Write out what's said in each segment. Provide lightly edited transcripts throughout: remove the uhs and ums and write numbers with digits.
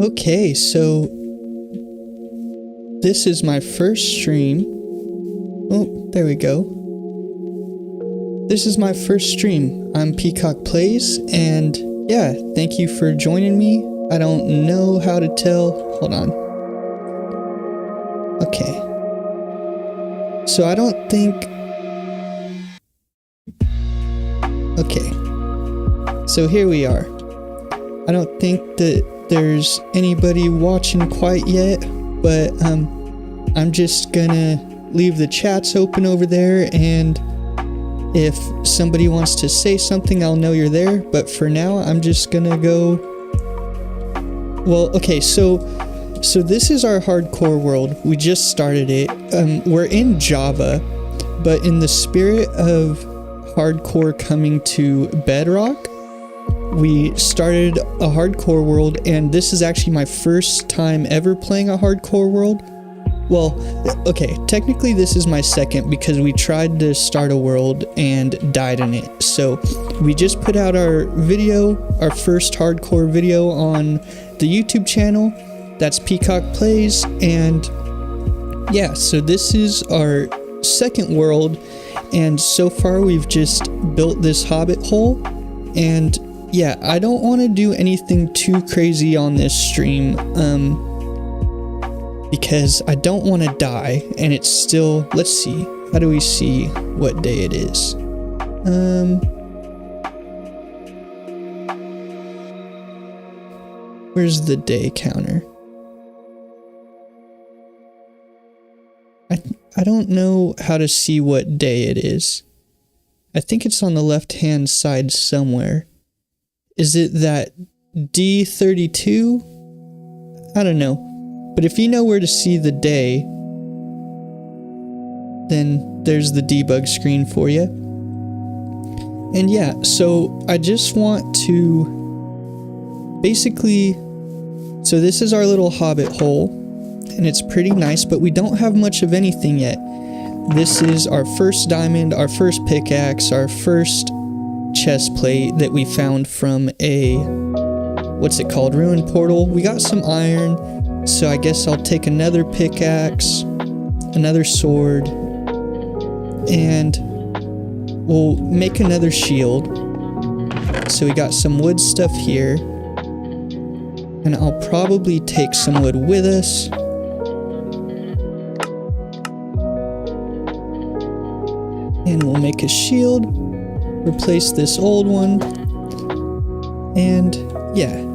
Okay, so this is my first stream. Oh, there we go. This is my first stream. I'm Peacock Plays, and yeah, thank you for joining me. I don't know how to tell. Hold on. Okay. So I don't think... Okay. So here we are. I don't think that there's anybody watching quite yet, but I'm just gonna leave the chats open over there, and if somebody wants to say something, I'll know you're there. But for now, I'm just gonna go... Well, okay, so this is our hardcore world. We just started it. We're in Java, but in the spirit of hardcore coming to Bedrock, we started a hardcore world, and this is actually my first time ever playing a hardcore world. Well, okay, technically this is my second because we tried to start a world and died in it. So we just put out our video, our first hardcore video on the YouTube channel. That's Peacock Plays, and yeah, so this is our second world, and so far we've just built this hobbit hole, and yeah, I don't want to do anything too crazy on this stream, because I don't want to die, and it's still, let's see, how do we see what day it is? Where's the day counter? I don't know how to see what day it is. I think it's on the left-hand side somewhere. Is it that D32? I don't know. But if you know where to see the day, then there's the debug screen for you. And yeah, so I just want to basically... So this is our little hobbit hole, and it's pretty nice, but we don't have much of anything yet. This is our first diamond, our first pickaxe, our first chest plate that we found from a, what's it called, ruined portal. We got some iron, so I guess I'll take another pickaxe, another sword, and we'll make another shield. So we got some wood stuff here, and I'll probably take some wood with us. And we'll make a shield, replace this old one, and yeah.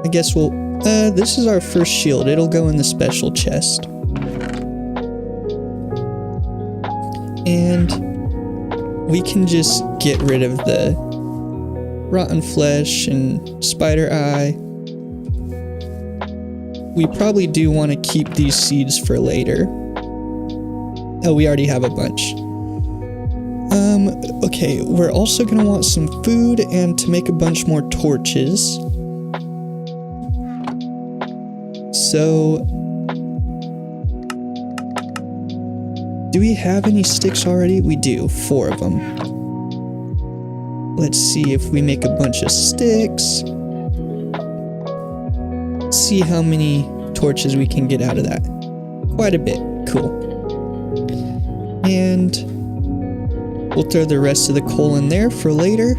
I guess we'll, this is our first shield. It'll go in the special chest. And we can just get rid of the rotten flesh and spider eye. We probably do want to keep these seeds for later. Oh, we already have a bunch. Okay, we're also gonna want some food and to make a bunch more torches. So, do we have any sticks already? We do, 4 of them. Let's see if we make a bunch of sticks. Let's see how many torches we can get out of that. Quite a bit, cool. And we'll throw the rest of the coal in there for later.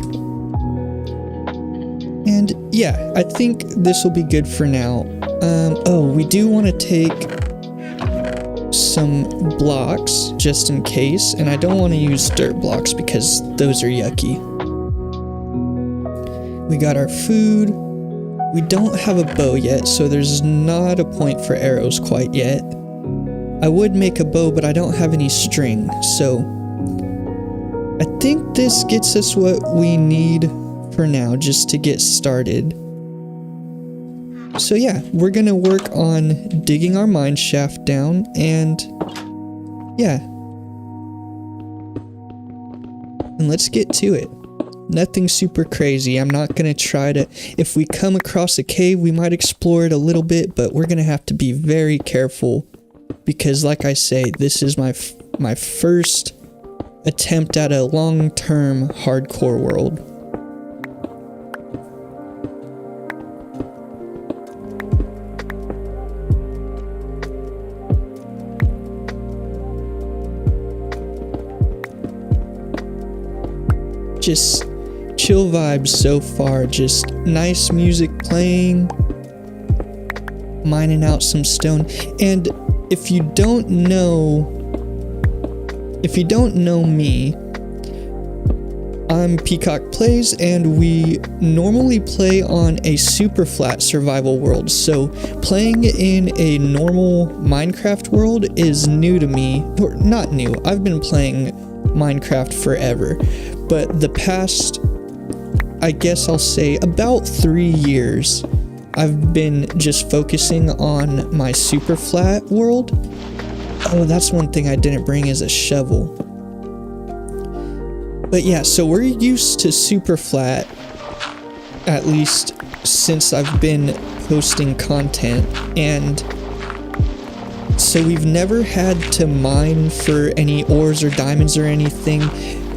And yeah, I think this will be good for now. Oh, we do want to take some blocks just in case, and I don't want to use dirt blocks because those are yucky. We got our food. We don't have a bow yet, so there's not a point for arrows quite yet. I would make a bow, but I don't have any string, so I think this gets us what we need for now, just to get started. So yeah, we're gonna work on digging our mine shaft down, and yeah. And let's get to it. Nothing super crazy. I'm not gonna try to... If we come across a cave, we might explore it a little bit, but we're gonna have to be very careful. Because like I say, this is my first attempt at a long-term hardcore world. just chill vibes so far. Just nice music playing, mining out some stone. And if you don't know me, I'm Peacock Plays, and we normally play on a super flat survival world. So playing in a normal Minecraft world is new to me. Or not new, I've been playing Minecraft forever. But the past, I guess I'll say about 3 years, I've been just focusing on my super flat world. Oh, that's one thing I didn't bring, is a shovel. But yeah, so we're used to super flat, at least since I've been posting content, and so we've never had to mine for any ores or diamonds or anything.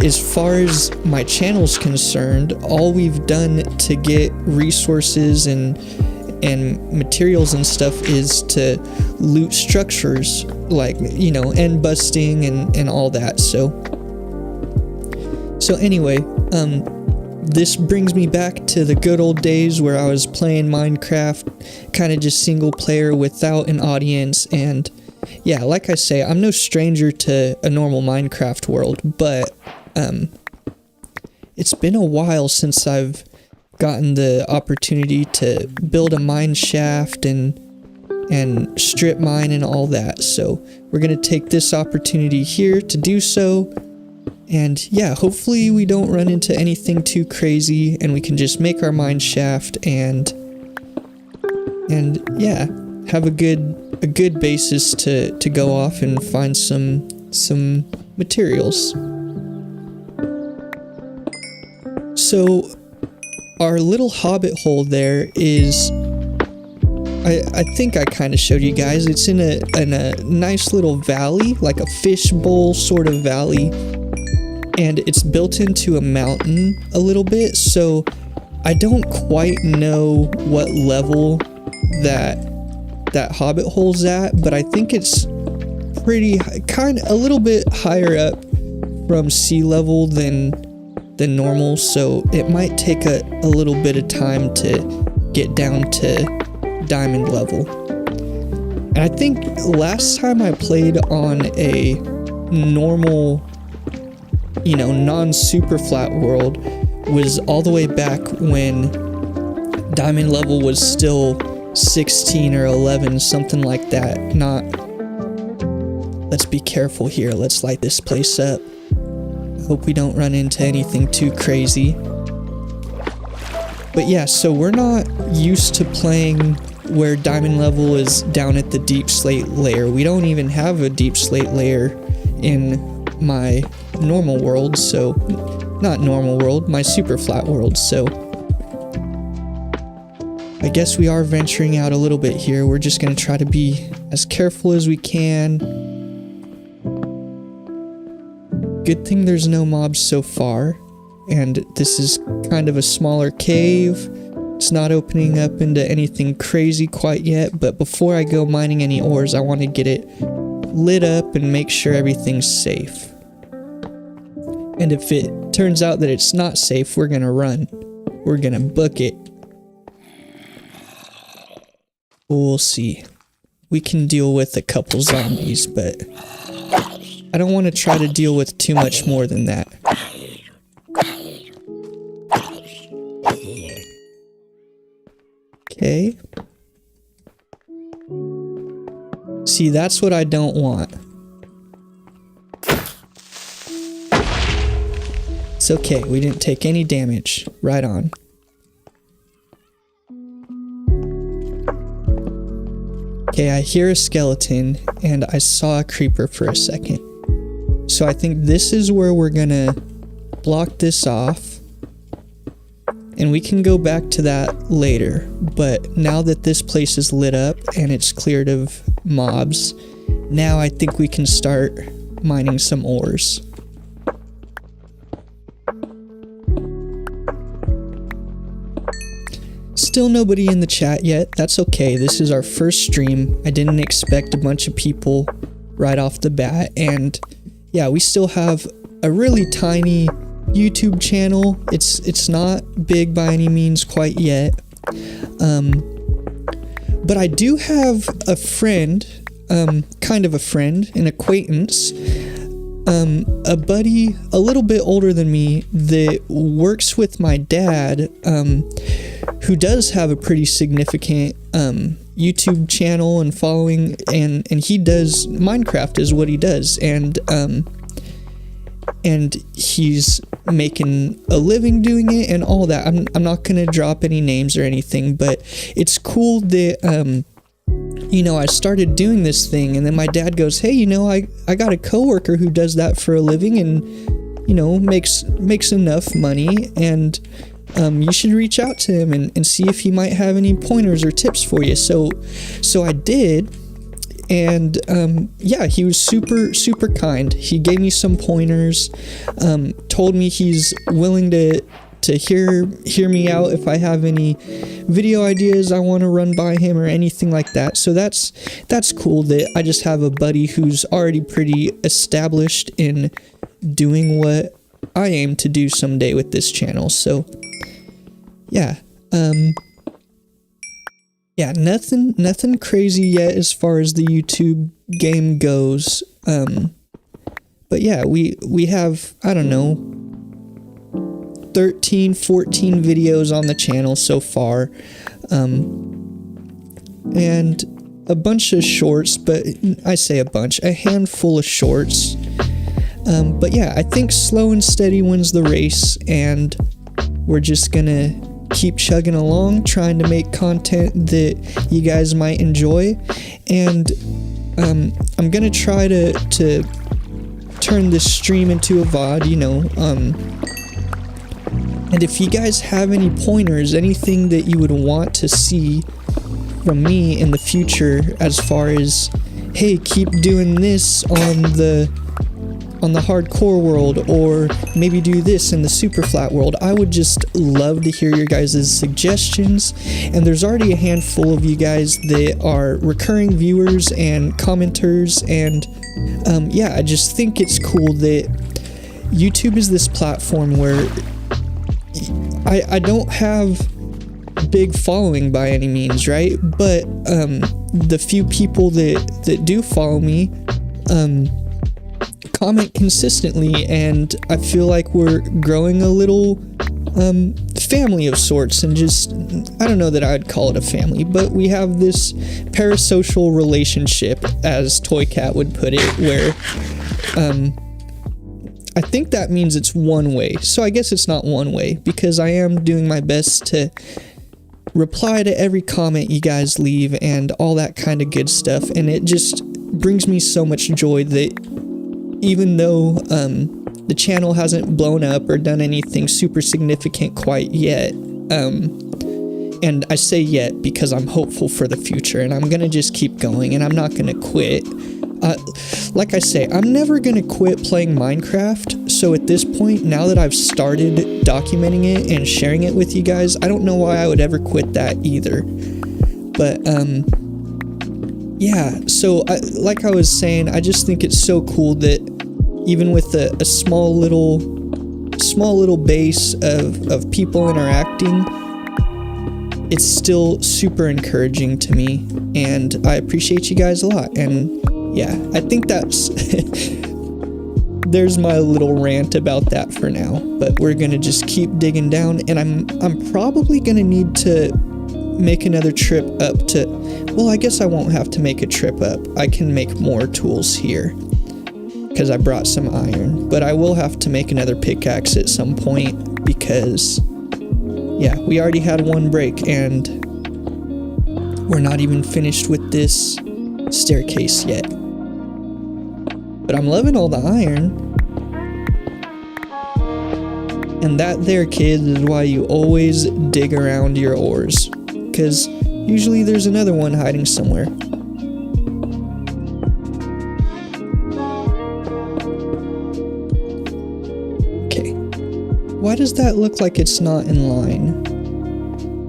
As far as my channel's concerned, all we've done to get resources and materials and stuff is to loot structures, like, you know, end busting and all that. So anyway, this brings me back to the good old days where I was playing Minecraft, kind of just single player without an audience. And yeah, like I say, I'm no stranger to a normal Minecraft world, but it's been a while since I've gotten the opportunity to build a mine shaft and strip mine and all that. So we're gonna take this opportunity here to do so. And yeah, hopefully we don't run into anything too crazy, and we can just make our mine shaft and yeah, have a good basis to go off and find some materials. So our little hobbit hole there is, I think I kind of showed you guys, it's in a nice little valley, like a fishbowl sort of valley. And it's built into a mountain a little bit, so I don't quite know what level that hobbit hole's at, but I think it's pretty a little bit higher up from sea level than normal, so it might take a little bit of time to get down to diamond level. And I think last time I played on a normal, you know, non-super flat world was all the way back when diamond level was still 16 or 11, something like that. Let's be careful here. Let's light this place up. Hope we don't run into anything too crazy. But yeah, so we're not used to playing where diamond level is down at the deep slate layer. We don't even have a deep slate layer in my normal world, so not normal world, my super flat world. So I guess we are venturing out a little bit here. We're just going to try to be as careful as we can. Good thing there's no mobs so far, and this is kind of a smaller cave. It's not opening up into anything crazy quite yet, but before I go mining any ores, I want to get it lit up and make sure everything's safe. And if it turns out that it's not safe, we're gonna run. We're gonna book it. We'll see. We can deal with a couple zombies, but I don't want to try to deal with too much more than that. Okay. See, that's what I don't want. It's okay, we didn't take any damage. Right on. Okay, I hear a skeleton, and I saw a creeper for a second. So I think this is where we're gonna block this off. And we can go back to that later. But now that this place is lit up and it's cleared of mobs, now I think we can start mining some ores. Still nobody in the chat yet. That's okay. This is our first stream. I didn't expect a bunch of people right off the bat. And yeah, we still have a really tiny YouTube channel. It's not big by any means quite yet. But I do have a friend, kind of a friend, an acquaintance, a buddy a little bit older than me that works with my dad, who does have a pretty significant YouTube channel and following, and he does Minecraft is what he does, and he's making a living doing it and all that. I'm not gonna drop any names or anything, but it's cool that I started doing this thing, and then my dad goes, hey, I got a coworker who does that for a living and makes enough money, and you should reach out to him and see if he might have any pointers or tips for you. So I did, and he was super kind. He gave me some pointers, told me he's willing to hear me out if I have any video ideas I want to run by him or anything like that. So that's cool that I just have a buddy who's already pretty established in doing what I aim to do someday with this channel. So yeah, nothing crazy yet as far as the YouTube game goes. But yeah, we have, I don't know, 13, 14 videos on the channel so far, and a bunch of shorts, but I say a handful of shorts. But yeah, I think slow and steady wins the race, and we're just gonna keep chugging along, trying to make content that you guys might enjoy, and I'm gonna try to turn this stream into a VOD, and if you guys have any pointers, anything that you would want to see from me in the future, as far as, hey, keep doing this on the hardcore world, or maybe do this in the super flat world, I would just love to hear your guys' suggestions. And there's already a handful of you guys that are recurring viewers and commenters, and I just think it's cool that YouTube is this platform where I don't have a big following by any means, right? But the few people that do follow me comment consistently, and I feel like we're growing a little family of sorts, and just, I don't know that I'd call it a family, but we have this parasocial relationship, as Toy Cat would put it, where I think that means it's one way. So I guess it's not one way, because I am doing my best to reply to every comment you guys leave and all that kind of good stuff, and it just brings me so much joy that even though the channel hasn't blown up or done anything super significant quite yet, and I say yet because I'm hopeful for the future, and I'm gonna just keep going, and I'm not gonna quit. Like I say, I'm never gonna quit playing Minecraft, so at this point, now that I've started documenting it and sharing it with you guys, I don't know why I would ever quit that either. But, yeah, so like I was saying, I just think it's so cool that even with a small little base of people interacting, it's still super encouraging to me, and I appreciate you guys a lot. And yeah, I think that's there's my little rant about that for now, but we're gonna just keep digging down, and I'm probably gonna need to make another trip up to, well, I guess I won't have to make a trip up. I can make more tools here because I brought some iron, but I will have to make another pickaxe at some point, because yeah, we already had one break, and we're not even finished with this staircase yet. But I'm loving all the iron. And that there, kids, is why you always dig around your ores, because usually there's another one hiding somewhere. Okay. Why does that look like it's not in line?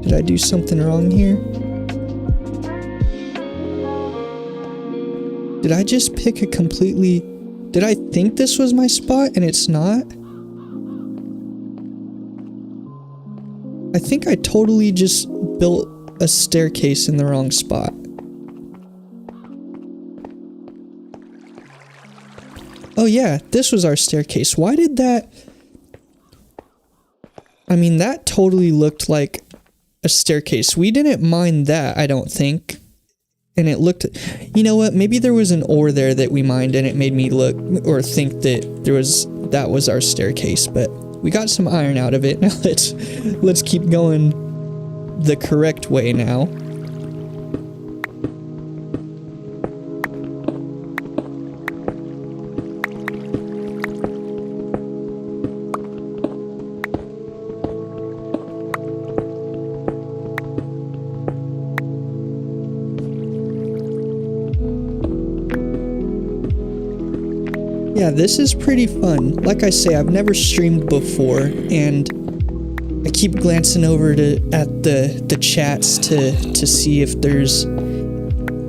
Did I do something wrong here? Did I just pick a completely... Did I think this was my spot and it's not? I think I totally just built a staircase in the wrong spot. Oh yeah, this was our staircase. Why did that... I mean, that totally looked like a staircase. We didn't mind that, I don't think. And it looked... You know what? Maybe there was an ore there that we mined and it made me look or think that that was our staircase. But we got some iron out of it. Now let's keep going the correct way now. Yeah, this is pretty fun. Like I say, I've never streamed before, and I keep glancing over at the chats to see if there's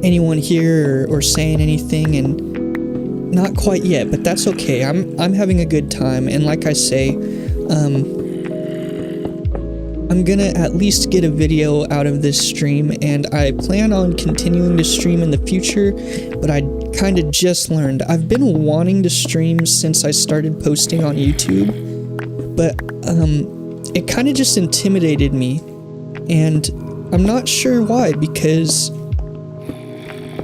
anyone here or saying anything, and not quite yet, but that's okay. I'm having a good time, and like I say, I'm gonna at least get a video out of this stream, and I plan on continuing to stream in the future, but I kind of just learned. I've been wanting to stream since I started posting on YouTube, but it kind of just intimidated me, and I'm not sure why, because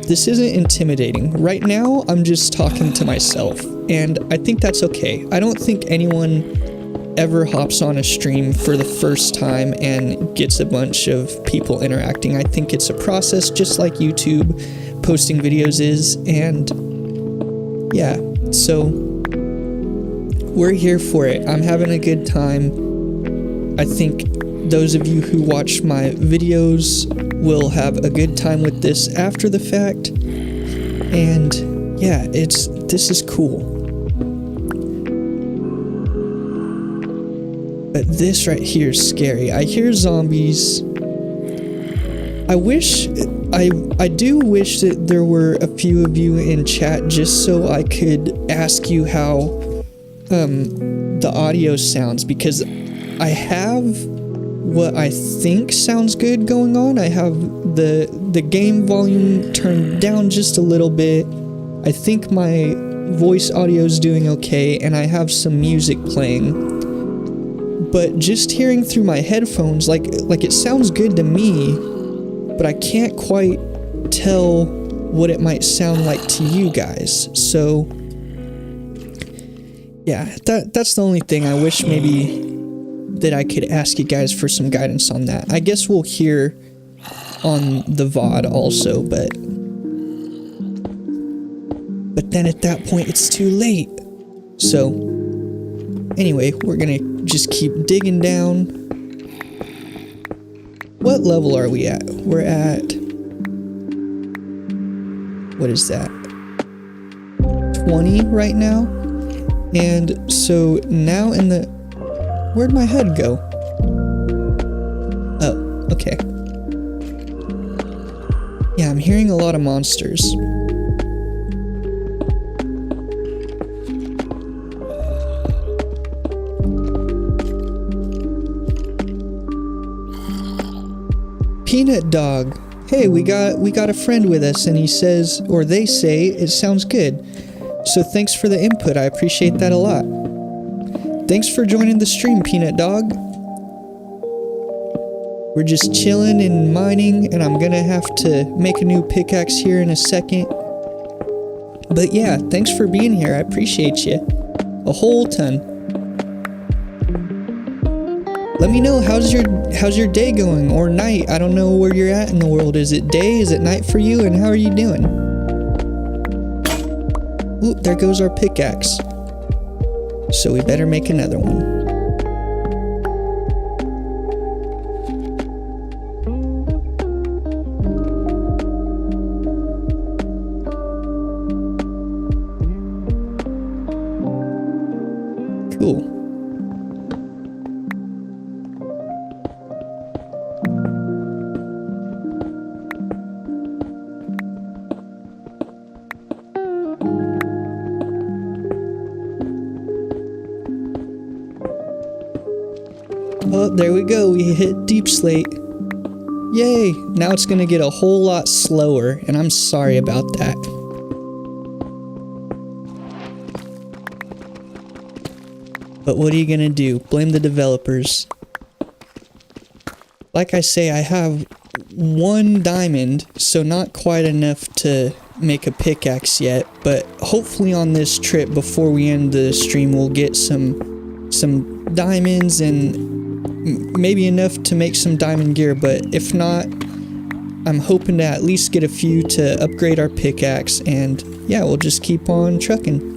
this isn't intimidating. Right now, I'm just talking to myself, and I think that's okay. I don't think anyone ever hops on a stream for the first time and gets a bunch of people interacting. I think it's a process just like YouTube posting videos is, and yeah, so we're here for it. I'm having a good time. I think those of you who watch my videos will have a good time with this after the fact, and yeah, this is cool. But this right here is scary. I hear zombies. I do wish that there were a few of you in chat just so I could ask you how the audio sounds, because I have what I think sounds good going on. I have the game volume turned down just a little bit. I think my voice audio is doing okay, and I have some music playing. But just hearing through my headphones, like it sounds good to me, but I can't quite tell what it might sound like to you guys. So yeah, that's the only thing. I wish maybe that I could ask you guys for some guidance on that. I guess we'll hear on the VOD also, but then at that point it's too late. So anyway, we're gonna just keep digging down. What level are we at? We're at... what is that? 20 right now? And so now in the... where'd my head go? Oh, okay. Yeah, I'm hearing a lot of monsters. Peanut Dog. Hey, we got a friend with us, and he says, or they say, it sounds good. So thanks for the input. I appreciate that a lot. Thanks for joining the stream, Peanut Dog. We're just chilling and mining, and I'm gonna have to make a new pickaxe here in a second. But yeah, thanks for being here. I appreciate you a whole ton. Let me know, how's your day going, or night? I don't know where you're at in the world. Is it day? Is it night for you? And how are you doing? Oop, there goes our pickaxe. So we better make another one. Cool. Oh, there we go. We hit deep slate. Yay! Now it's gonna get a whole lot slower, and I'm sorry about that. But what are you gonna do? Blame the developers. Like I say, I have 1 diamond, so not quite enough to make a pickaxe yet, but hopefully on this trip before we end the stream we'll get some diamonds and maybe enough to make some diamond gear, but if not, I'm hoping to at least get a few to upgrade our pickaxe, and yeah, we'll just keep on trucking.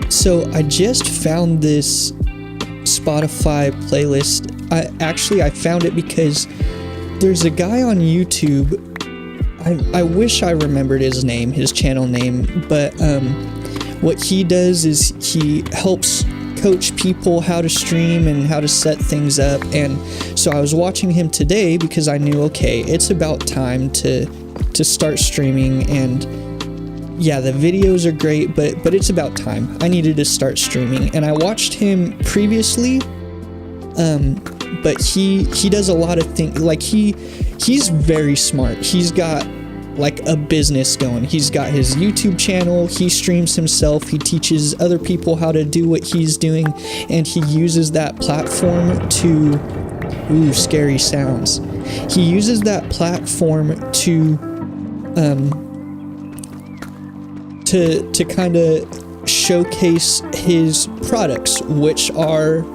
So I just found this Spotify playlist. I found it because there's a guy on YouTube. I wish I remembered his name, his channel name, but what he does is he helps coach people how to stream and how to set things up. And so I was watching him today because I knew, okay, it's about time to start streaming, and yeah, the videos are great, but it's about time. I needed to start streaming, and I watched him previously, but he does a lot of things. Like he's very smart. He's got like a business going. He's got his YouTube channel. He streams himself. He teaches other people how to do what he's doing, and he uses that platform to scary sounds. He uses that platform to kind of showcase his products, which are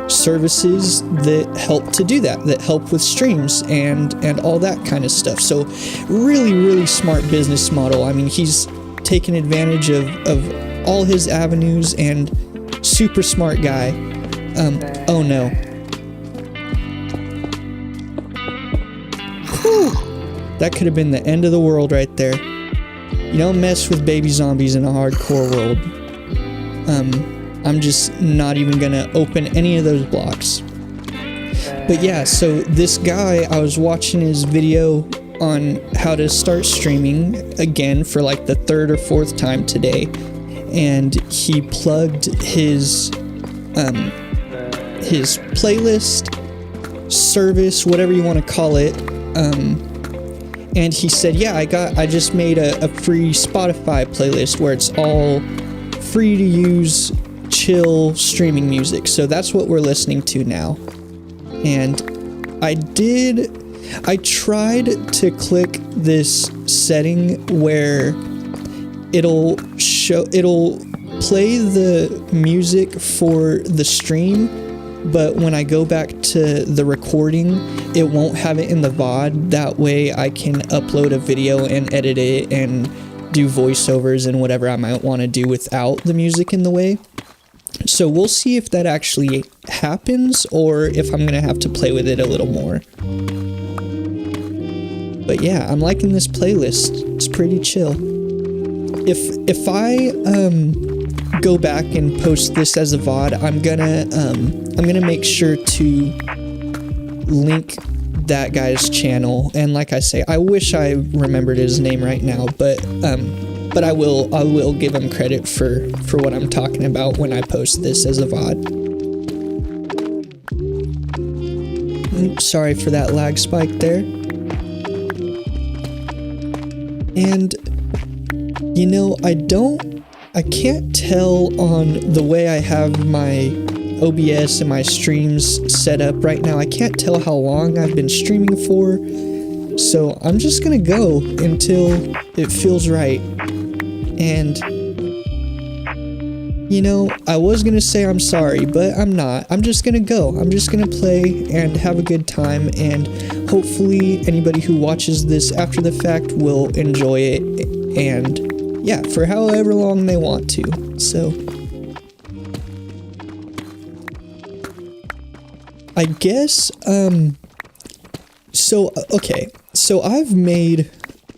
services that help to do that help with streams and all that kind of stuff. So really smart business model. I mean, he's taken advantage of all his avenues, and super smart guy. Oh no. Whew. That could have been the end of the world right there. You don't mess with baby zombies in a hardcore world. I'm just not even gonna open any of those blocks. But yeah, so this guy, I was watching his video on how to start streaming again for like the 3rd or 4th time today, and he plugged his playlist, service, whatever you want to call it, and he said, yeah, I just made a free Spotify playlist where it's all free to use, chill streaming music. So that's what we're listening to now. And I tried to click this setting where it'll play the music for the stream, but when I go back to the recording, it won't have it in the VOD. That way I can upload a video and edit it and do voiceovers and whatever I might want to do without the music in the way. So we'll see if that actually happens, or if I'm gonna have to play with it a little more. But yeah, I'm liking this playlist. It's pretty chill. If I go back and post this as a VOD, I'm gonna make sure to link that guy's channel. And like I say, I wish I remembered his name right now, but I will give him credit for what I'm talking about when I post this as a VOD. Oops, sorry for that lag spike there. And you know, I can't tell on the way I have my OBS and my streams set up right now. I can't tell how long I've been streaming for, so I'm just gonna go until it feels right. And you know, I was gonna say I'm sorry, but I'm not. I'm just gonna go. I'm just gonna play and have a good time, and hopefully anybody who watches this after the fact will enjoy it, and yeah, for however long they want to. So I guess so I've made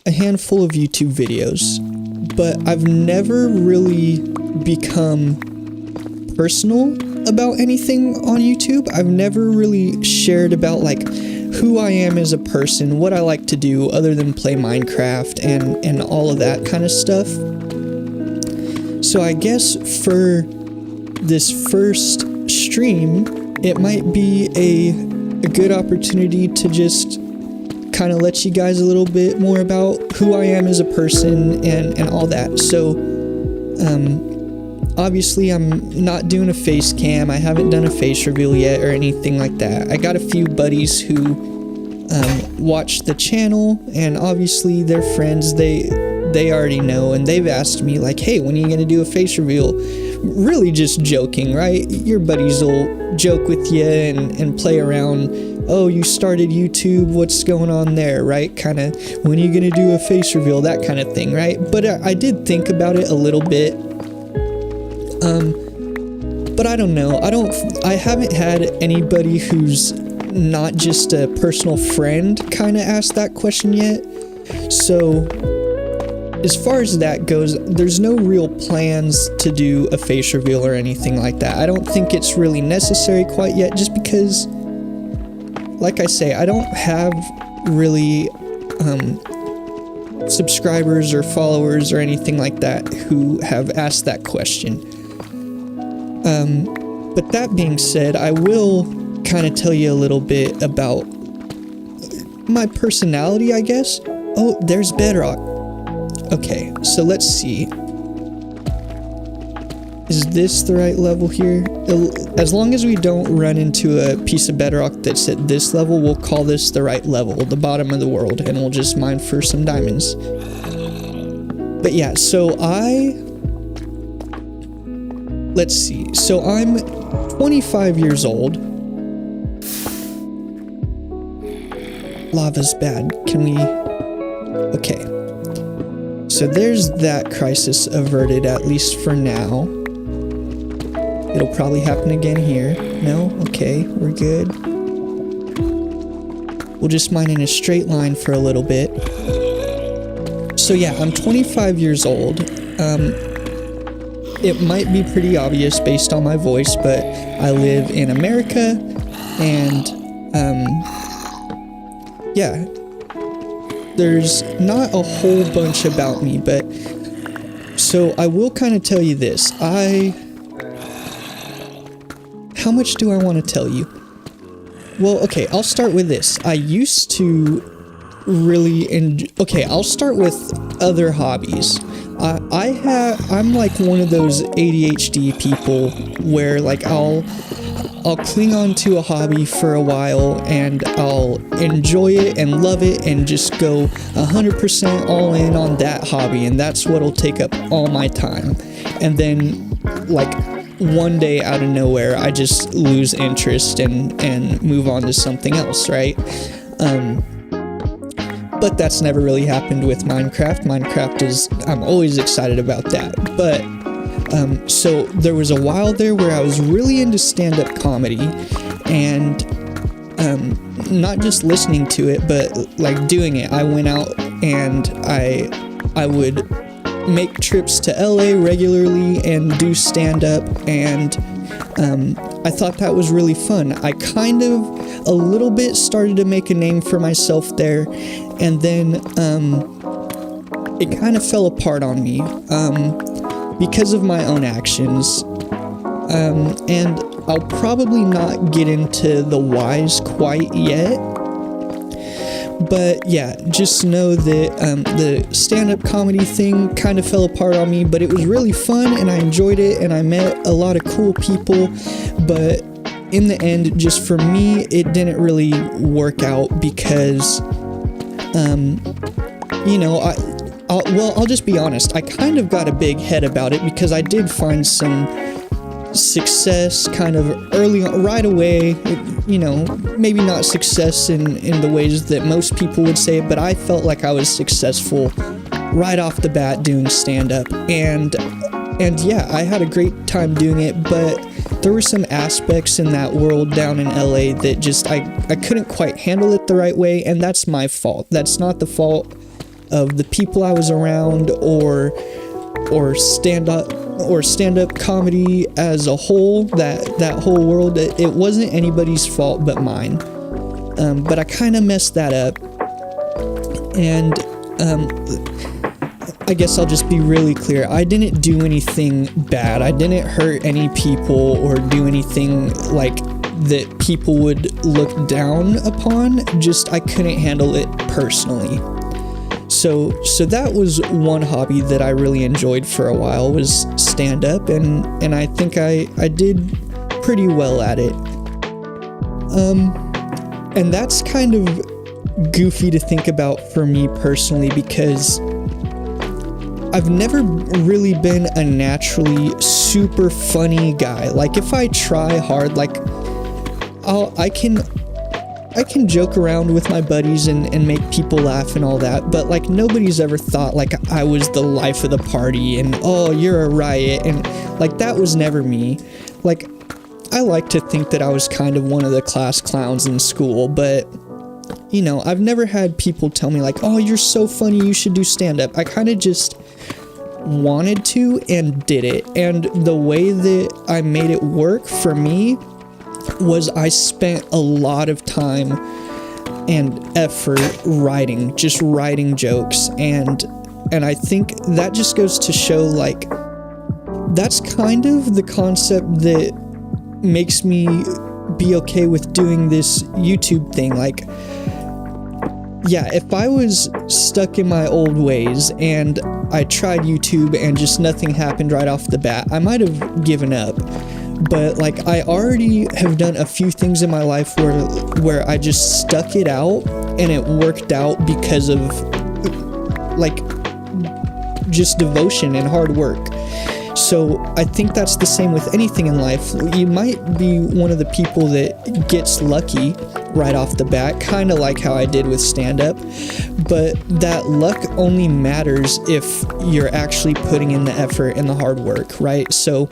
a handful of YouTube videos, but I've never really become personal about anything on YouTube. I've never really shared about like who I am as a person, what I like to do other than play Minecraft and all of that kind of stuff. So I guess for this first stream, it might be a good opportunity to just kind of let you guys a little bit more about who I am as a person and all that. So obviously I'm not doing a face cam. I haven't done a face reveal yet or anything like that. I got a few buddies who watch the channel, and obviously they're friends. They already know, and they've asked me like, hey, when are you gonna do a face reveal? Really just joking, right? Your buddies will joke with you and play around. Oh, you started YouTube, what's going on there, right? Kind of, when are you gonna do a face reveal? That kind of thing, right? But I did think about it a little bit. But I don't know. I haven't had anybody who's not just a personal friend kind of ask that question yet. So as far as that goes, there's no real plans to do a face reveal or anything like that. I don't think it's really necessary quite yet, just because, like I say, I don't have really subscribers or followers or anything like that who have asked that question. But that being said, I will kind of tell you a little bit about my personality, I guess. Oh, there's Bedrock. Okay, so let's see. Is this the right level here? As long as we don't run into a piece of bedrock that's at this level, we'll call this the right level, the bottom of the world, and we'll just mine for some diamonds. But yeah, so let's see. So I'm 25 years old. Lava's bad. Can we... Okay. So there's that crisis averted, at least for now. It'll probably happen again here. No? Okay, we're good. We'll just mine in a straight line for a little bit. So yeah, I'm 25 years old. It might be pretty obvious based on my voice, but I live in America, and yeah. There's not a whole bunch about me, but so I will kind of tell you this. How much do I want to tell you? Well, okay, I'll start with this. I used to really okay, I'll start with other hobbies. I'm like one of those ADHD people where like I'll cling on to a hobby for a while, and I'll enjoy it and love it and just go 100% all in on that hobby, and that's what'll take up all my time. And then like one day out of nowhere, I just lose interest and move on to something else, right? But that's never really happened with Minecraft. I'm always excited about that. But so there was a while there where I was really into stand-up comedy, and not just listening to it, but like doing it. I went out and I would make trips to LA regularly and do stand-up, and I thought that was really fun. I kind of a little bit started to make a name for myself there, and then it kind of fell apart on me because of my own actions, and I'll probably not get into the whys quite yet. But yeah, just know that the stand-up comedy thing kind of fell apart on me, but it was really fun and I enjoyed it and I met a lot of cool people. But in the end, just for me, it didn't really work out because, you know, I'll just be honest. I kind of got a big head about it because I did find some success kind of early on, right away. You know, maybe not success in the ways that most people would say, but I felt like I was successful right off the bat doing stand-up, and yeah, I had a great time doing it, but there were some aspects in that world down in LA that just I couldn't quite handle it the right way, and that's my fault. That's not the fault of the people I was around or stand-up or stand-up comedy as a whole, that whole world, it wasn't anybody's fault but mine. But I kind of messed that up. And I guess I'll just be really clear. I didn't do anything bad. I didn't hurt any people or do anything like that people would look down upon. Just I couldn't handle it personally. So that was one hobby that I really enjoyed for a while, was stand-up, and I think I did pretty well at it. And that's kind of goofy to think about for me personally, because I've never really been a naturally super funny guy. Like, if I try hard, like I can joke around with my buddies and make people laugh and all that, but like nobody's ever thought like I was the life of the party and, oh, you're a riot, and like that was never me. Like, I like to think that I was kind of one of the class clowns in school, but you know, I've never had people tell me like, oh, you're so funny, you should do stand-up. I kind of just wanted to and did it, and the way that I made it work for me was I spent a lot of time and effort writing jokes, and I think that just goes to show like that's kind of the concept that makes me be okay with doing this YouTube thing. Like, yeah, if I was stuck in my old ways and I tried YouTube and just nothing happened right off the bat, I might have given up. But like, I already have done a few things in my life where I just stuck it out and it worked out because of like just devotion and hard work. So I think that's the same with anything in life. You might be one of the people that gets lucky right off the bat, kind of like how I did with stand-up, but that luck only matters if you're actually putting in the effort and the hard work, right? So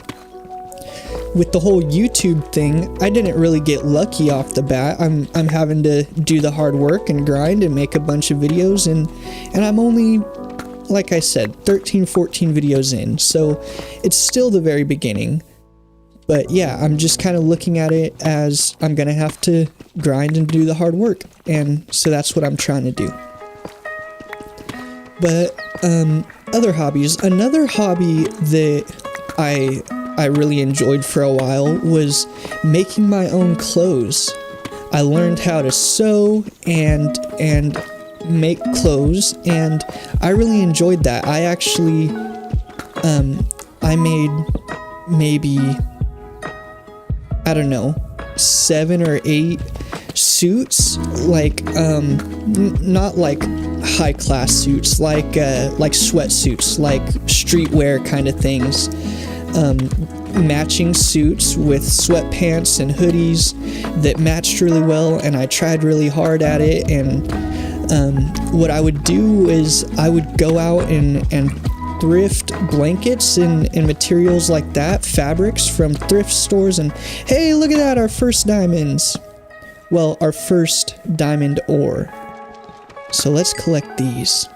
with the whole YouTube thing, I didn't really get lucky off the bat. I'm having to do the hard work and grind and make a bunch of videos, and I'm only, like I said, 13, 14 videos in, so it's still the very beginning. But yeah, I'm just kind of looking at it as I'm gonna have to grind and do the hard work, and so that's what I'm trying to do. But other hobbies, another hobby that I really enjoyed for a while was making my own clothes. I learned how to sew and make clothes, and I really enjoyed that. I actually I made maybe, I don't know, 7 or 8 suits, like not like high class suits, like sweatsuits, like streetwear kind of things. Matching suits with sweatpants and hoodies that matched really well, and I tried really hard at it. And what I would do is I would go out and thrift blankets and materials like that, fabrics from thrift stores, and hey, look at that, our first diamonds. Well, our first diamond ore. So let's collect these.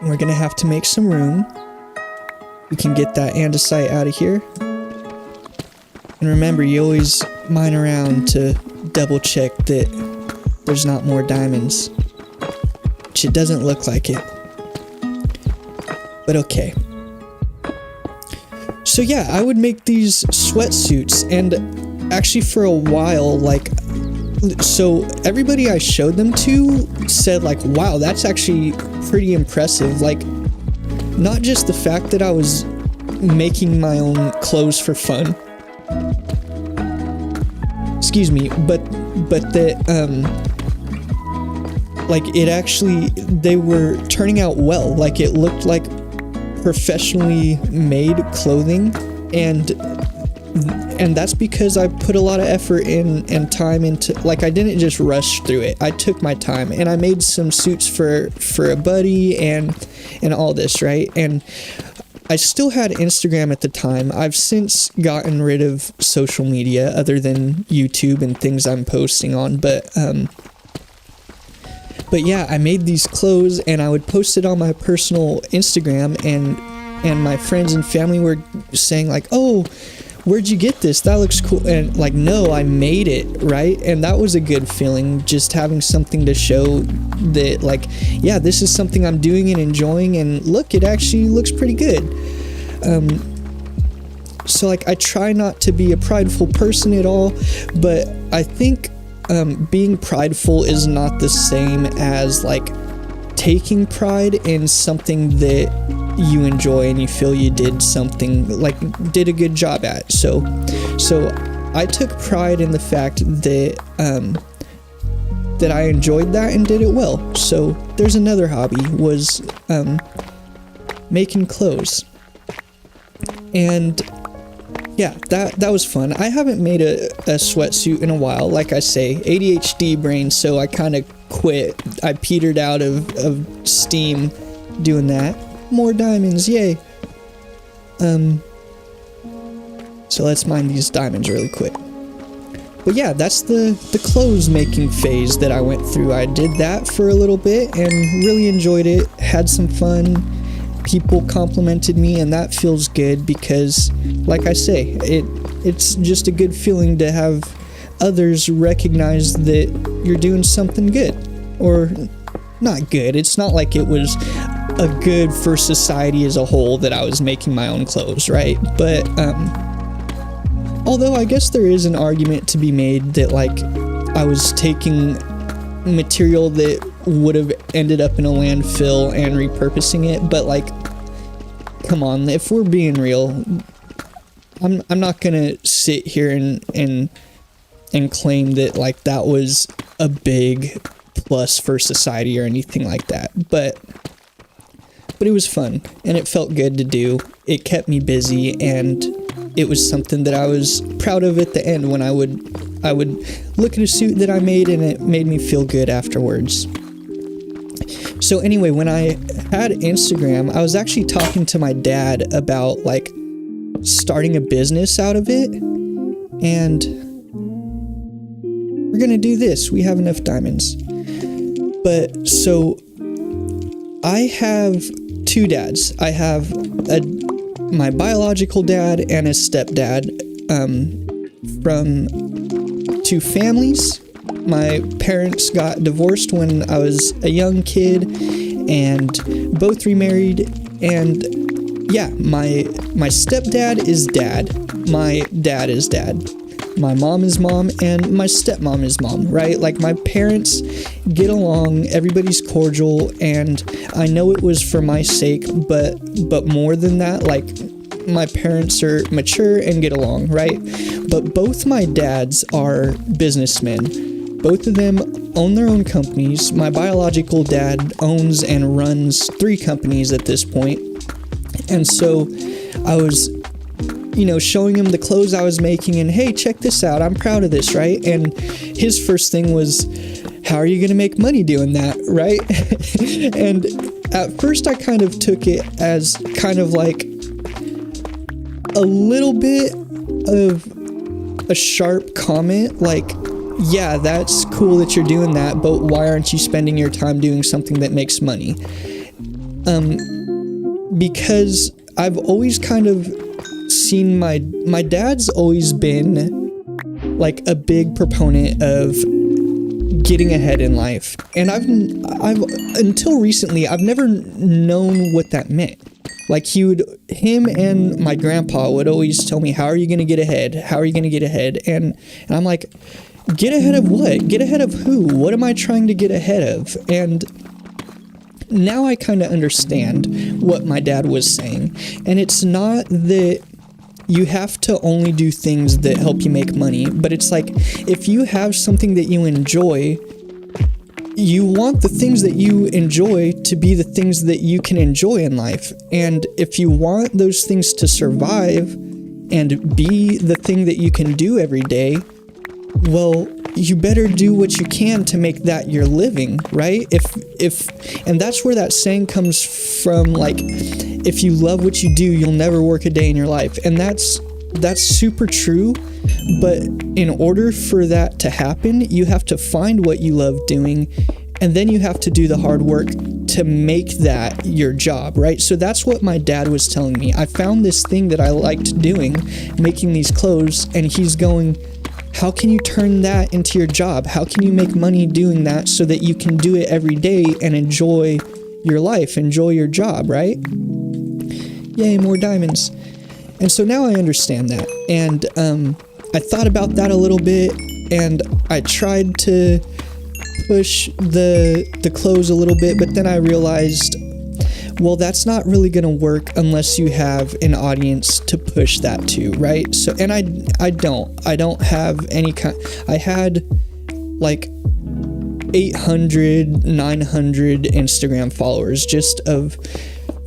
We're gonna have to make some room. We can get that andesite out of here. And remember, you always mine around to double check that there's not more diamonds, which it doesn't look like it. But okay. So yeah, I would make these sweatsuits, and actually for a while, like, so everybody I showed them to said like, wow, that's actually pretty impressive. Like, not just the fact that I was making my own clothes for fun, excuse me, but that like it actually, they were turning out well. Like, it looked like professionally made clothing, and that's because I put a lot of effort in and time into, like, I didn't just rush through it. I took my time, and I made some suits for a buddy and all this, right? And I still had Instagram at the time. I've since gotten rid of social media other than YouTube and things I'm posting on, but yeah, I made these clothes and I would post it on my personal Instagram, and my friends and family were saying like, oh, where'd you get this? That looks cool. And like, no, I made it, right? And that was a good feeling, just having something to show that like, yeah, this is something I'm doing and enjoying, and look, it actually looks pretty good. So like, I try not to be a prideful person at all, but I think being prideful is not the same as like taking pride in something that you enjoy and you feel you did something, like did a good job at. So I took pride in the fact that that I enjoyed that and did it well. So there's another hobby, was making clothes. And yeah, that was fun. I haven't made a sweatsuit in a while. Like I say, ADHD brain, so I kind of quit. I petered out of steam doing that. More diamonds, yay. So let's mine these diamonds really quick. But yeah, that's the clothes making phase that I went through. I did that for a little bit and really enjoyed it. Had some fun. People complimented me, and that feels good because, like I say, it's just a good feeling to have others recognize that you're doing something good. Or not good. It's not like it was a good for society as a whole that I was making my own clothes, right? But although I guess there is an argument to be made that like I was taking material that would have ended up in a landfill and repurposing it, but like, come on, if we're being real, I'm not gonna sit here and claim that like that was a big plus for society or anything like that, but it was fun and it felt good to do. It kept me busy, and it was something that I was proud of at the end when I would look at a suit that I made, and it made me feel good afterwards. So anyway, when I had Instagram, I was actually talking to my dad about like starting a business out of it, and we're gonna do this. We have enough diamonds. But so I have two dads. I have my biological dad and a stepdad from two families. My parents got divorced when I was a young kid and both remarried. And yeah, my stepdad is dad. My dad is dad. My mom is mom, and my stepmom is mom, right? Like, my parents get along, everybody's cordial, and I know it was for my sake, but more than that, like, my parents are mature and get along, right? But both my dads are businessmen. Both of them own their own companies. My biological dad owns and runs 3 companies at this point. And so I was, showing him the clothes I was making, and hey, check this out, I'm proud of this, right? And his first thing was, how are you going to make money doing that, right? And at first I kind of took it as kind of like a little bit of a sharp comment, like, yeah, that's cool that you're doing that, but why aren't you spending your time doing something that makes money? Because I've always kind of seen my dad's always been like a big proponent of getting ahead in life, and I've until recently I've never known what that meant. Like, him and my grandpa would always tell me, how are you going to get ahead? How are you going to get ahead? And I'm like, get ahead of what? Get ahead of who? What am I trying to get ahead of? And now I kind of understand what my dad was saying. And it's not that you have to only do things that help you make money, but it's like, if you have something that you enjoy, you want the things that you enjoy to be the things that you can enjoy in life. And if you want those things to survive and be the thing that you can do every day, well, you better do what you can to make that your living, right? And that's where that saying comes from, like, if you love what you do, you'll never work a day in your life. And that's super true. But in order for that to happen, you have to find what you love doing, and then you have to do the hard work to make that your job, right? So that's what my dad was telling me. I found this thing that I liked doing, making these clothes, and he's going, how can you turn that into your job? How can you make money doing that so that you can do it every day and enjoy your life, enjoy your job, right? Yay, more diamonds. And so now I understand that. And I thought about that a little bit, and I tried to push the clothes a little bit, but then I realized, well, that's not really going to work unless you have an audience to push that to, right? So, and I don't have any kind. I had like 800, 900 Instagram followers, just of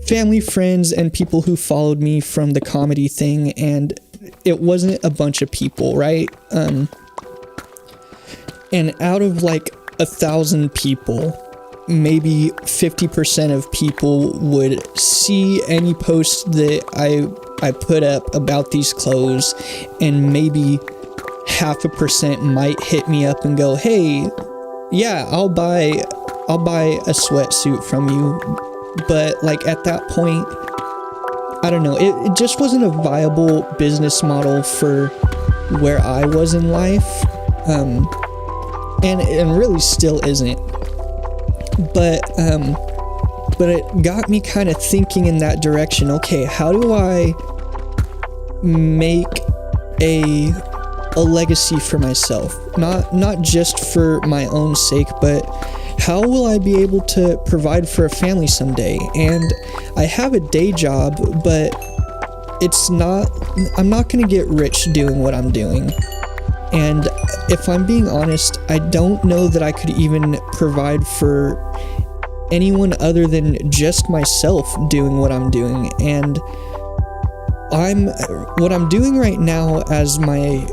family, friends, and people who followed me from the comedy thing, and it wasn't a bunch of people, right? And out of like 1,000 people, maybe 50% of people would see any post that I put up about these clothes, and maybe 0.5% might hit me up and go, hey, yeah, I'll buy a sweatsuit from you. But like at that point, I don't know, it just wasn't a viable business model for where I was in life. And really still isn't. But it got me kind of thinking in that direction. Okay, how do I make a legacy for myself? Not just for my own sake, but how will I be able to provide for a family someday? And I have a day job, but I'm not going to get rich doing what I'm doing. And if I'm being honest, I don't know that I could even provide for anyone other than just myself doing what I'm doing. And what I'm doing right now as my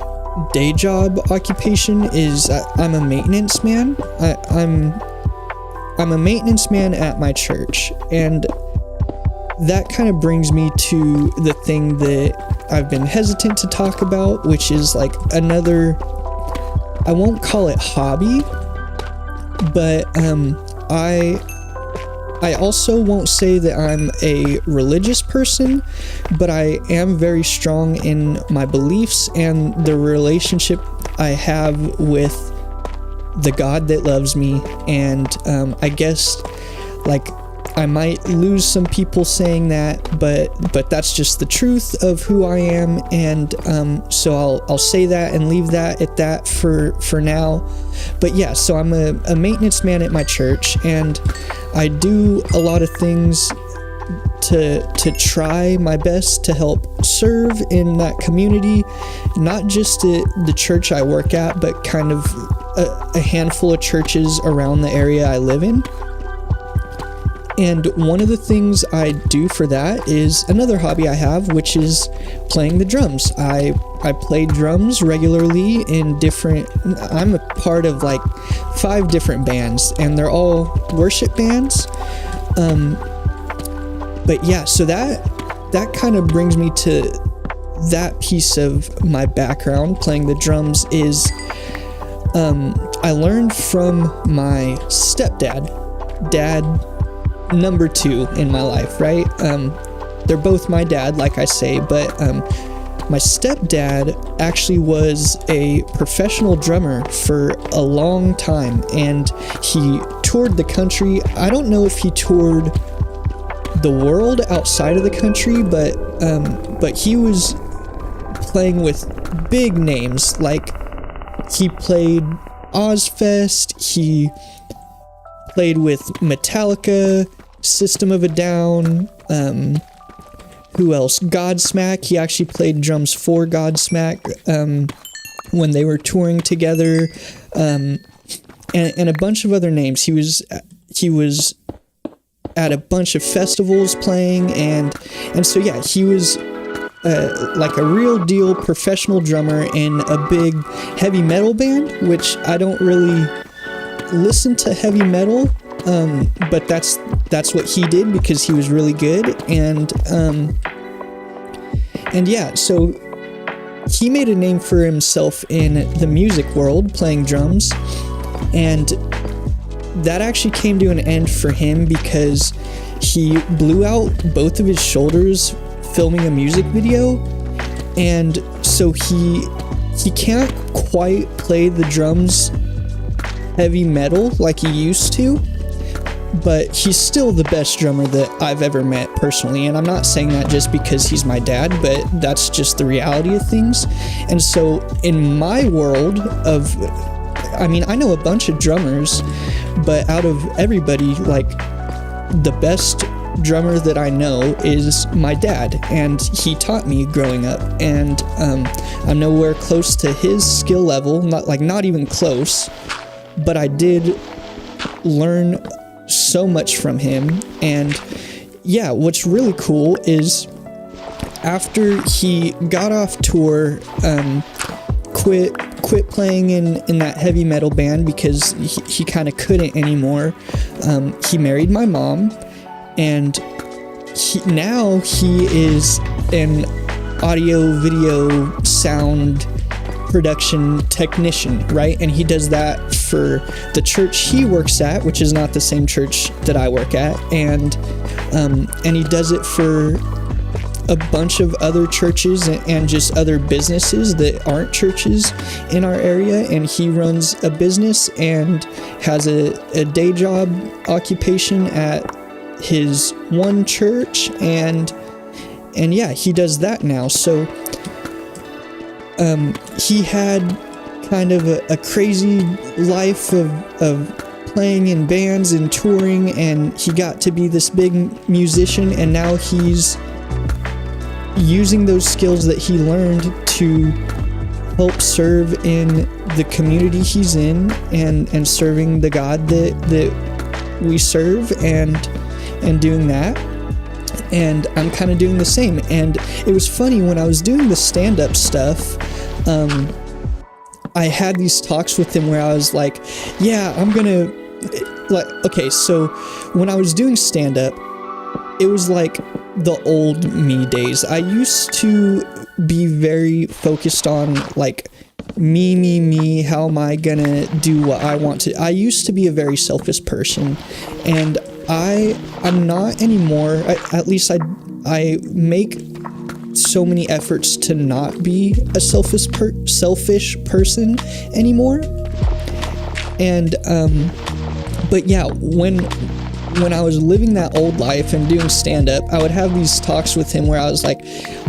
day job occupation is I'm a maintenance man. I'm a maintenance man at my church, and that kind of brings me to the thing that I've been hesitant to talk about, which is like another, I won't call it hobby, but I also won't say that I'm a religious person, but I am very strong in my beliefs and the relationship I have with the God that loves me. And I guess like I might lose some people saying that, but that's just the truth of who I am, and so I'll say that and leave that at that for now. But yeah, so I'm a maintenance man at my church, and I do a lot of things to try my best to help serve in that community, not just at the church I work at, but kind of a handful of churches around the area I live in. And one of the things I do for that is another hobby I have, which is playing the drums. I play drums regularly in I'm a part of like 5 different bands, and they're all worship bands. But yeah, so that kind of brings me to that piece of my background. Playing the drums is, I learned from my stepdad, dad number 2 in my life, right? They're both my dad, like I say, but my stepdad actually was a professional drummer for a long time, and he toured the country. I don't know if he toured the world outside of the country, but he was playing with big names. Like, he played Ozfest, he played with Metallica, System of a Down, who else? Godsmack. He actually played drums for Godsmack when they were touring together, and a bunch of other names. He was at a bunch of festivals playing, and so yeah, he was like a real deal professional drummer in a big heavy metal band, which I don't really listen to heavy metal, but that's what he did because he was really good. And yeah, so he made a name for himself in the music world playing drums, and that actually came to an end for him because he blew out both of his shoulders filming a music video, and so he can't quite play the drums heavy metal like he used to, but he's still the best drummer that I've ever met personally. And I'm not saying that just because he's my dad, but that's just the reality of things. And so in my world of, I mean, I know a bunch of drummers, but out of everybody, like, the best drummer that I know is my dad, and he taught me growing up, and I'm nowhere close to his skill level, not even close, but I did learn so much from him. And yeah, what's really cool is after he got off tour, quit playing in that heavy metal band because he kind of couldn't anymore, he married my mom, and now he is an audio video sound production technician, right? And he does that for the church he works at, which is not the same church that I work at, and he does it for a bunch of other churches and just other businesses that aren't churches in our area. And he runs a business and has a day job occupation at his one church, and yeah, he does that now. So he had kind of a crazy life of playing in bands and touring, and he got to be this big musician, and now he's using those skills that he learned to help serve in the community he's in, and serving the God that we serve, and doing that. And I'm kind of doing the same. And it was funny, when I was doing the stand-up stuff, I had these talks with him where I was like, yeah, I'm gonna, like, okay, so when I was doing stand-up, it was like the old me days. I used to be very focused on, like, me, how am I gonna do what I want to. I used to be a very selfish person, and I'm not anymore. At least I make so many efforts to not be a selfish person anymore. And but yeah, when I was living that old life and doing stand-up, I would have these talks with him where I was like,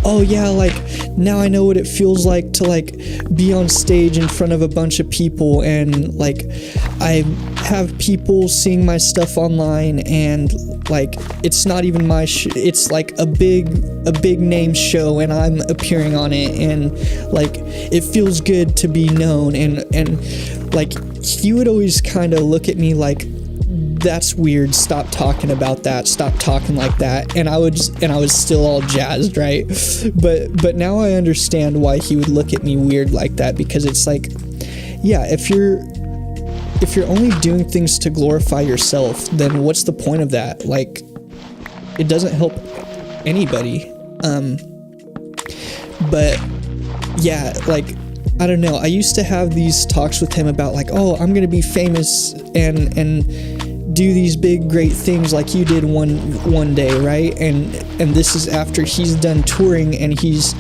oh yeah, like, now I know what it feels like to, like, be on stage in front of a bunch of people, and, like, I have people seeing my stuff online, and, like, it's not even my it's like a big name show, and I'm appearing on it, and, like, it feels good to be known, and like, he would always kind of look at me like, that's weird, stop talking about that, stop talking like that, and I was still all jazzed, right? But now I understand why he would look at me weird like that, because it's like, yeah, if you're only doing things to glorify yourself, then what's the point of that? Like, it doesn't help anybody. But yeah, like, I don't know, I used to have these talks with him about, like, oh, I'm gonna be famous and do these big great things like you did one day, right? And this is after he's done touring and he's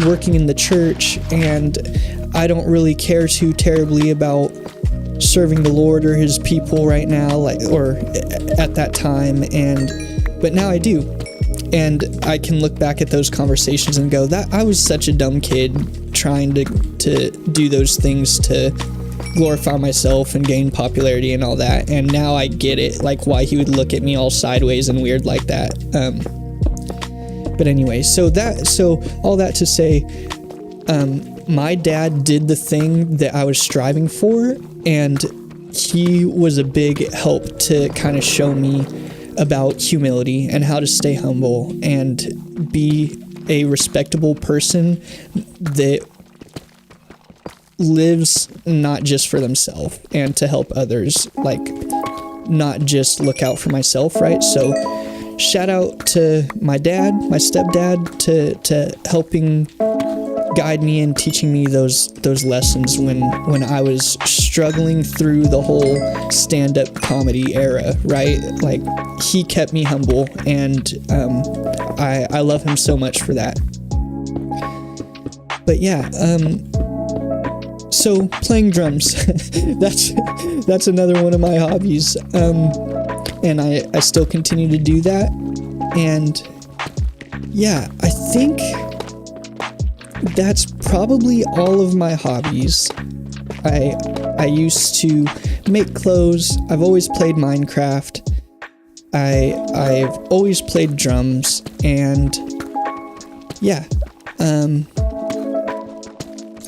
working in the church, and I don't really care too terribly about serving the Lord or his people right now, like, or at that time, but now I do. And I can look back at those conversations and go, that I was such a dumb kid trying to do those things to glorify myself and gain popularity and all that. And now I get it, like, why he would look at me all sideways and weird like that. But anyway, so all that to say, my dad did the thing that I was striving for, and he was a big help to kind of show me about humility and how to stay humble and be a respectable person that lives not just for themselves, and to help others, like, not just look out for myself, right? So shout out to my dad, my stepdad, to helping guide me in teaching me those lessons when I was struggling through the whole stand-up comedy era, right? Like, he kept me humble, and I love him so much for that. But yeah, so playing drums, that's another one of my hobbies, and I still continue to do that. And yeah, I think that's probably all of my hobbies. I used to make clothes. I've always played Minecraft. I've always played drums, and yeah,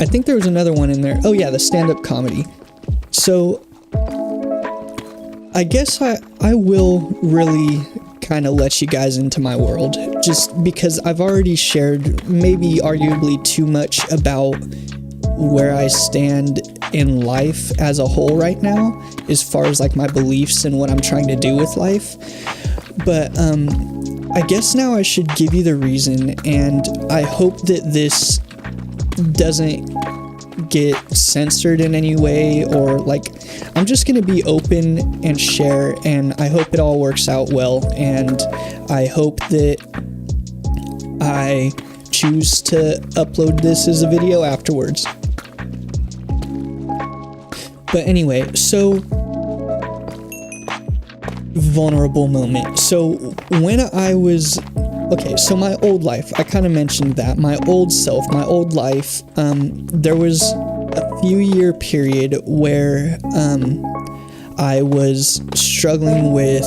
I think there was another one in there. Oh yeah, the stand-up comedy. So I guess I will really kind of let you guys into my world, just because I've already shared maybe arguably too much about where I stand in life as a whole right now, as far as like my beliefs and what I'm trying to do with life. But I guess now I should give you the reason, and I hope that this doesn't get censored in any way, or like, I'm just gonna be open and share, and I hope it all works out well, and I hope that I choose to upload this as a video afterwards. But anyway, so vulnerable moment. So when I was okay, so my old life, I kind of mentioned that my old self, my old life, there was a few year period where I was struggling with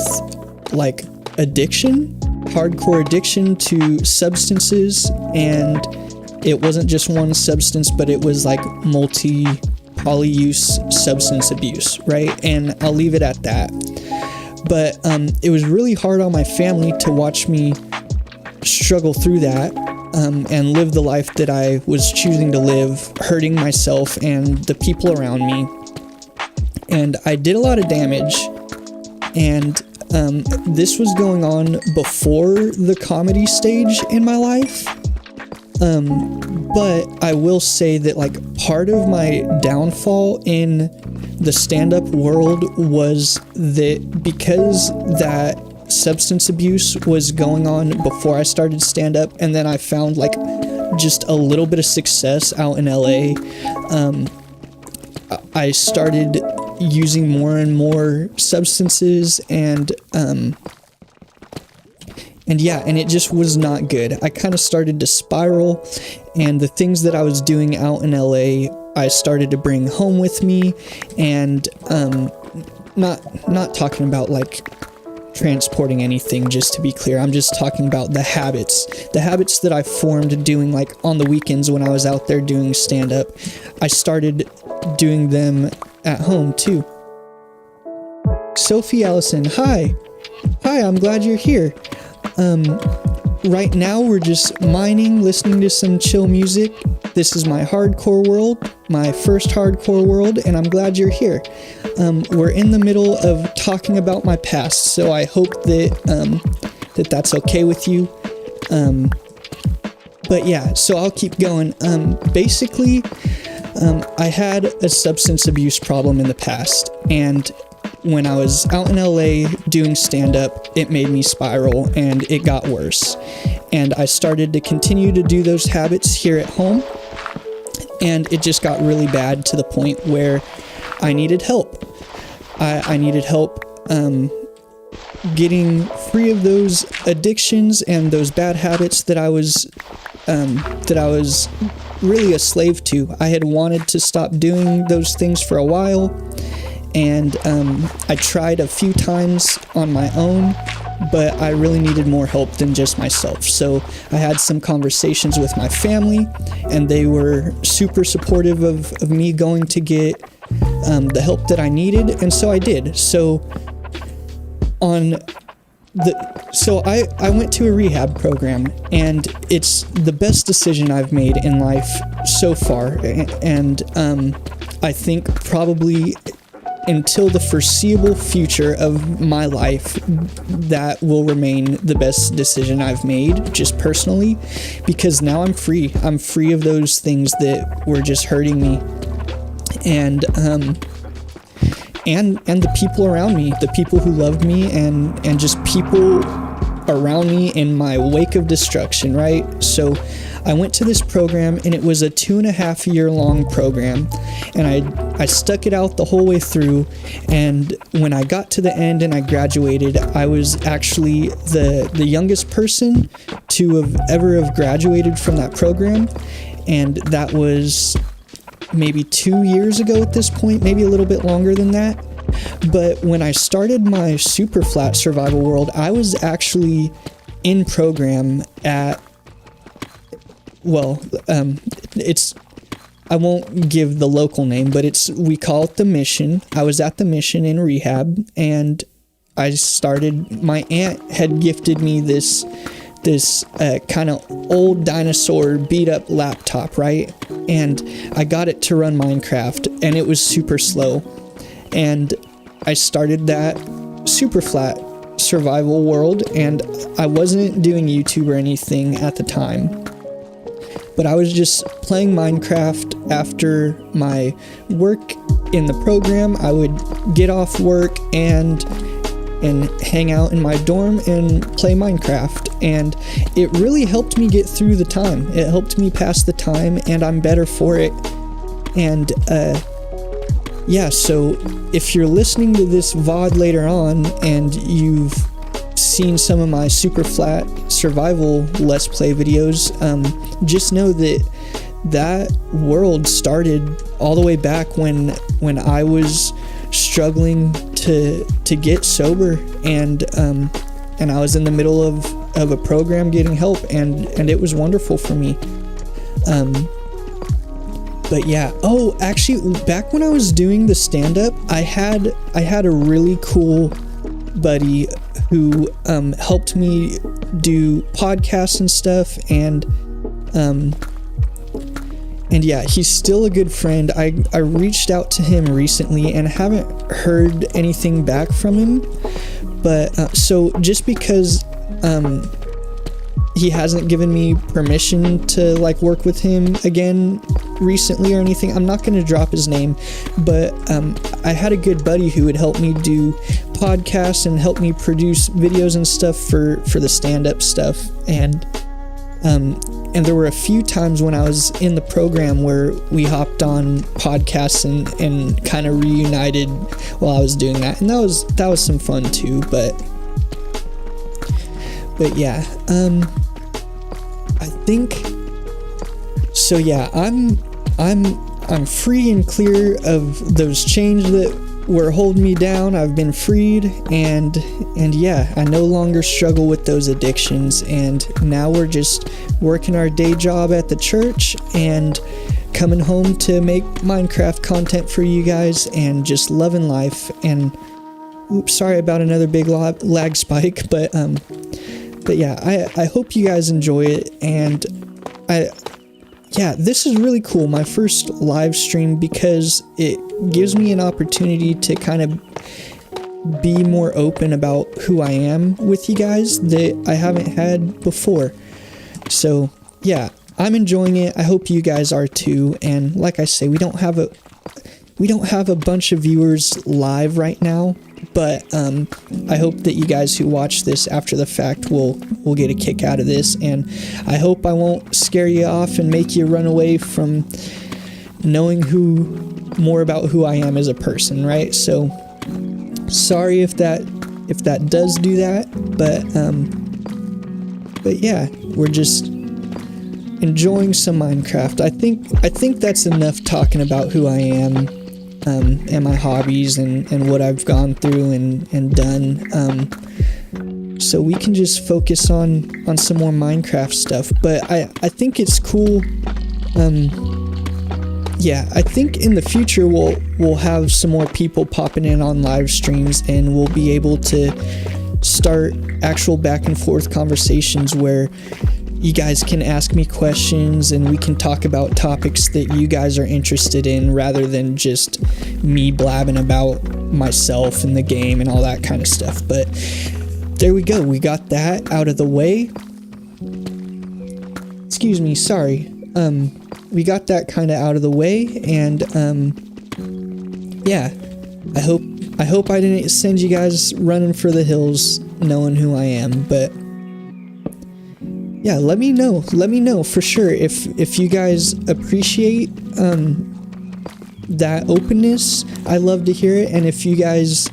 like addiction, hardcore addiction to substances, and it wasn't just one substance, but it was like polyuse substance abuse, right? And I'll leave it at that. But it was really hard on my family to watch me struggle through that and live the life that I was choosing to live, hurting myself and the people around me. And I did a lot of damage, and this was going on before the comedy stage in my life. But I will say that like part of my downfall in the stand-up world was that because that substance abuse was going on before I started stand-up, and then I found like just a little bit of success out in LA, I started using more and more substances, and yeah, and it just was not good. I kind of started to spiral, and the things that I was doing out in LA, I started to bring home with me, and not talking about like transporting anything, just to be clear. I'm just talking about the habits that I formed doing like on the weekends when I was out there doing stand-up. I started doing them at home too. Sophie Allison, hi, I'm glad you're here. Right now we're just mining, listening to some chill music. This is my hardcore world, my first hardcore world, and I'm glad you're here. We're in the middle of talking about my past, so I hope that that's okay with you. But yeah, so I'll keep going. Basically, I had a substance abuse problem in the past, and when I was out in LA doing stand-up, it made me spiral, and it got worse. And I started to continue to do those habits here at home, and it just got really bad to the point where I needed help. I needed help getting free of those addictions and those bad habits that I was really a slave to. I had wanted to stop doing those things for a while, and I tried a few times on my own, but I really needed more help than just myself. So I had some conversations with my family, and they were super supportive of me going to get the help that I needed, and so I did. So I went to a rehab program, and it's the best decision I've made in life so far, and I think probably until the foreseeable future of my life, that will remain the best decision I've made, just personally, because now I'm free. I'm free of those things that were just hurting me. And the people around me, the people who loved me, and just people around me in my wake of destruction, right? So I went to this program, and it was a 2.5 year long program, and I stuck it out the whole way through. And when I got to the end and I graduated, I was actually the youngest person to have graduated from that program, and that was maybe 2 years ago at this point, maybe a little bit longer than that. But when I started my Super Flat Survival World, I was actually in program at, I won't give the local name, but we call it the Mission. I was at the Mission in rehab, and my aunt had gifted me this kind of old dinosaur beat up laptop, right? And I got it to run Minecraft, and it was super slow. And I started that Super Flat Survival World, and I wasn't doing YouTube or anything at the time, but I was just playing Minecraft after my work in the program. I would get off work and hang out in my dorm and play Minecraft, and it really helped me get through the time. It helped me pass the time, and I'm better for it. And so if you're listening to this VOD later on and you've seen some of my Super Flat Survival Let's Play videos, just know that world started all the way back when I was struggling to get sober, and I was in the middle of a program getting help, and it was wonderful for me. But yeah, actually, back when I was doing the stand-up, I had a really cool buddy who helped me do podcasts and stuff, and yeah, he's still a good friend. I reached out to him recently and haven't heard anything back from him, but so just because he hasn't given me permission to work with him again recently or anything, I'm not going to drop his name, but I had a good buddy who would help me do podcasts and help me produce videos and stuff for the stand-up stuff, and there were a few times when I was in the program where we hopped on podcasts and kind of reunited while I was doing that, and that was some fun too. But yeah, I think so. Yeah, I'm free and clear of those chains that were holding me down. I've been freed, and yeah, I no longer struggle with those addictions, and now we're just working our day job at the church and coming home to make Minecraft content for you guys, and just loving life. And oops, sorry about another big lag spike, but yeah, I hope you guys enjoy it. And yeah, this is really cool, my first live stream, because it gives me an opportunity to kind of be more open about who I am with you guys that I haven't had before. So yeah, I'm enjoying it. I hope you guys are too. And like I say, we don't have a bunch of viewers live right now, but I hope that you guys who watch this after the fact will get a kick out of this, and I hope I won't scare you off and make you run away from knowing more about who I am as a person, right? So sorry if that does do that, but yeah, we're just enjoying some Minecraft. I think that's enough talking about who I am. And my hobbies and what I've gone through and done. So we can just focus on some more Minecraft stuff. But I think it's cool. Yeah, I think in the future we'll have some more people popping in on live streams, and we'll be able to start actual back and forth conversations where you guys can ask me questions and we can talk about topics that you guys are interested in rather than just me blabbing about myself and the game and all that kind of stuff. But there we go. We got that out of the way. Excuse me, sorry. We got that kind of out of the way, and yeah, I hope I didn't send you guys running for the hills knowing who I am, but yeah, let me know for sure if you guys appreciate that openness. I love to hear it, and if you guys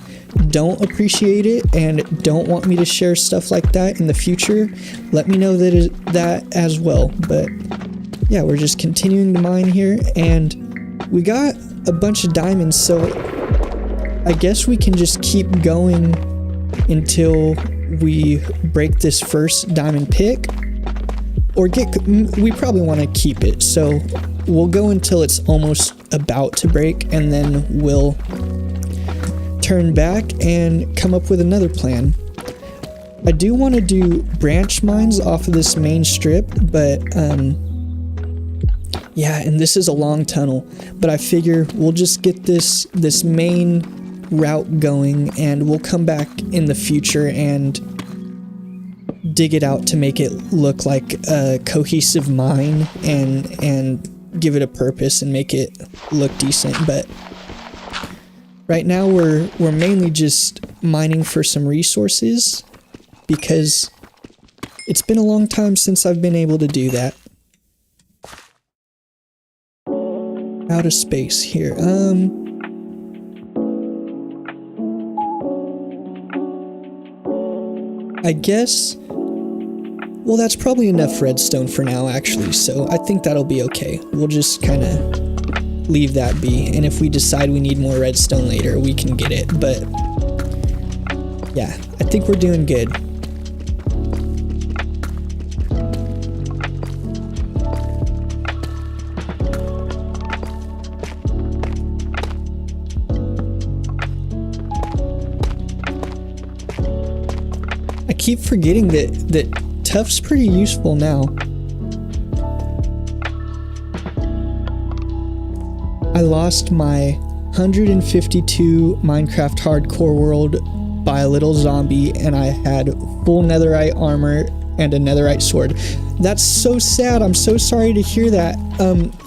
don't appreciate it and don't want me to share stuff like that in the future, let me know that as well. But yeah, we're just continuing to mine here, and we got a bunch of diamonds, so I guess we can just keep going until we break this first diamond pick, or we probably want to keep it, so we'll go until it's almost about to break, and then we'll turn back and come up with another plan. I do want to do branch mines off of this main strip, but yeah, and this is a long tunnel, but I figure we'll just get this main route going, and we'll come back in the future and dig it out to make it look like a cohesive mine and give it a purpose and make it look decent. But right now we're mainly just mining for some resources because it's been a long time since I've been able to do that. Out of space here. I guess, well, that's probably enough redstone for now, actually, so I think that'll be okay. We'll just kind of leave that be, and if we decide we need more redstone later, we can get it, but yeah, I think we're doing good. I keep forgetting that Tuff's pretty useful now. I lost my 152 Minecraft hardcore world by a little zombie, and I had full netherite armor and a netherite sword. That's so sad. I'm so sorry to hear that.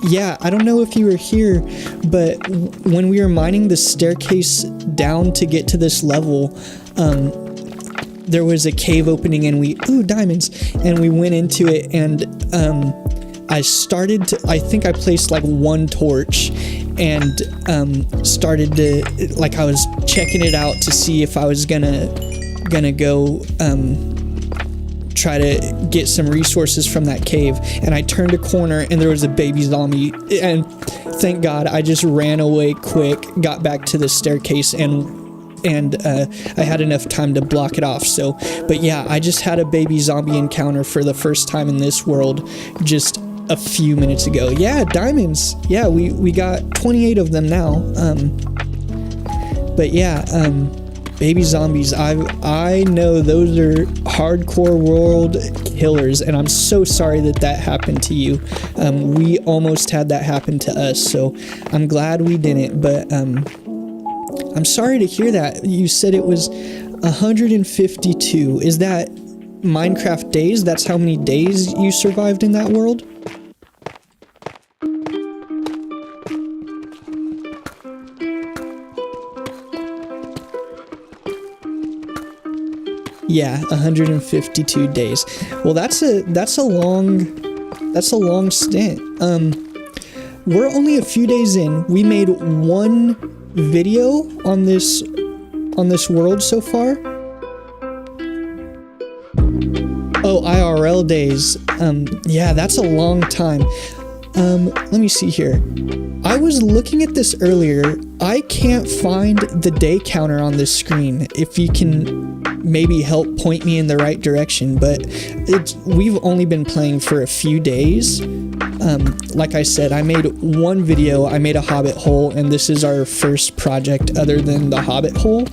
Yeah, I don't know if you were here, but when we were mining the staircase down to get to this level, there was a cave opening, and diamonds, and we went into it, and I think I placed like one torch and started to, like, I was checking it out to see if I was gonna go try to get some resources from that cave, and I turned a corner and there was a baby zombie, and thank God I just ran away quick, got back to the staircase, and I had enough time to block it off. So, but yeah, I just had a baby zombie encounter for the first time in this world just a few minutes ago. Yeah, diamonds. Yeah, we got 28 of them now. But yeah, baby zombies, I know those are hardcore world killers, and I'm so sorry that happened to you. We almost had that happen to us, so I'm glad we didn't, but I'm sorry to hear that. You said it was 152. Is that Minecraft days? That's how many days you survived in that world? Yeah, 152 days. Well, that's a long stint. We're only a few days in. We made one video on this world so far. Oh, IRL days. Yeah, that's a long time. Let me see here. I was looking at this earlier. I can't find the day counter on this screen. If you can maybe help point me in the right direction, but we've only been playing for a few days. Like I said, I made one video, I made a hobbit hole, and this is our first project other than the hobbit hole.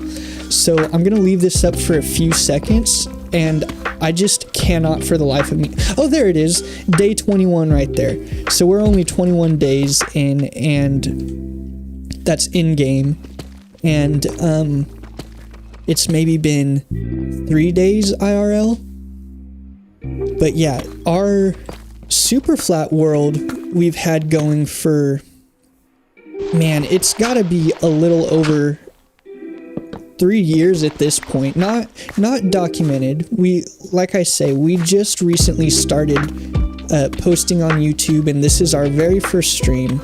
So I'm gonna leave this up for a few seconds, and I just cannot for the life of me. Oh, there it is. Day 21 right there. So we're only 21 days in, and that's in game. And it's maybe been 3 days IRL. But yeah, our super flat world we've had going for, man, it's gotta be a little over 3 years at this point. Not documented. We, like I say, we just recently started posting on YouTube, and this is our very first stream.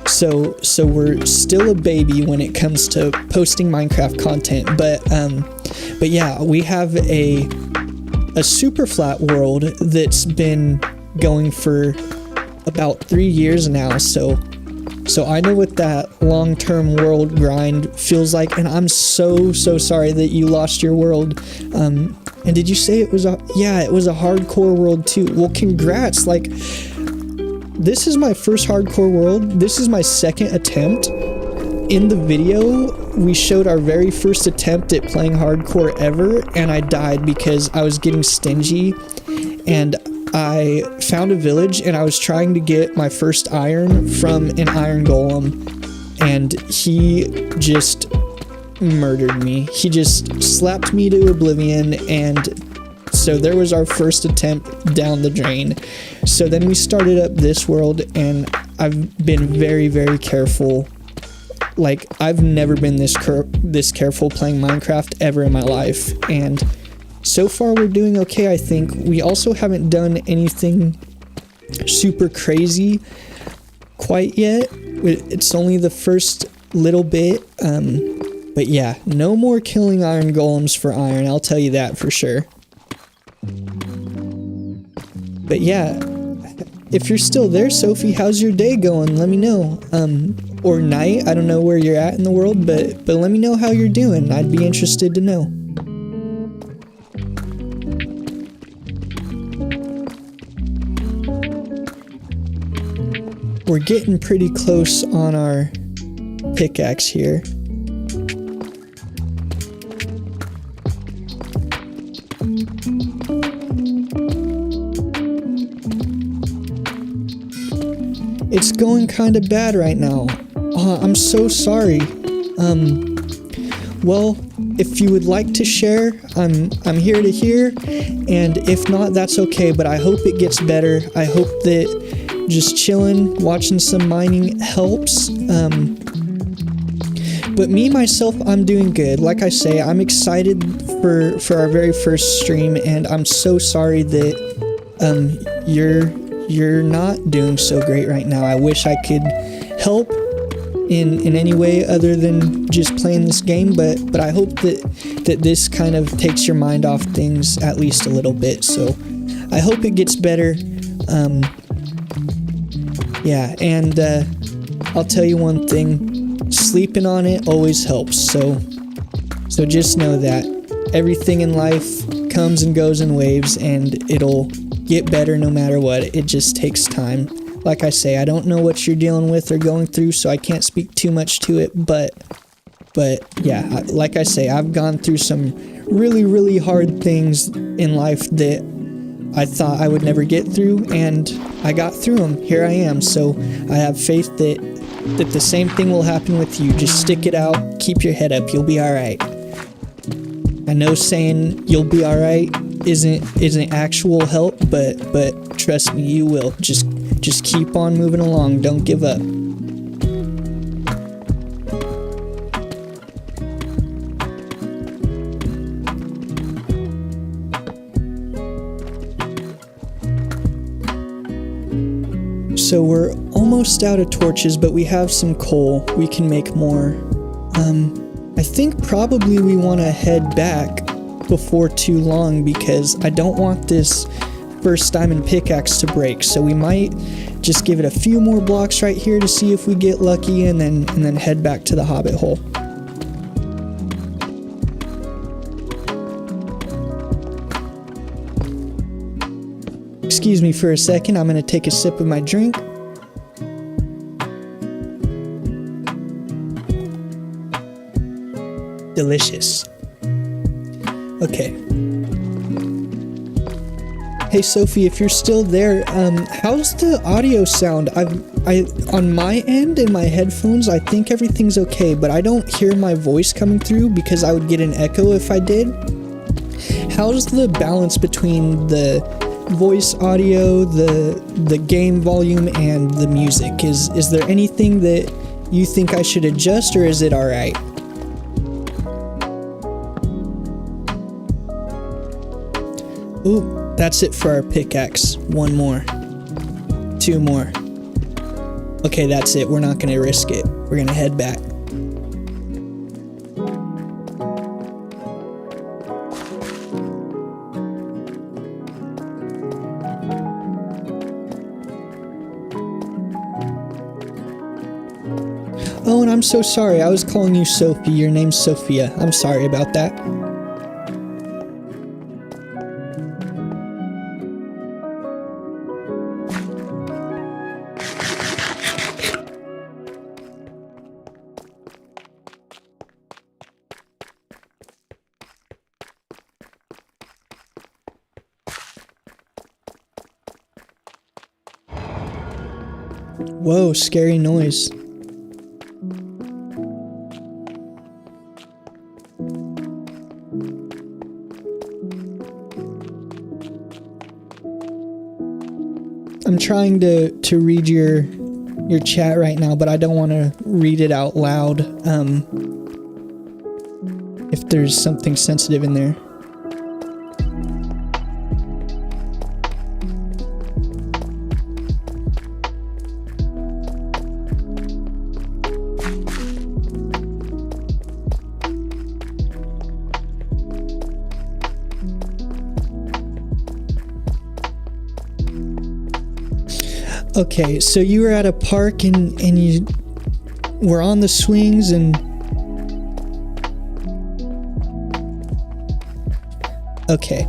So we're still a baby when it comes to posting Minecraft content. But yeah, we have a super flat world that's been going for about 3 years now. So I know what that long-term world grind feels like, and I'm so sorry that you lost your world. And did you say it was a hardcore world too? Well, congrats. Like, this is my first hardcore world. This is my second attempt. In the video, we showed our very first attempt at playing hardcore ever, and I died because I was getting stingy, and I found a village and I was trying to get my first iron from an iron golem, and he just murdered me. He just slapped me to oblivion, and so there was our first attempt down the drain. So then we started up this world, and I've been very, very careful. Like, I've never been this careful playing Minecraft ever in my life, and so far we're doing okay, I think. We also haven't done anything super crazy quite yet. It's only the first little bit, but yeah, no more killing iron golems for iron, I'll tell you that for sure. But yeah, if you're still there, Sophie, how's your day going? Let me know. Or night, I don't know where you're at in the world, but let me know how you're doing. I'd be interested to know. We're getting pretty close on our pickaxe here. It's going kind of bad right now. I'm so sorry. Well, if you would like to share, I'm here to hear, and if not, that's okay, but I hope it gets better. I hope that just chilling, watching some mining helps. But me, myself, I'm doing good. Like I say, I'm excited for our very first stream, and I'm so sorry that you're not doing so great right now. I wish I could help in any way other than just playing this game, but I hope that this kind of takes your mind off things at least a little bit. So I hope it gets better. Yeah, and I'll tell you one thing, sleeping on it always helps, so just know that everything in life comes and goes in waves, and it'll get better no matter what. It just takes time. Like I say, I don't know what you're dealing with or going through, so I can't speak too much to it, but yeah, like I say, I've gone through some really, really hard things in life that I thought I would never get through, and I got through them. Here I am, so I have faith that the same thing will happen with you. Just stick it out, keep your head up, you'll be alright. I know saying you'll be alright isn't actual help, but trust me, you will. Just keep on moving along, don't give up. So we're almost out of torches, but we have some coal. We can make more. I think probably we want to head back before too long because I don't want this first diamond pickaxe to break. So we might just give it a few more blocks right here to see if we get lucky, and then head back to the hobbit hole. Excuse me for a second, I'm gonna take a sip of my drink. Delicious. Okay. Hey Sophie, if you're still there, how's the audio sound? I on my end in my headphones, I think everything's okay, but I don't hear my voice coming through because I would get an echo if I did. How's the balance between the voice audio, the game volume, and the music? Is there anything that you think I should adjust, or is it all right? Ooh. That's it for our pickaxe. One more. Two more. Okay, that's it. We're not gonna risk it. We're gonna head back. Oh, and I'm so sorry. I was calling you Sophie. Your name's Sophia. I'm sorry about that. Whoa, scary noise. I'm trying to read your chat right now, but I don't want to read it out loud if there's something sensitive in there. Okay, so you were at a park and you were on the swings and... Okay.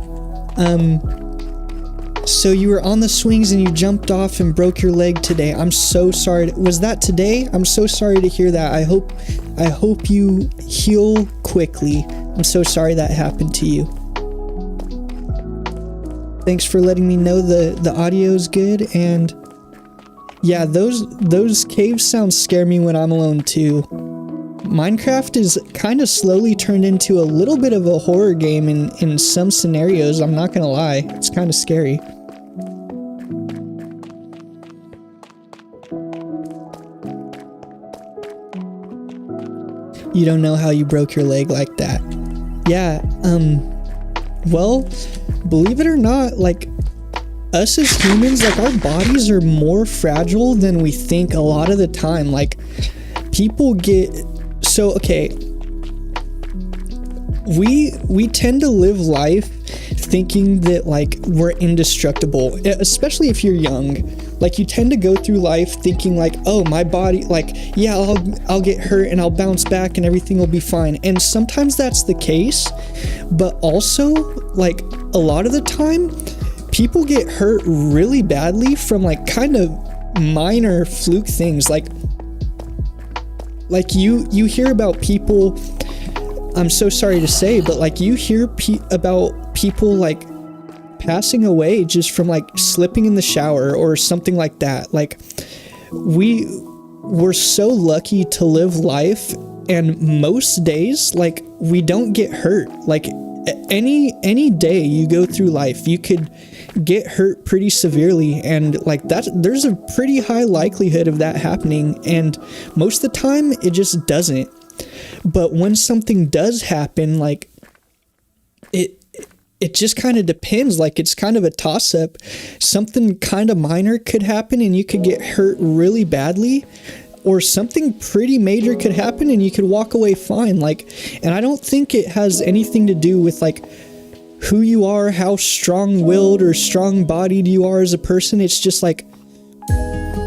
So you were on the swings and you jumped off and broke your leg today. I'm so sorry. Was that today? I'm so sorry to hear that. I hope you heal quickly. I'm so sorry that happened to you. Thanks for letting me know the audio's good, and yeah, those cave sounds scare me when I'm alone too. Minecraft is kind of slowly turned into a little bit of a horror game in some scenarios, I'm not gonna lie. It's kind of scary. You don't know how you broke your leg like that. Yeah, well, believe it or not, like, us as humans, like, our bodies are more fragile than we think a lot of the time. Like, people get... So, okay, we tend to live life thinking that, like, we're indestructible, especially if you're young. Like, you tend to go through life thinking, like, oh, my body, like, yeah, I'll get hurt and I'll bounce back and everything will be fine. And sometimes that's the case, but also, like, a lot of the time, people get hurt really badly from, like, kind of minor fluke things. Like you hear about people, I'm so sorry to say, but, like, you hear about people, like, passing away just from, like, slipping in the shower or something like that. Like, we're so lucky to live life, and most days, like, we don't get hurt. Like, any day you go through life, you could get hurt pretty severely, and, like, there's a pretty high likelihood of that happening, and most of the time it just doesn't. But when something does happen, like, it just kind of depends. Like, it's kind of a toss-up. Something kind of minor could happen and you could get hurt really badly, or something pretty major could happen and you could walk away fine. Like, and I don't think it has anything to do with, like, who you are, how strong-willed or strong-bodied you are as a person. It's just, like,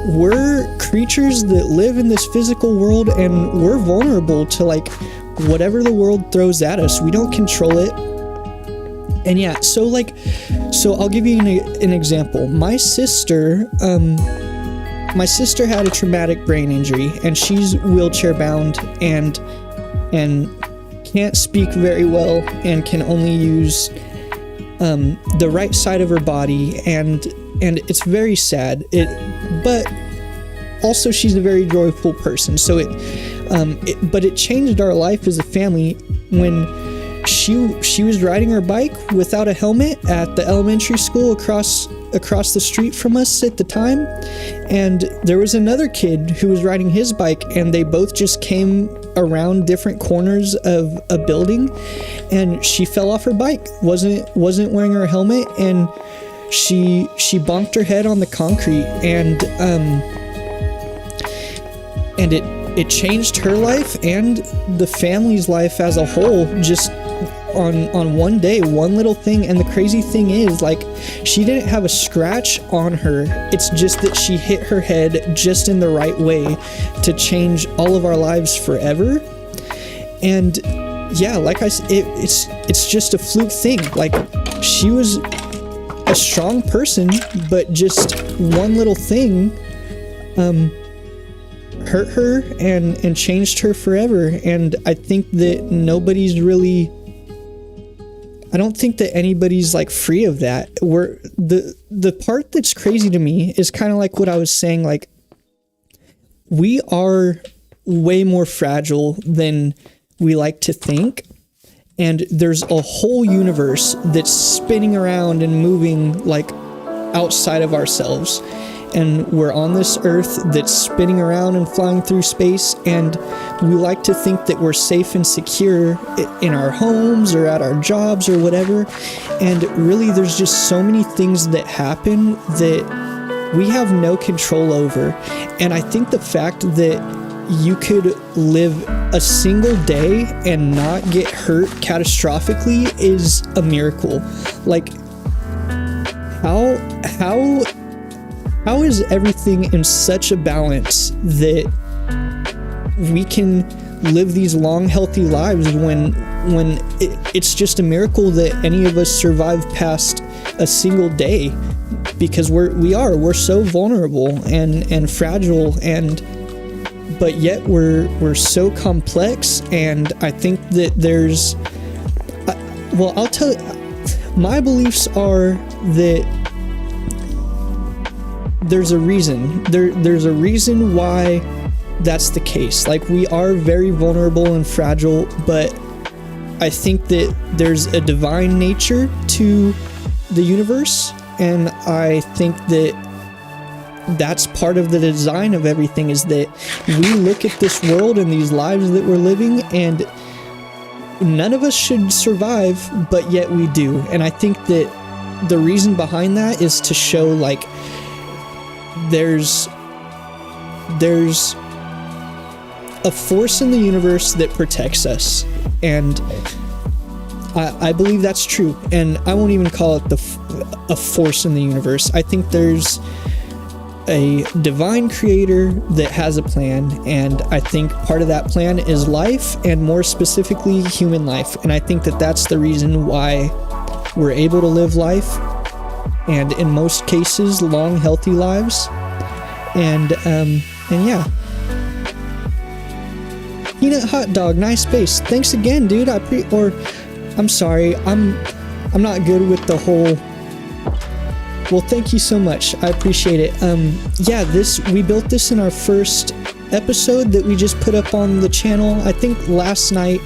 we're creatures that live in this physical world, and we're vulnerable to, like, whatever the world throws at us. We don't control it. And yeah, so I'll give you an example. My sister had a traumatic brain injury, and she's wheelchair bound and can't speak very well and can only use the right side of her body, and it's very sad. But also she's a very joyful person. So but it changed our life as a family when she was riding her bike without a helmet at the elementary school across the street from us at the time, and there was another kid who was riding his bike, and they both just came around different corners of a building, and she fell off her bike, wasn't wearing her helmet, and she bonked her head on the concrete, and it changed her life and the family's life as a whole, just on one day, one little thing. And the crazy thing is, like, she didn't have a scratch on her. It's just that she hit her head just in the right way to change all of our lives forever. And yeah, like I said, it's just a fluke thing. Like, she was a strong person, but just one little thing hurt her and changed her forever. And I think that I don't think that anybody's like free of that. The part that's crazy to me is kind of like what I was saying, like, we are way more fragile than we like to think. And there's a whole universe that's spinning around and moving like outside of ourselves. And we're on this earth that's spinning around and flying through space, and we like to think that we're safe and secure in our homes or at our jobs or whatever. And really, there's just so many things that happen that we have no control over. And I think the fact that you could live a single day and not get hurt catastrophically is a miracle. Like, how is everything in such a balance that we can live these long, healthy lives when it's just a miracle that any of us survive past a single day? Because we're so vulnerable and fragile, but yet we're so complex. And I think that I'll tell you, my beliefs are that there's a reason. There's a reason why that's the case. Like, we are very vulnerable and fragile, but I think that there's a divine nature to the universe, and I think that that's part of the design of everything, is that we look at this world and these lives that we're living, and none of us should survive, but yet we do. And I think that the reason behind that is to show, like, there's a force in the universe that protects us, and I believe that's true. And I won't even call it a force in the universe. I think there's a divine creator that has a plan, and I think part of that plan is life, and more specifically human life. And I think that that's the reason why we're able to live life, and in most cases, long, healthy lives. And yeah. Peanut Hot Dog, nice base. Thanks again, dude. I'm sorry. I'm not good with the whole. Well, thank you so much. I appreciate it. Yeah, we built this in our first episode that we just put up on the channel, I think last night.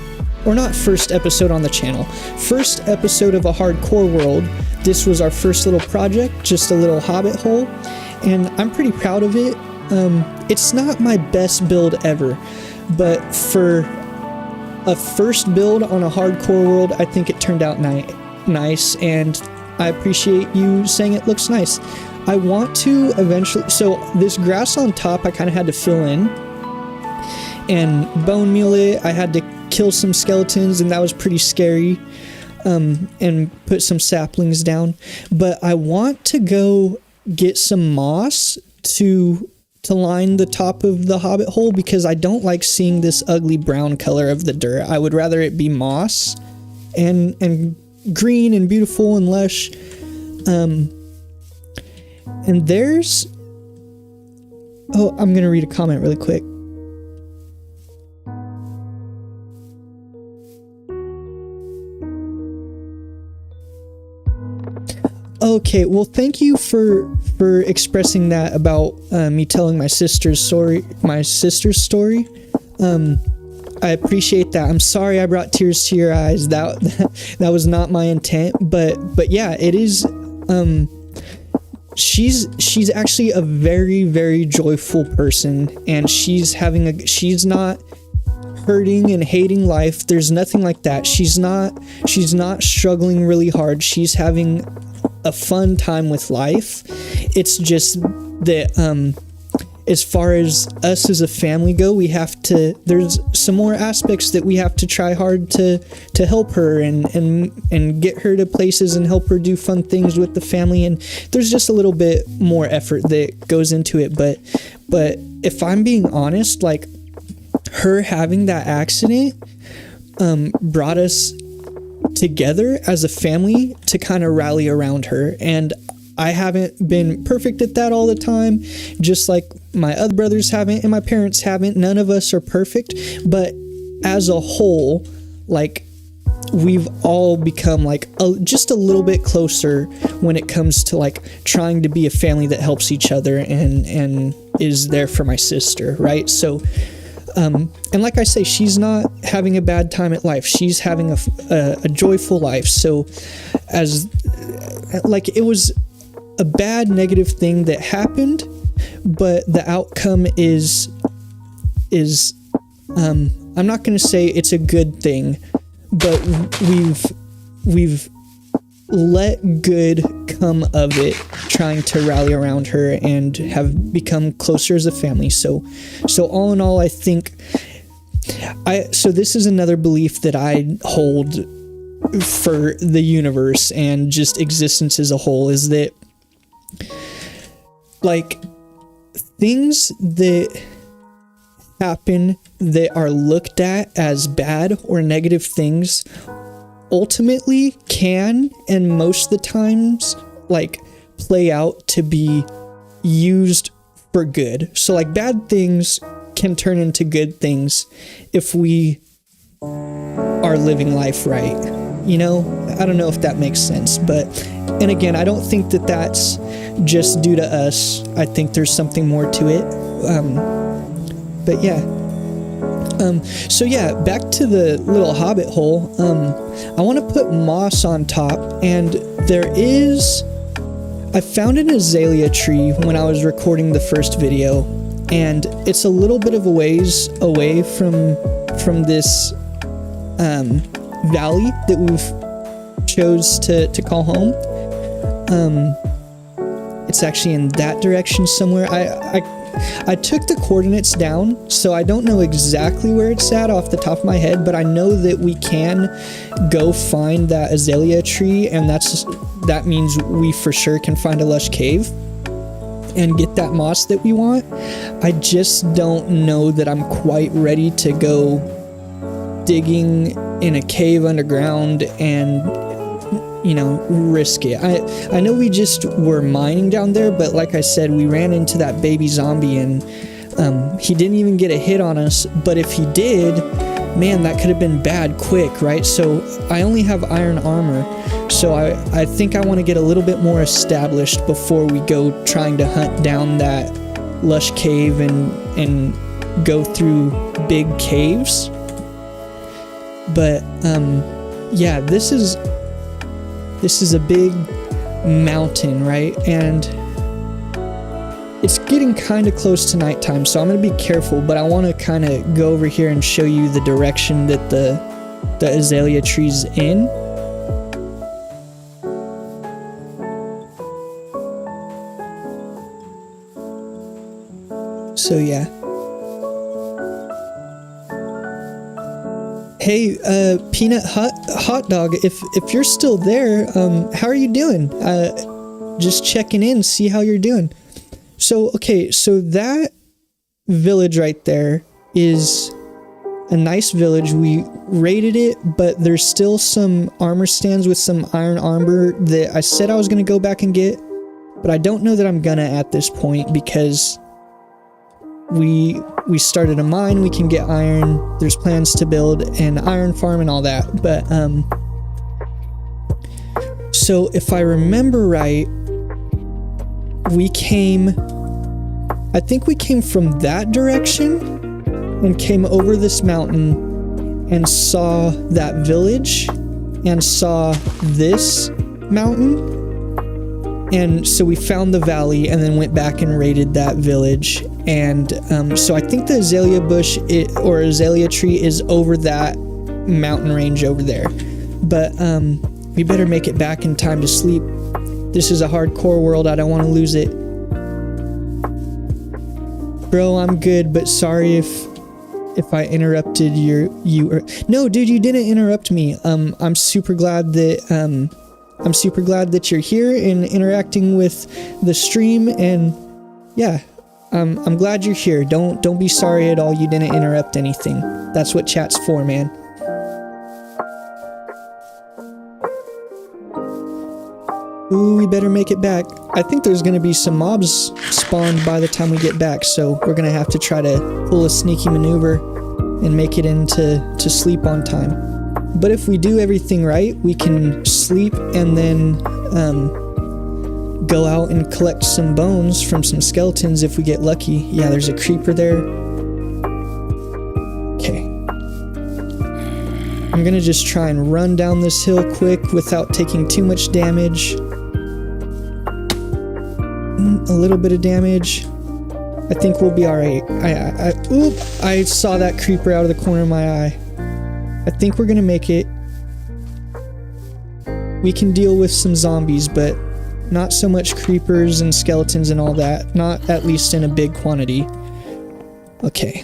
Or not first episode on the channel. First episode of A Hardcore World. This was our first little project, just a little hobbit hole. And I'm pretty proud of it. It's not my best build ever, but for a first build on A Hardcore World, I think it turned out nice, and I appreciate you saying it looks nice. I want to eventually, so this grass on top I kind of had to fill in and bone meal it. I had to kill some skeletons, and that was pretty scary, and put some saplings down. But I want to go get some moss to line the top of the hobbit hole, because I don't like seeing this ugly brown color of the dirt. I would rather it be moss and green and beautiful and lush. And there's, I'm gonna read a comment really quick. Okay, well, thank you for expressing that about me telling my sister's story. I appreciate that. I'm sorry I brought tears to your eyes. That was not my intent, but yeah, it is. She's actually a very, very joyful person, and she's not hurting and hating life. There's nothing like that. She's not struggling really hard. She's having a fun time with life. It's just that as far as us as a family go, there's some more aspects that we have to try hard to help her and get her to places and help her do fun things with the family, and there's just a little bit more effort that goes into it. But if I'm being honest, like, her having that accident brought us together as a family to kind of rally around her, and I haven't been perfect at that all the time, just like my other brothers haven't and my parents haven't. None of us are perfect, but as a whole, like, we've all become like just a little bit closer when it comes to like trying to be a family that helps each other and is there for my sister, right? So and like I say, she's not having a bad time at life. She's having a joyful life. So as like, it was a bad negative thing that happened, but the outcome is I'm not going to say it's a good thing, but we've let good come of it, trying to rally around her and have become closer as a family. So all in all, I think so this is another belief that I hold for the universe and just existence as a whole, is that, like, things that happen that are looked at as bad or negative things ultimately can, and most of the times, like, play out to be used for good. So, like, bad things can turn into good things if we are living life right. You know, I don't know if that makes sense, and again, I don't think that that's just due to us. I think there's something more to it. But yeah. So yeah, back to the little hobbit hole. I want to put moss on top, and I found an azalea tree when I was recording the first video, and it's a little bit of a ways away from this valley that we've chose to call home. It's actually in that direction somewhere. I took the coordinates down, so I don't know exactly where it's at off the top of my head, but I know that we can go find that azalea tree, and that means we for sure can find a lush cave and get that moss that we want. I just don't know that I'm quite ready to go digging in a cave underground and, you know, risk it. I know we just were mining down there, but like I said, we ran into that baby zombie, and he didn't even get a hit on us, but if he did, man, that could have been bad quick, right? So I only have iron armor, so I think I want to get a little bit more established before we go trying to hunt down that lush cave and go through big caves. But yeah, this is a big mountain, right? And it's getting kind of close to nighttime, so I'm going to be careful, but I want to kind of go over here and show you the direction that the azalea tree's in. So yeah. Hey, Peanut Hot Dog, if you're still there, how are you doing? Just checking in, see how you're doing. So, okay, so that village right there is a nice village. We raided it, but there's still some armor stands with some iron armor that I said I was going to go back and get, but I don't know that I'm gonna at this point, because we started a mine, we can get iron, there's plans to build an iron farm and all that, but So if I remember right, I think we came from that direction and came over this mountain and saw that village and saw this mountain. And so we found the valley and then went back and raided that village. And so I think the azalea bush or azalea tree is over that mountain range over there. But we better make it back in time to sleep. This is a hardcore world. I don't want to lose it. Bro, I'm good, but sorry if I interrupted you. No, dude, you didn't interrupt me. I'm super glad that you're here and interacting with the stream, and yeah, I'm glad you're here. Don't be sorry at all. You didn't interrupt anything. That's what chat's for, man. Ooh, we better make it back. I think there's gonna be some mobs spawned by the time we get back, so we're gonna have to try to pull a sneaky maneuver and make it into sleep on time. But if we do everything right, we can sleep and then go out and collect some bones from some skeletons if we get lucky. Yeah, there's a creeper there. Okay. I'm gonna just try and run down this hill quick without taking too much damage. A little bit of damage. I think we'll be alright. I saw that creeper out of the corner of my eye. I think we're gonna make it. We can deal with some zombies, but not so much creepers and skeletons and all that. Not at least in a big quantity. Okay.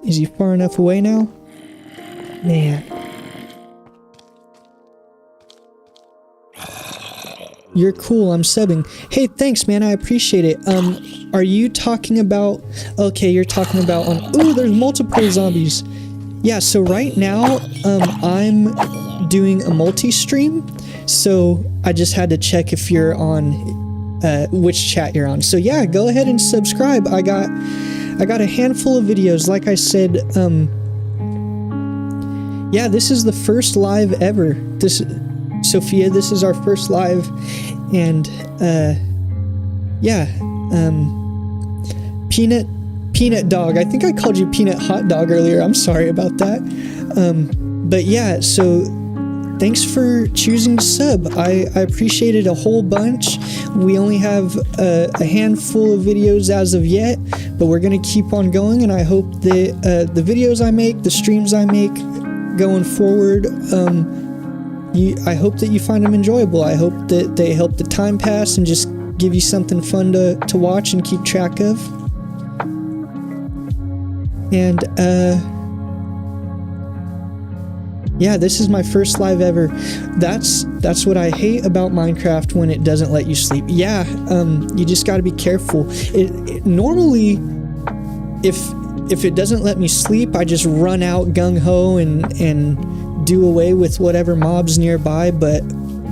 Is he far enough away now? Man. You're cool, I'm subbing. Hey, thanks, man, I appreciate it. Are you talking about... Okay, you're talking about on... Ooh, there's multiple zombies. Yeah, so right now, I'm doing a multi-stream, so I just had to check if you're on... which chat you're on. So yeah, go ahead and subscribe. I got a handful of videos, like I said. Yeah, this is the first live ever. Sophia, this is our first live, and yeah, Peanut Dog. I think I called you Peanut Hot Dog earlier. I'm sorry about that. But yeah, so thanks for choosing to sub. I appreciate it a whole bunch. We only have a handful of videos as of yet, but we're gonna keep on going, and I hope that the videos I make, the streams I make going forward, I hope that you find them enjoyable. I hope that they help the time pass and just give you something fun to watch and keep track of. And yeah, this is my first live ever. That's what I hate about Minecraft, when it doesn't let you sleep. Yeah, you just got to be careful. It normally, if it doesn't let me sleep, I just run out gung-ho and do away with whatever mobs nearby, but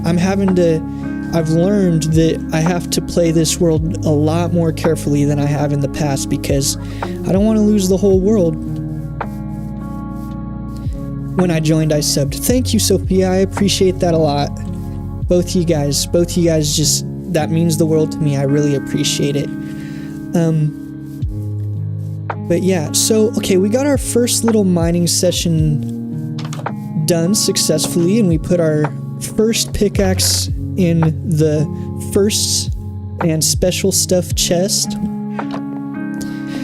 I've learned that I have to play this world a lot more carefully than I have in the past, because I don't want to lose the whole world. When I joined, I subbed. Thank you, Sophia, I appreciate that a lot. Both you guys just, that means the world to me. I really appreciate it. But yeah, so, okay, we got our first little mining session done successfully, and we put our first pickaxe in the first and special stuff chest.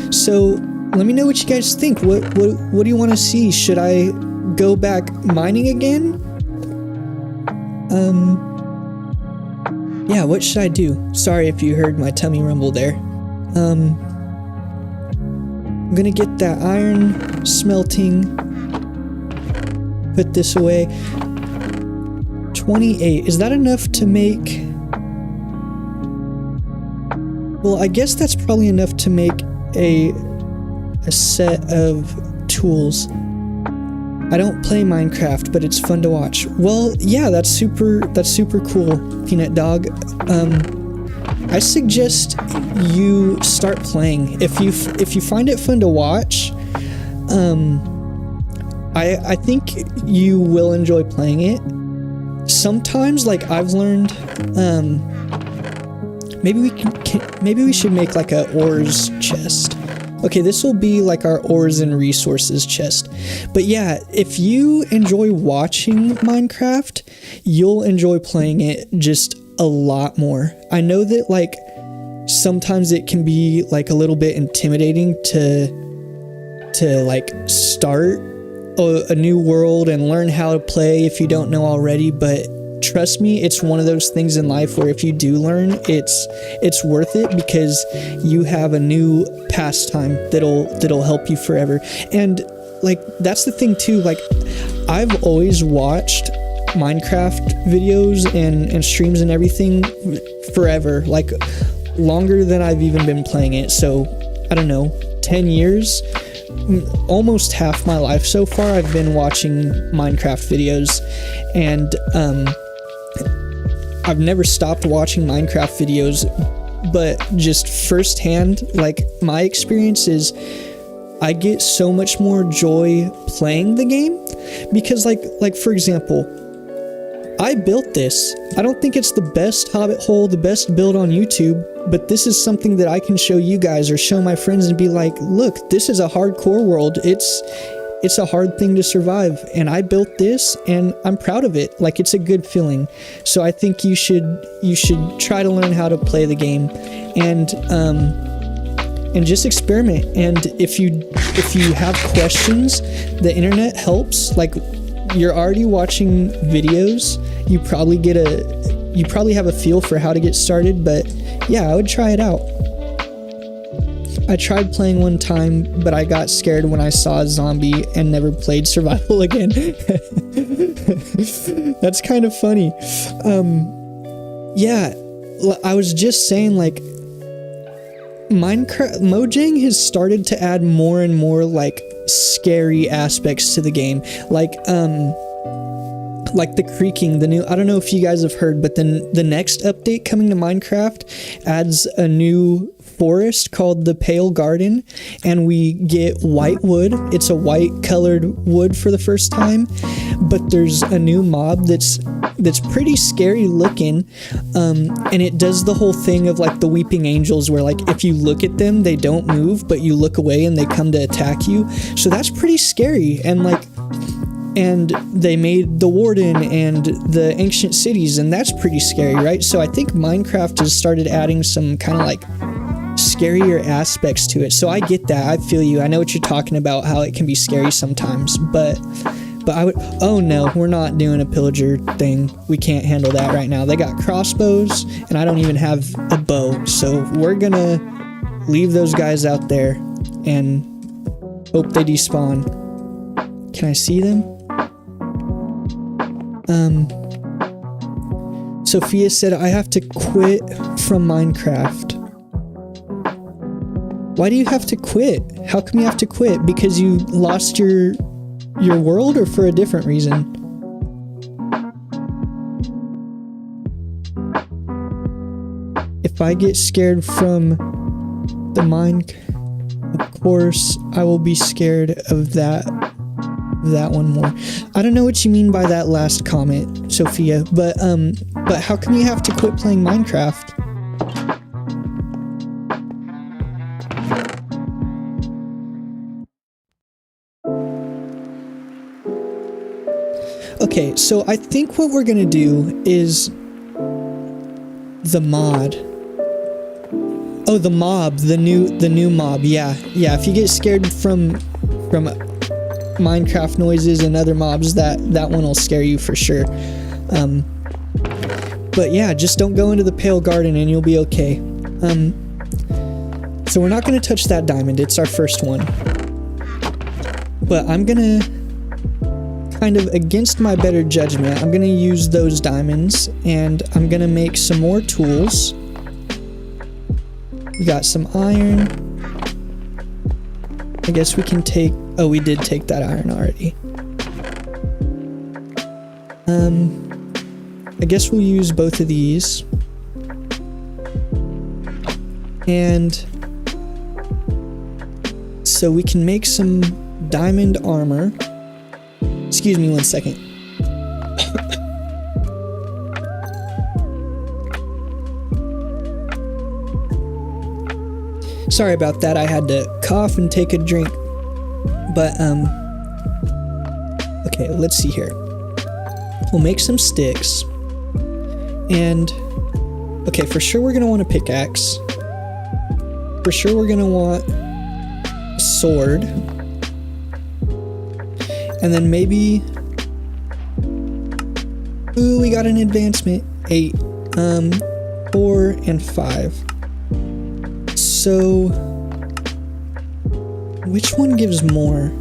So let me know what you guys think. What do you want to see? Should I go back mining again? Yeah, what should I do? Sorry if you heard my tummy rumble there. I'm gonna get that iron smelting. Put this away. 28. Is that enough to make... Well, I guess that's probably enough to make a set of tools. I don't play Minecraft, but it's fun to watch. Well, yeah, that's super cool, Peanut Dog. I suggest you start playing. If you find it fun to watch, I think you will enjoy playing it. Sometimes, like, I've learned, maybe we should make like a ores chest. Okay, this will be like our ores and resources chest. But yeah, if you enjoy watching Minecraft, you'll enjoy playing it just a lot more. I know that, like, sometimes it can be like a little bit intimidating to like start a new world and learn how to play if you don't know already, but trust me, it's one of those things in life where if you do learn, it's worth it, because you have a new pastime that'll help you forever. And like, that's the thing too, like, I've always watched Minecraft videos and streams and everything forever, like longer than I've even been playing it. So I don't know, 10 years, almost half my life so far I've been watching Minecraft videos. And I've never stopped watching Minecraft videos, but just firsthand, like, my experience is I get so much more joy playing the game, because like for example, I built this. I don't think it's the best hobbit hole, the best build on YouTube, but this is something that I can show you guys or show my friends and be like, look, this is a hardcore world. It's a hard thing to survive, and I built this and I'm proud of it. Like, it's a good feeling. So I think you should try to learn how to play the game and just experiment. And if you have questions, the internet helps. Like, you're already watching videos, you probably have a feel for how to get started, but yeah, I would try it out. I tried playing one time, but I got scared when I saw a zombie and never played survival again. That's kind of funny. Yeah, I was just saying, like, Mojang has started to add more and more, like, scary aspects to the game, like the creaking, I don't know if you guys have heard, but then the next update coming to Minecraft adds a new forest called the Pale Garden, and we get white wood. It's a white colored wood for the first time, but there's a new mob that's pretty scary looking, and it does the whole thing of like the weeping angels, where like if you look at them they don't move, but you look away and they come to attack you. So that's pretty scary. And they made the Warden and the ancient cities, and that's pretty scary, right? So I think Minecraft has started adding some kind of like scarier aspects to it. So I get that. I feel you. I know what you're talking about, how it can be scary sometimes, but I would, oh no, we're not doing a pillager thing. We can't handle that right now. They got crossbows and I don't even have a bow. So we're gonna leave those guys out there and hope they despawn. Can I see them? Sophia said I have to quit from Minecraft. Why do you have to quit? How come you have to quit? Because you lost your world, or for a different reason? If I get scared from the mine, of course I will be scared of that one more. I don't know what you mean by that last comment, Sophia, but how come you have to quit playing Minecraft? Okay, so I think what we're gonna do is the mod. Oh, the mob, the new mob. Yeah. If you get scared from Minecraft noises and other mobs, that one will scare you for sure. But yeah, just don't go into the Pale Garden and you'll be okay. So we're not gonna touch that diamond. It's our first one. But I'm gonna, kind of against my better judgment, I'm gonna use those diamonds and I'm gonna make some more tools. We got some iron. I guess we can take, oh, we did take that iron already. I guess we'll use both of these. And so we can make some diamond armor. Excuse me 1 second. Sorry about that. I had to cough and take a drink. But, okay, let's see here. We'll make some sticks. And, okay, for sure we're going to want a pickaxe. For sure we're going to want a sword. And then maybe... Ooh, we got an advancement. 8. 4 and 5. So, which one gives more?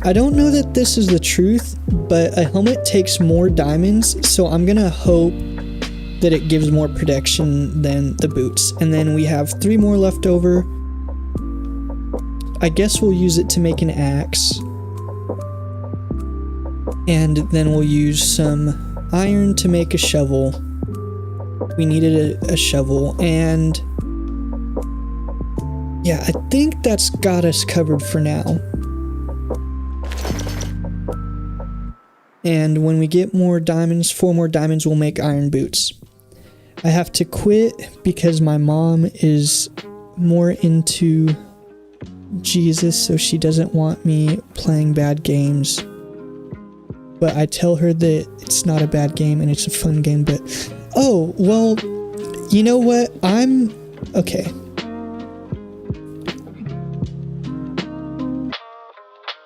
I don't know that this is the truth, but a helmet takes more diamonds, so I'm gonna hope that it gives more protection than the boots. And then we have 3 more left over. I guess we'll use it to make an axe. And then we'll use some iron to make a shovel. We needed a shovel, and yeah, I think that's got us covered for now. And when we get more diamonds, 4 more diamonds, we'll make iron boots. I have to quit because my mom is more into Jesus, so she doesn't want me playing bad games. But I tell her that it's not a bad game and it's a fun game, but... Oh, well, you know what? Okay.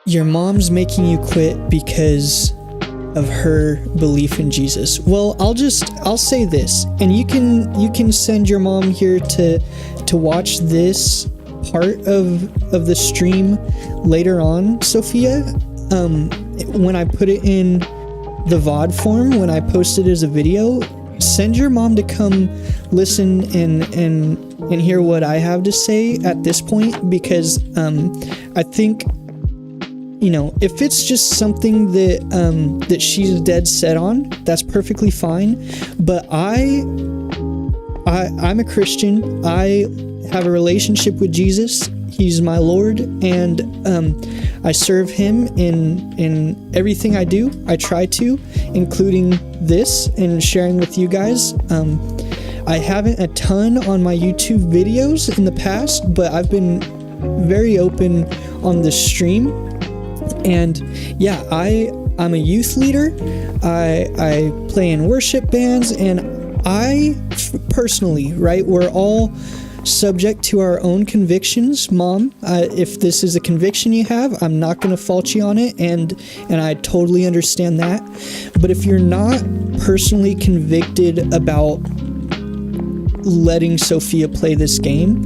Your mom's making you quit because of her belief in Jesus. Well, I'll say this, and you can send your mom here to watch this part of the stream later on, Sophia. When I put it in the VOD form, when I post it as a video, send your mom to come listen and hear what I have to say at this point, because I think, you know, if it's just something that she's dead set on, that's perfectly fine. But I'm a Christian. I have a relationship with Jesus. He's my Lord, and I serve him in everything I do. I try to, including this and sharing with you guys. I haven't a ton on my YouTube videos in the past, but I've been very open on the stream. And yeah, I'm a youth leader. I play in worship bands, and I personally, right, we're all subject to our own convictions. Mom, if this is a conviction you have, I'm not going to fault you on it, and I totally understand that. But if you're not personally convicted about letting Sophia play this game,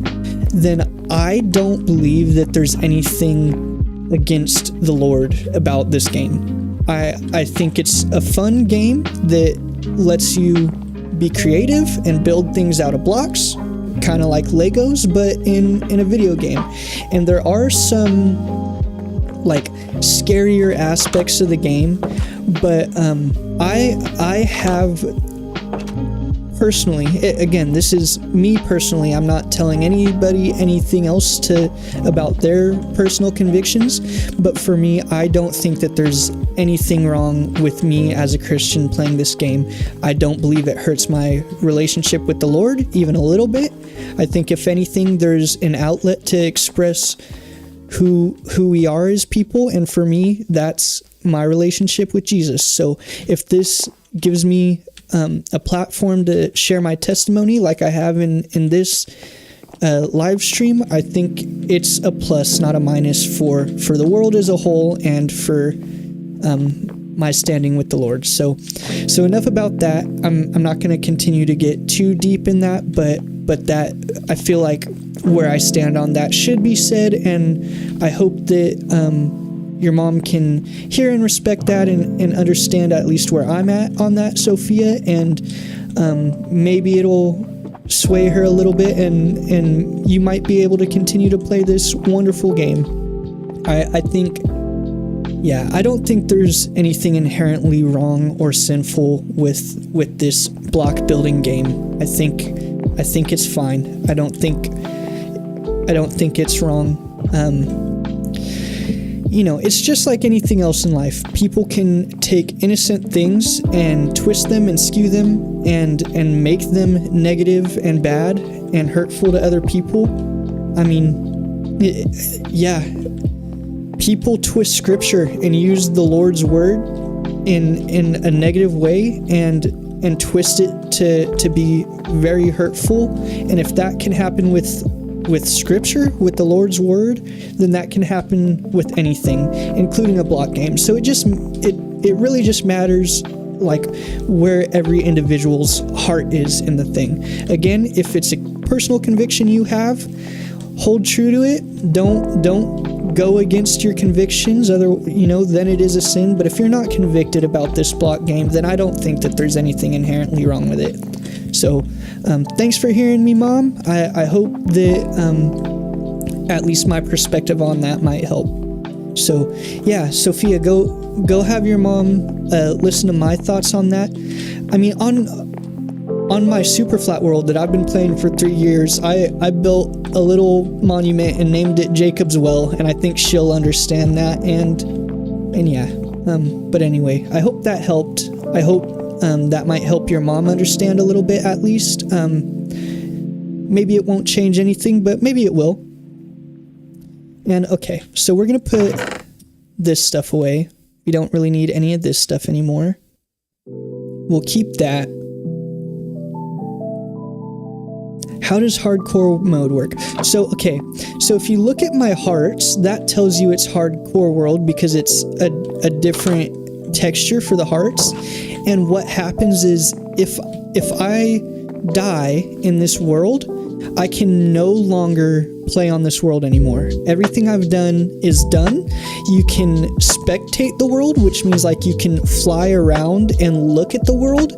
then I don't believe that there's anything against the Lord about this game. I think it's a fun game that lets you be creative and build things out of blocks, kind of like Legos, but in a video game. And there are some like scarier aspects of the game, but I have personally, again, this is me personally, I'm not telling anybody anything else about their personal convictions, but for me, I don't think that there's anything wrong with me as a Christian playing this game. I don't believe it hurts my relationship with the Lord, even a little bit. I think if anything, there's an outlet to express who we are as people, and for me, that's my relationship with Jesus. So if this gives me a platform to share my testimony like I have in this live stream, I think it's a plus, not a minus for the world as a whole and for my standing with the Lord. So enough about that. I'm not going to continue to get too deep in that, but that I feel like where I stand on that should be said, and I hope that your mom can hear and respect that and understand at least where I'm at on that, Sophia, and maybe it'll sway her a little bit, and you might be able to continue to play this wonderful game. I think, yeah, I don't think there's anything inherently wrong or sinful with this block building game. I think it's fine. I don't think it's wrong. It's just like anything else in life. People can take innocent things and twist them and skew them and make them negative and bad and hurtful to other people. People twist scripture and use the Lord's word in a negative way and twist it to be very hurtful. And if that can happen with scripture, with the Lord's word, then that can happen with anything, including a block game. So it really just matters like where every individual's heart is in the thing. Again, if it's a personal conviction you have, hold true to it. Don't go against your convictions, then it is a sin. But if you're not convicted about this block game, then I don't think that there's anything inherently wrong with it. So thanks for hearing me, Mom. I hope that at least my perspective on that might help. So yeah, Sophia, go have your mom listen to my thoughts on that. On my Super Flat World that I've been playing for 3 years, I built a little monument and named it Jacob's Well, and I think she'll understand that. And yeah, but anyway, I hope that helped. I hope that might help your mom understand a little bit at least. Maybe it won't change anything, but maybe it will. And okay, so we're gonna put this stuff away. We don't really need any of this stuff anymore. We'll keep that. How does hardcore mode work? So if you look at my hearts, that tells you it's hardcore world because it's a different texture for the hearts. And what happens is if I die in this world, I can no longer play on this world anymore. Everything I've done is done. You can spectate the world, which means like you can fly around and look at the world,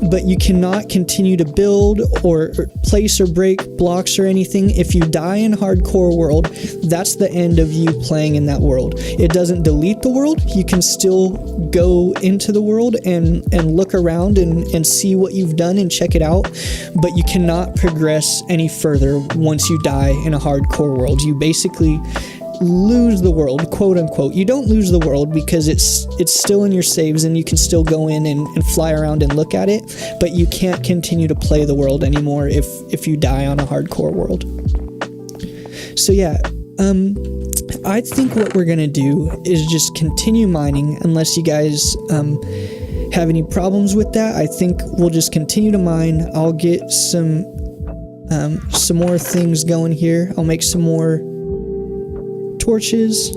but you cannot continue to build or place or break blocks or anything. If you die in hardcore world, that's the end of you playing in that world. It doesn't delete the world. You can still go into the world and look around and see what you've done and check it out, but you cannot progress any further once you die in a hardcore world. You basically lose the world, quote unquote. You don't lose the world because it's still in your saves and you can still go in and fly around and look at it, but you can't continue to play the world anymore if you die on a hardcore world. So yeah, I think what we're gonna do is just continue mining unless you guys have any problems with that. I think we'll just continue to mine. I'll get some more things going here. I'll make some more torches.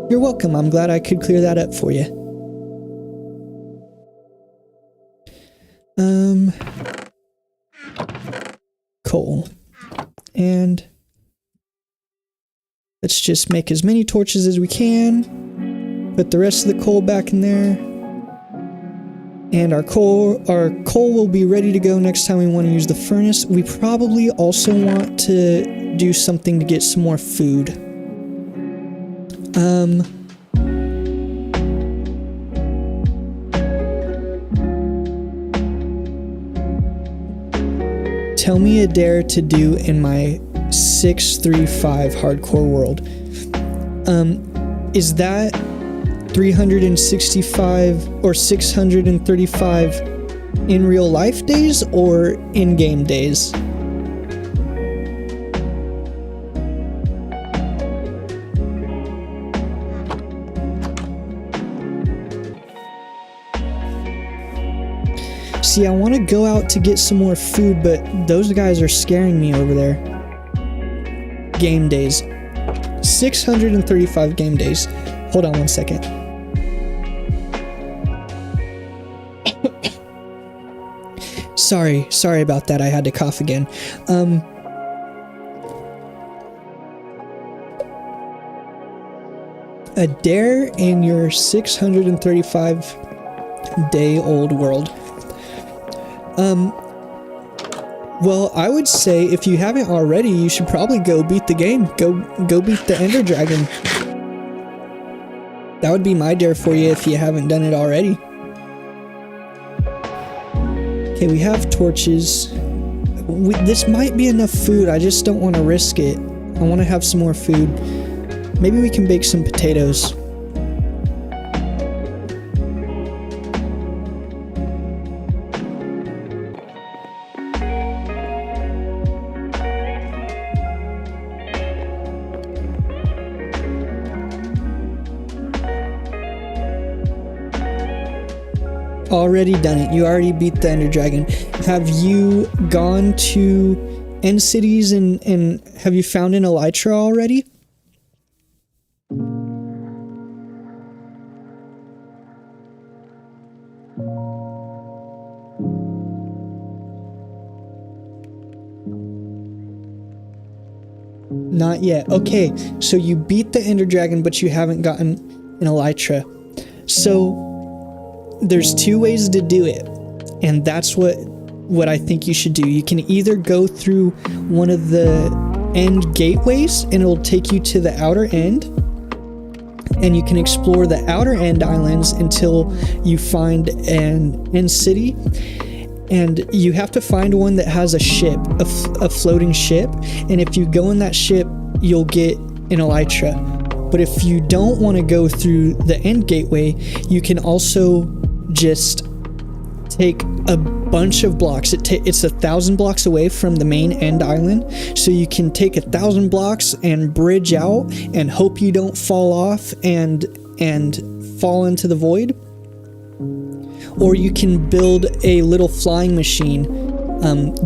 You're welcome. I'm glad I could clear that up for you. Coal. And let's just make as many torches as we can. Put the rest of the coal back in there. And our coal will be ready to go next time we want to use the furnace. We probably also want to do something to get some more food. Tell me a dare to do in my 635 hardcore world. Is that 365 or 635 in real life days or in game days? See, I want to go out to get some more food, but those guys are scaring me over there. Game days. 635 game days. Hold on one second. Sorry about that. I had to cough again. A dare in your 635 day old world. Well, I would say if you haven't already, you should probably go beat the game. Go beat the Ender Dragon. That would be my dare for you if you haven't done it already. Okay, we have torches. This might be enough food. I just don't want to risk it. I want to have some more food. Maybe we can bake some potatoes. Already done it. You already beat the Ender Dragon. Have you gone to End Cities and have you found an Elytra already? Not yet. Okay, so you beat the Ender Dragon, but you haven't gotten an Elytra. So there's two ways to do it, and that's what I think you should do. You can either go through one of the end gateways, and it'll take you to the outer end, and you can explore the outer end islands until you find an end city. And you have to find one that has a ship, a floating ship, and if you go in that ship, you'll get an Elytra. But if you don't want to go through the end gateway, you can also just take a bunch of blocks. It's 1,000 blocks away from the main end island, so you can take 1,000 blocks and bridge out and hope you don't fall off and fall into the void. Or you can build a little flying machine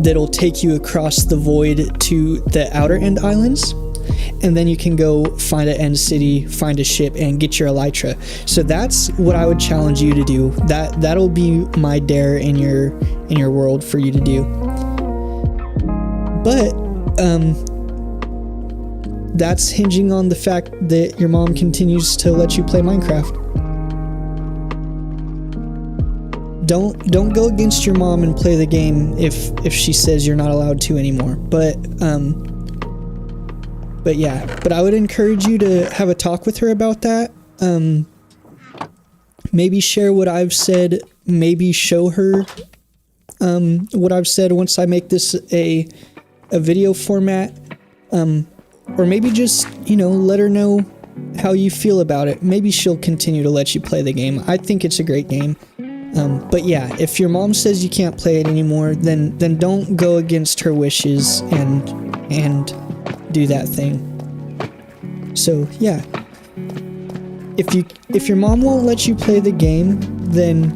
that'll take you across the void to the outer end islands, and then you can go find an end city, find a ship, and get your Elytra. So that's what I would challenge you to do. That'll be my dare in your world for you to do. But that's hinging on the fact that your mom continues to let you play Minecraft. Don't go against your mom and play the game if she says you're not allowed to anymore. But I would encourage you to have a talk with her about that. Maybe share what I've said. Maybe show her what I've said once I make this a video format. Or maybe just, let her know how you feel about it. Maybe she'll continue to let you play the game. I think it's a great game. But yeah, if your mom says you can't play it anymore, then don't go against her wishes and do that thing. So yeah, if your mom won't let you play the game, then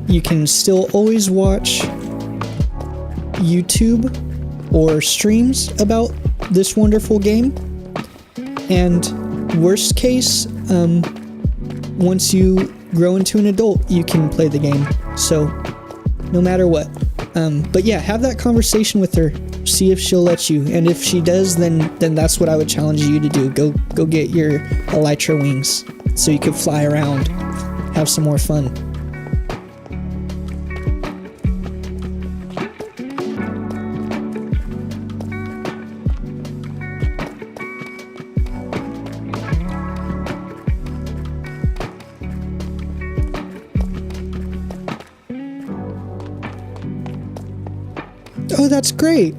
you can still always watch YouTube or streams about this wonderful game. And worst case, once you grow into an adult, you can play the game. So no matter what. But yeah, have that conversation with her. See if she'll let you. And if she does, then that's what I would challenge you to do. Go get your Elytra wings so you could fly around, have some more fun. Oh, that's great.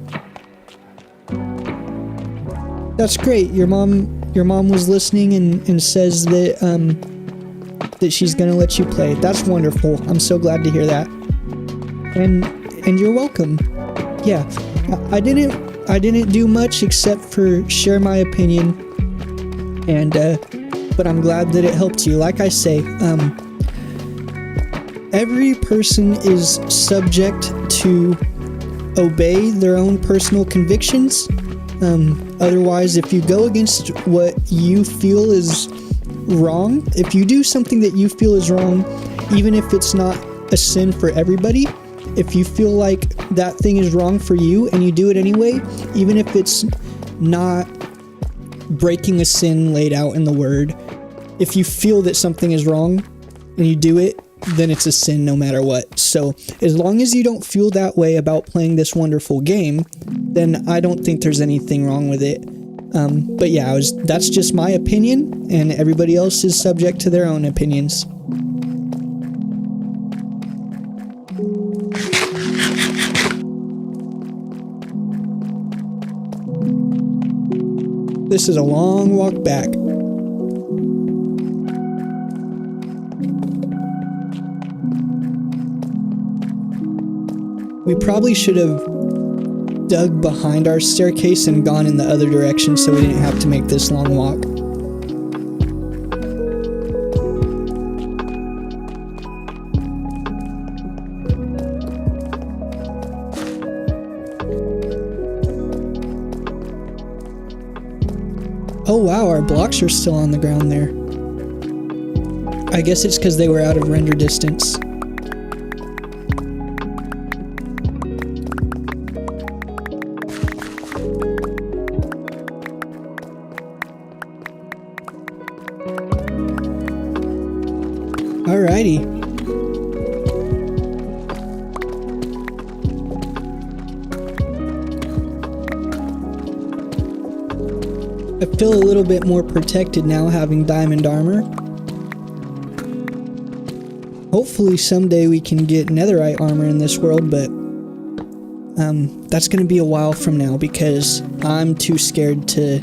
That's great. Your mom was listening and says that she's gonna let you play. That's wonderful. I'm so glad to hear that. And you're welcome. Yeah, I didn't do much except for share my opinion, and but I'm glad that it helped you. Like I say, every person is subject to obey their own personal convictions. Otherwise, if you go against what you feel is wrong, if you do something that you feel is wrong, even if it's not a sin for everybody, if you feel like that thing is wrong for you and you do it anyway, even if it's not breaking a sin laid out in the word, if you feel that something is wrong and you do it, then it's a sin no matter what. So as long as you don't feel that way about playing this wonderful game, then I don't think there's anything wrong with it. But yeah, that's just my opinion, and everybody else is subject to their own opinions. This is a long walk back. We probably should have dug behind our staircase and gone in the other direction so we didn't have to make this long walk. Oh wow, our blocks are still on the ground there. I guess it's because they were out of render distance. Alrighty. I feel a little bit more protected now having diamond armor. Hopefully someday we can get netherite armor in this world, but that's going to be a while from now because I'm too scared to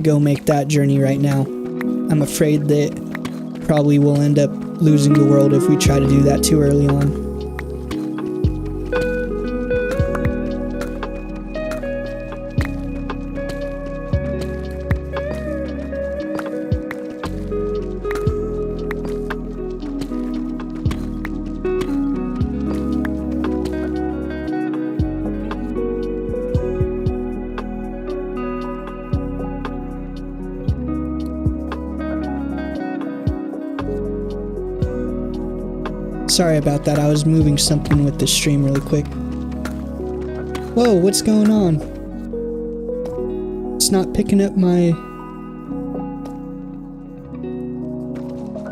go make that journey right now. I'm afraid that probably we'll end up losing the world if we try to do that too early on. Sorry about that, I was moving something with the stream really quick. Whoa, what's going on? It's not picking up my...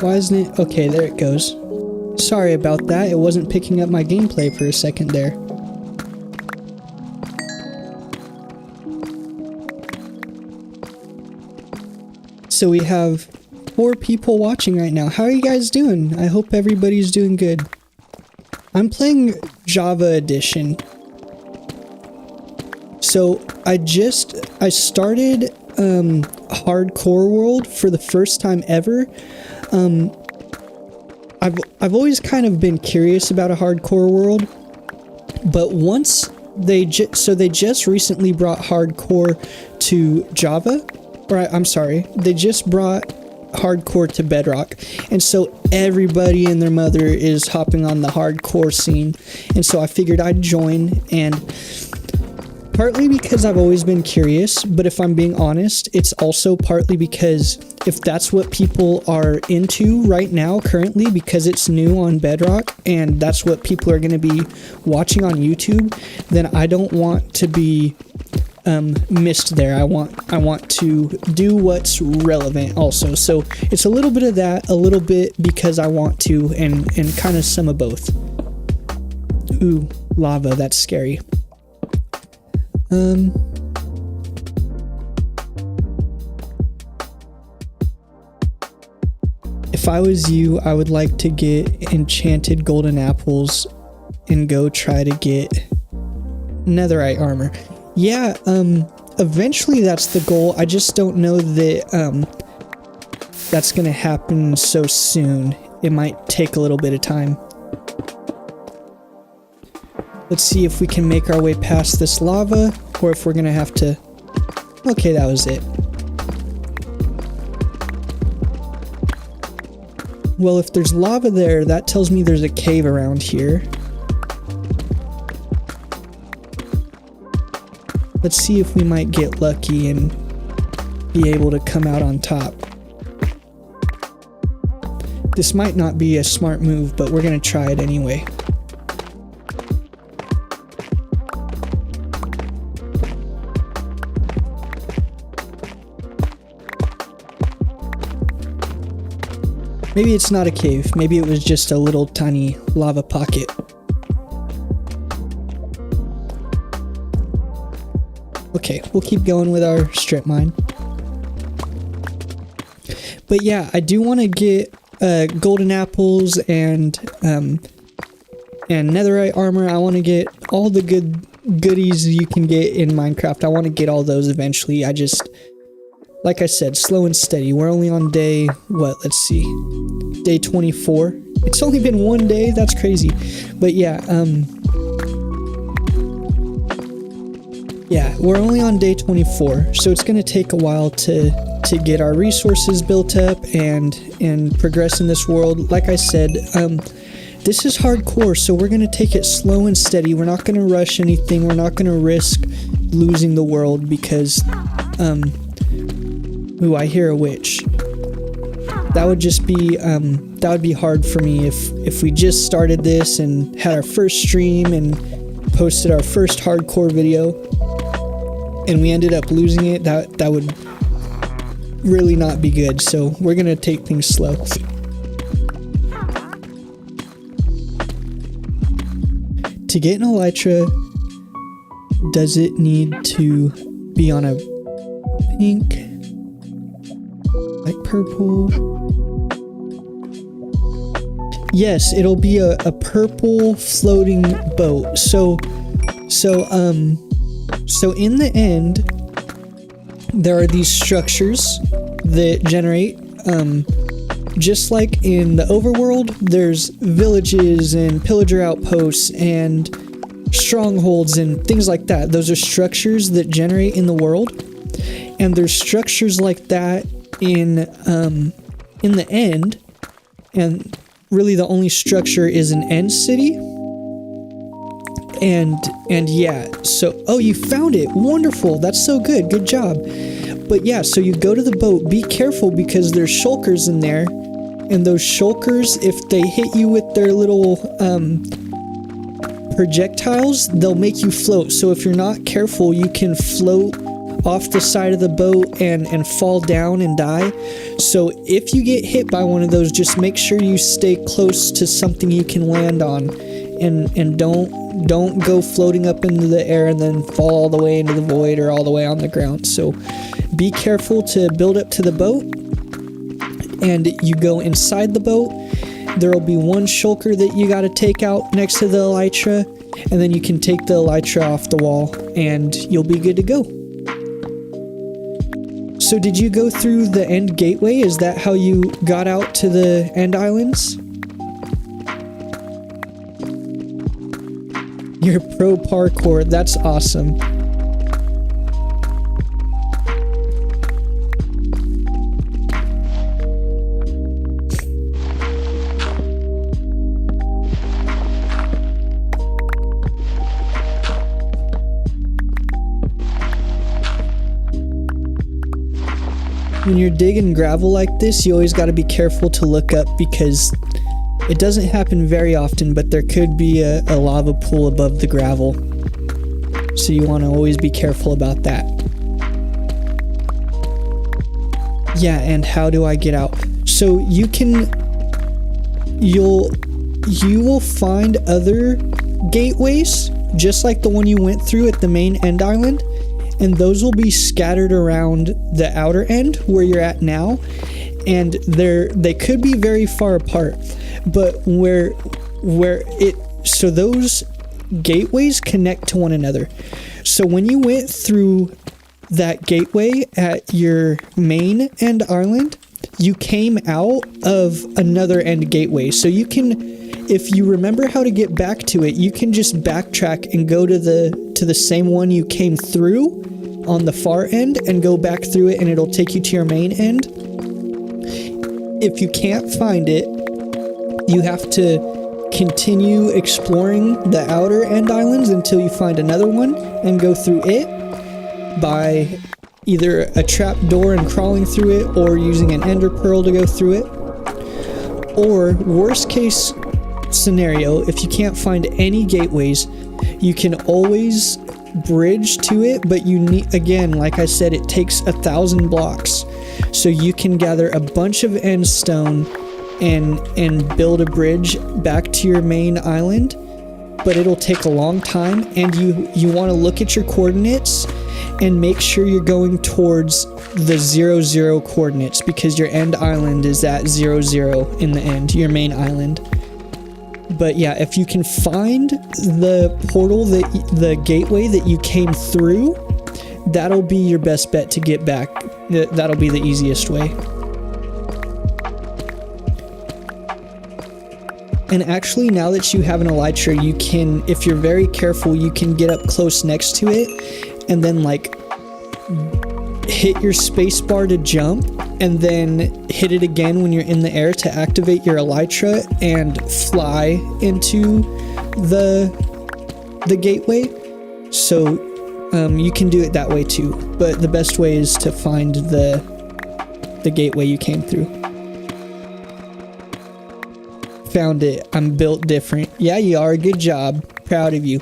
Why isn't it? Okay, there it goes. Sorry about that, it wasn't picking up my gameplay for a second there. So we have 4 people watching right now. How are you guys doing? I hope everybody's doing good. I'm playing Java Edition. So I started Hardcore World for the first time ever. I've always kind of been curious about a Hardcore World, but once they just recently brought Hardcore to Java, or I'm sorry, they just brought Hardcore to Bedrock, and so everybody and their mother is hopping on the hardcore scene, and so I figured I'd join, and partly because I've always been curious, but if I'm being honest, it's also partly because if that's what people are into right now currently, because it's new on Bedrock and that's what people are going to be watching on YouTube, then I don't want to be missed there. I want to do what's relevant also. So it's a little bit of that, a little bit because I want to, and kind of some of both. Ooh, lava, that's scary. If I was you, I would like to get enchanted golden apples and go try to get netherite armor. Yeah, eventually that's the goal. I just don't know that that's gonna happen so soon. It might take a little bit of time. Let's see if we can make our way past this lava, or if we're gonna have to... Okay, that was it. Well, if there's lava there, that tells me there's a cave around here. Let's see if we might get lucky and be able to come out on top. This might not be a smart move, but we're gonna try it anyway. Maybe it's not a cave, maybe it was just a little tiny lava pocket. Okay, we'll keep going with our strip mine. But yeah, I do want to get golden apples and netherite armor. I want to get all the goodies you can get in Minecraft. I want to get all those eventually. like I said, slow and steady. We're only on day, let's see, day 24. It's only been one day, that's crazy. But yeah, we're only on day 24, so it's gonna take a while to get our resources built up and progress in this world. Like I said, this is hardcore, so we're gonna take it slow and steady. We're not gonna rush anything. We're not gonna risk losing the world because, ooh, I hear a witch. That would just be, that would be hard for me if we just started this and had our first stream and posted our first hardcore video and we ended up losing it. That would really not be good. So we're gonna take things slow. To get an elytra, does it need to be on a pink, like purple? Yes, it'll be a purple floating boat. So in the end, there are these structures that generate, just like in the overworld, there's villages and pillager outposts and strongholds and things like that. Those are structures that generate in the world, and there's structures like that in the end, and really the only structure is an end city. And yeah, so, oh, you found it. Wonderful. That's so good. Good job. But yeah, so you go to the boat. Be careful because there's shulkers in there. And those shulkers, if they hit you with their little projectiles, they'll make you float. So if you're not careful, you can float off the side of the boat and fall down and die. So if you get hit by one of those, just make sure you stay close to something you can land on. And don't go floating up into the air and then fall all the way into the void or all the way on the ground. So be careful to build up to the boat, and you go inside the boat. There will be one shulker that you got to take out next to the elytra, and then you can take the elytra off the wall and you'll be good to go. So did you go through the end gateway? Is that how you got out to the end islands? You're pro parkour. That's awesome. When you're digging gravel like this, you always got to be careful to look up because it doesn't happen very often, but there could be a lava pool above the gravel. So you want to always be careful about that. Yeah, and how do I get out? So you will find other gateways, just like the one you went through at the main end island, and those will be scattered around the outer end where you're at now, and they could be very far apart. But so those gateways connect to one another. So when you went through that gateway at your main end island, you came out of another end gateway. So you can, if you remember how to get back to it, you can just backtrack and go to the same one you came through on the far end and go back through it, and it'll take you to your main end. If you can't find it, you have to continue exploring the outer end islands until you find another one and go through it by either a trap door and crawling through it or using an ender pearl to go through it. Or worst case scenario, if you can't find any gateways, you can always bridge to it, but you need, again, like I said, it takes 1,000 blocks. So you can gather a bunch of end stone and build a bridge back to your main island, but it'll take a long time, and you want to look at your coordinates and make sure you're going towards the 0, 0 coordinates, because your end island is at 0, 0 in the end, your main island. But yeah, if you can find the portal, the gateway that you came through, that'll be your best bet to get back That'll be the easiest way. And actually, now that you have an elytra, you can, if you're very careful, you can get up close next to it and then like hit your space bar to jump and then hit it again when you're in the air to activate your elytra and fly into the gateway. So you can do it that way too, but the best way is to find the gateway you came through. Found it. I'm built different. Yeah, you are. Good job. Proud of you.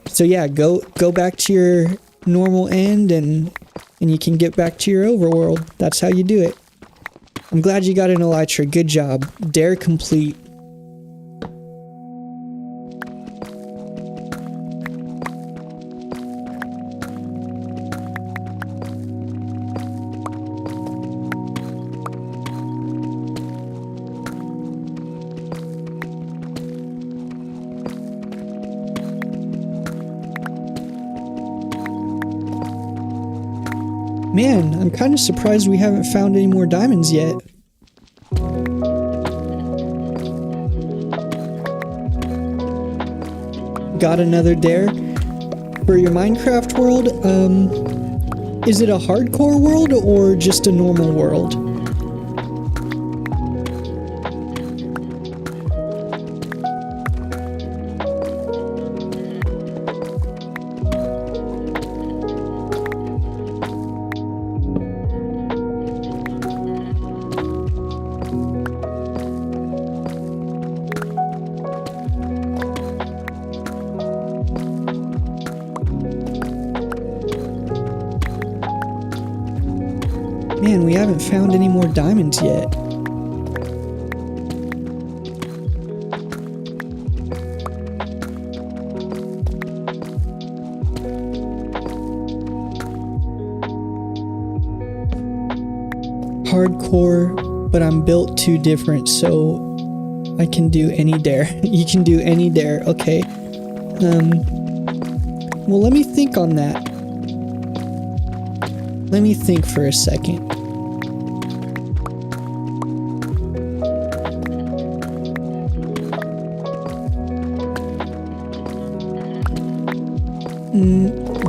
So yeah, go back to your normal end and you can get back to your overworld. That's how you do it. I'm glad you got an elytra. Good job. Dare complete. Man, I'm kind of surprised we haven't found any more diamonds yet. Got another dare. For your Minecraft world, is it a hardcore world or just a normal world? Man, we haven't found any more diamonds yet. Hardcore, but I'm built too different, so I can do any dare. You can do any dare, okay. Well, let me think on that. Let me think for a second.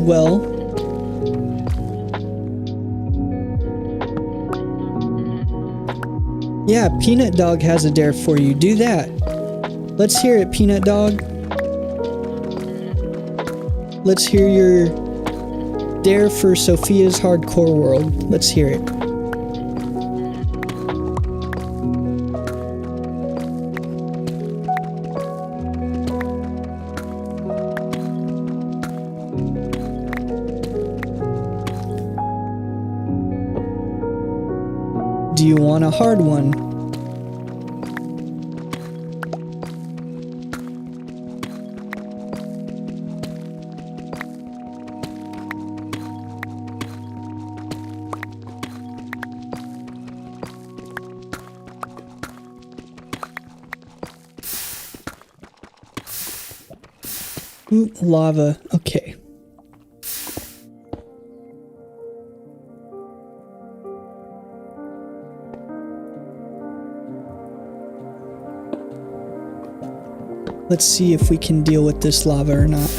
Well, yeah, Peanut Dog has a dare for you. Do that. Let's hear it, Peanut Dog. Let's hear your dare for Sophia's hardcore world. Let's hear it. Do you want a hard one? Ooh, lava. Okay. Let's see if we can deal with this lava or not.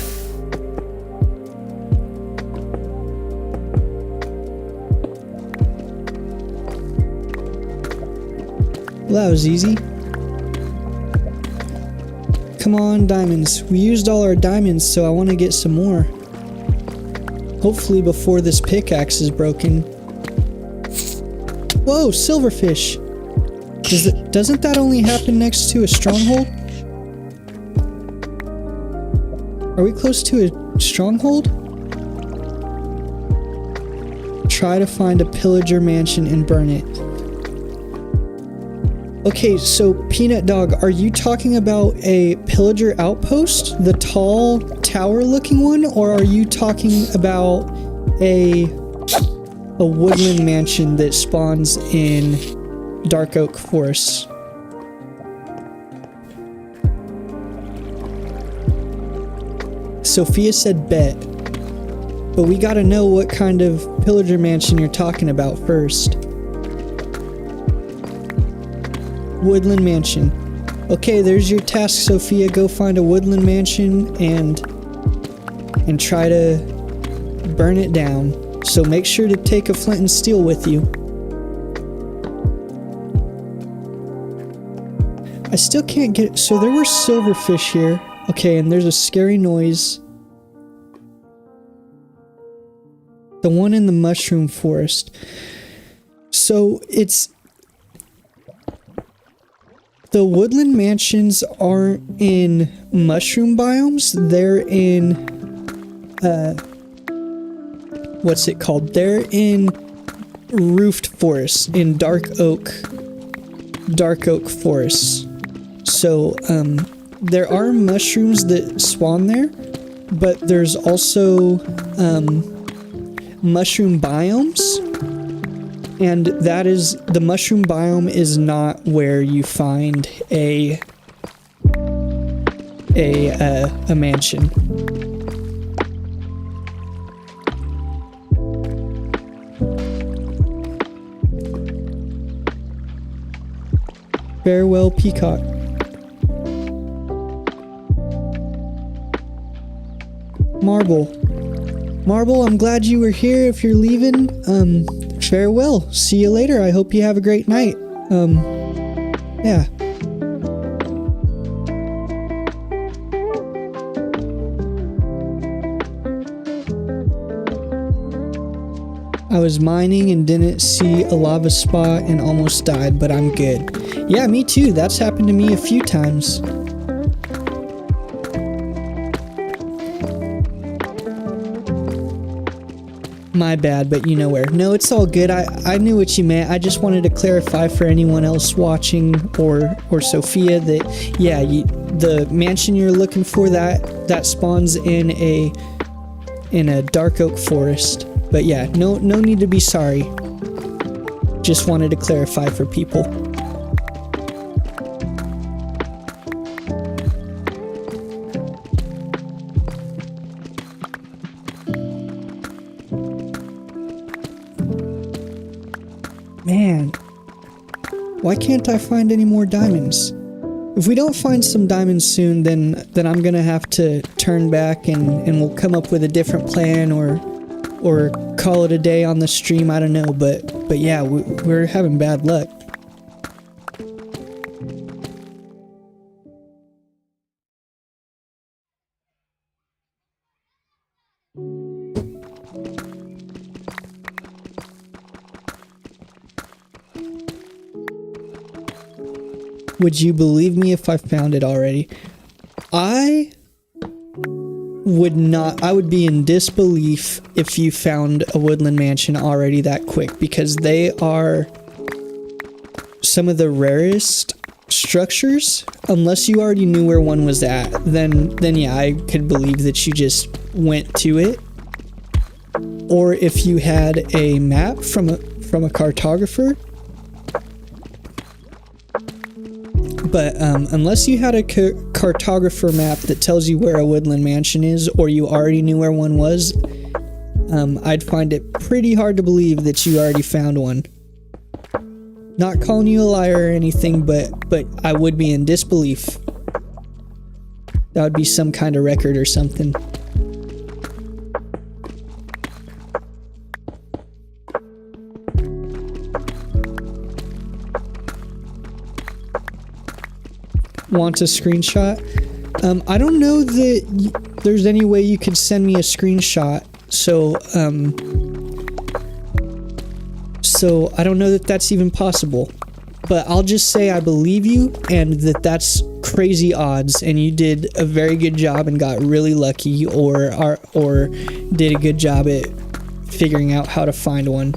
Well, that was easy. Come on, diamonds. We used all our diamonds, so I want to get some more. Hopefully before this pickaxe is broken. Whoa, silverfish! Doesn't that only happen next to a stronghold? Are we close to a stronghold? Try to find a pillager mansion and burn it. Okay, so Peanut Dog, are you talking about a pillager outpost? The tall tower-looking one? Or are you talking about a woodland mansion that spawns in Dark Oak Forest? Sophia said bet. But we gotta know what kind of pillager mansion you're talking about first. Woodland Mansion. Okay, there's your task, Sophia. Go find a woodland mansion and try to burn it down. So make sure to take a flint and steel with you. I still can't get... So there were silverfish here. Okay, and there's a scary noise. The one in the mushroom forest. So it's... The woodland mansions aren't in mushroom biomes. They're in... what's it called? They're in roofed forests, in dark oak forests. So, there are mushrooms that spawn there, but there's also, mushroom biomes, and that is, the mushroom biome is not where you find a mansion. Farewell, Peacock. Marble, I'm glad you were here. If you're leaving, farewell. See you later. I hope you have a great night. Yeah. I was mining and didn't see a lava spot and almost died, but I'm good. Yeah, me too. That's happened to me a few times. My bad, but you know where. No, it's all good. I knew what you meant. I just wanted to clarify for anyone else watching or Sophia that, yeah, the mansion you're looking for, that spawns in a dark oak forest. But yeah, no need to be sorry. Just wanted to clarify for people. Man, why can't I find any more diamonds? If we don't find some diamonds soon, then I'm gonna have to turn back and we'll come up with a different plan or call it a day on the stream. I don't know, but yeah, we're having bad luck. Would you believe me if I found it already? I would be in disbelief if you found a woodland mansion already that quick, because they are some of the rarest structures. Unless you already knew where one was at, then yeah, I could believe that you just went to it. Or if you had a map from a cartographer. But unless you had a cartographer map that tells you where a woodland mansion is, or you already knew where one was, I'd find it pretty hard to believe that you already found one. Not calling you a liar or anything, but I would be in disbelief. That would be some kind of record or something. Want a screenshot? I don't know that there's any way you could send me a screenshot, so I don't know that that's even possible. But I'll just say I believe you, and that's crazy odds, and you did a very good job and got really lucky, or did a good job at figuring out how to find one.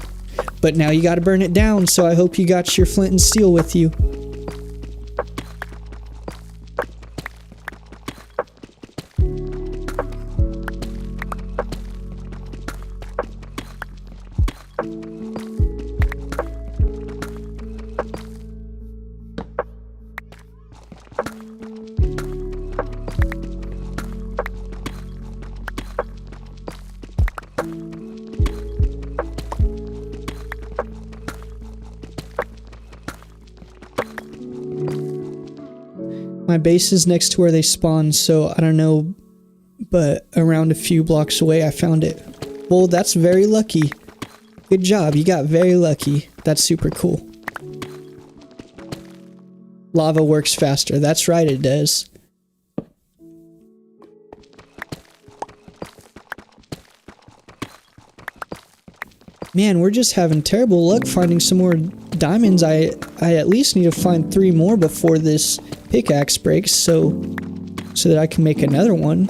But now you gotta burn it down, so I hope you got your flint and steel with you. My base is next to where they spawn, so I don't know, but around a few blocks away I found it. Well, that's very lucky. Good job, you got very lucky. That's super cool. Lava works faster. That's right, it does. Man, we're just having terrible luck finding some more diamonds. I at least need to find 3 more before this pickaxe breaks, so that I can make another one.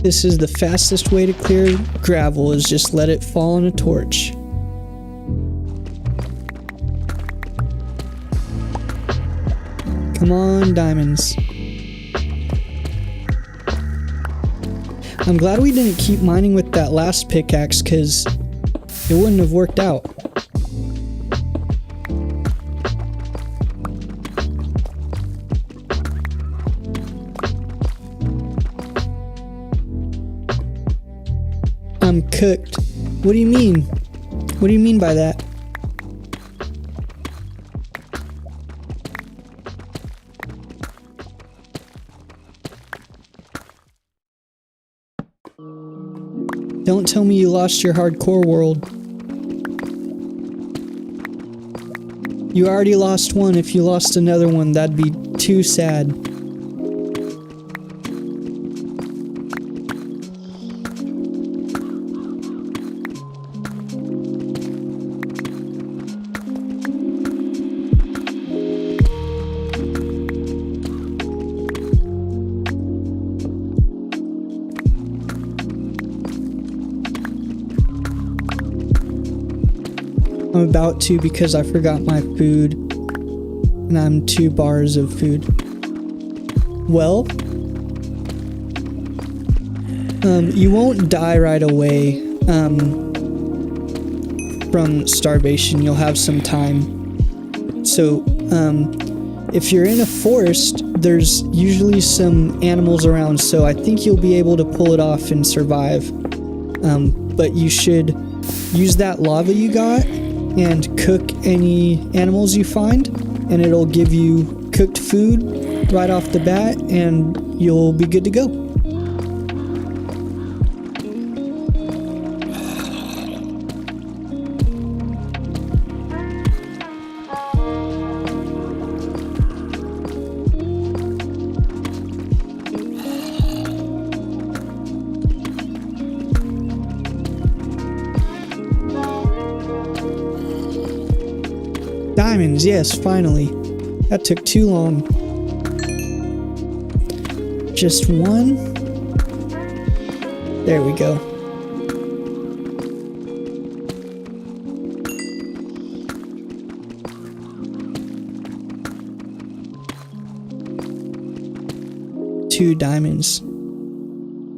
This is the fastest way to clear gravel, is just let it fall on a torch. Come on, diamonds. I'm glad we didn't keep mining with that last pickaxe, because it wouldn't have worked out. I'm cooked. What do you mean? What do you mean by that? Don't tell me you lost your hardcore world. You already lost one. If you lost another one, that'd be too sad. I'm about to, because I forgot my food, and I'm 2 bars of food. Well, you won't die right away from starvation. You'll have some time. So if you're in a forest, there's usually some animals around, so I think you'll be able to pull it off and survive. But you should use that lava you got and cook any animals you find, and it'll give you cooked food right off the bat, and you'll be good to go. Diamonds, yes, finally. That took too long. Just one. There we go. Two diamonds.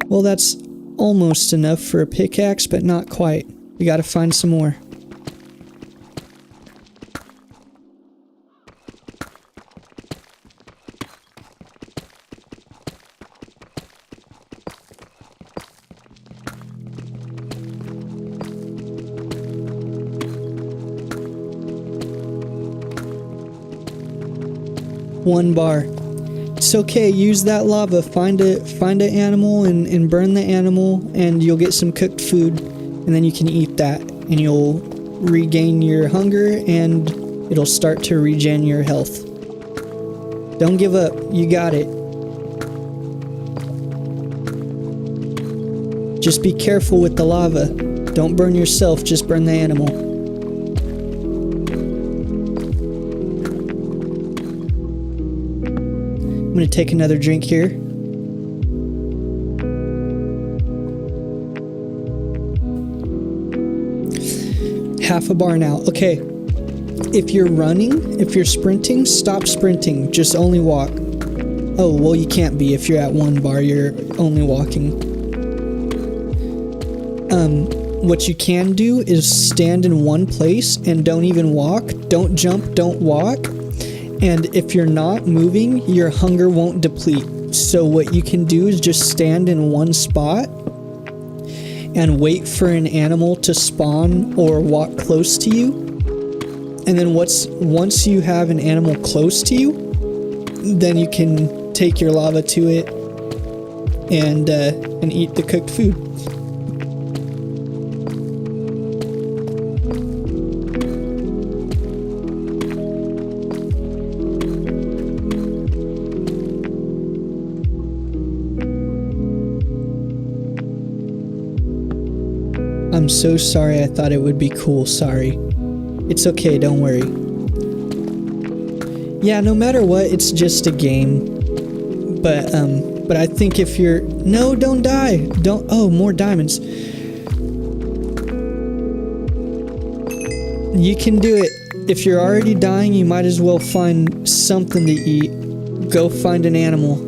Well, that's almost enough for a pickaxe, but not quite. We gotta find some more. One bar. It's okay, use that lava, find an animal and burn the animal, and you'll get some cooked food, and then you can eat that, and you'll regain your hunger, and it'll start to regen your health. Don't give up, you got it. Just be careful with the lava. Don't burn yourself, just burn the animal. I'm gonna take another drink here. half a bar now. Okay. If you're running, if you're sprinting, stop sprinting. Just only walk. Oh, well, you can't be. If you're at 1 bar, you're only walking. What you can do is stand in one place and don't even walk. Don't jump, don't walk. And if you're not moving, your hunger won't deplete. So what you can do is just stand in one spot and wait for an animal to spawn or walk close to you. And then once you have an animal close to you, then you can take your lava to it and eat the cooked food. I'm so sorry, I thought it would be cool, sorry. It's okay, don't worry. Yeah, no matter what, it's just a game. But I think if you're... No, don't die! Don't... Oh, more diamonds. You can do it. If you're already dying, you might as well find something to eat. Go find an animal.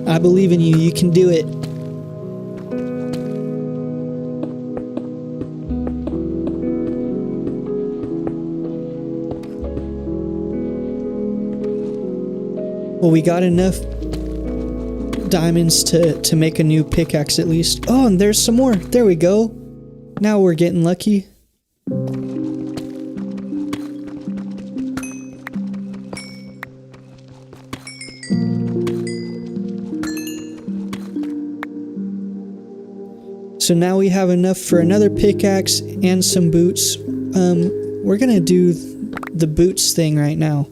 I believe in you, you can do it. Well, we got enough diamonds to make a new pickaxe at least. Oh, and there's some more. There we go. Now we're getting lucky. So now we have enough for another pickaxe and some boots. We're gonna do the boots thing right now.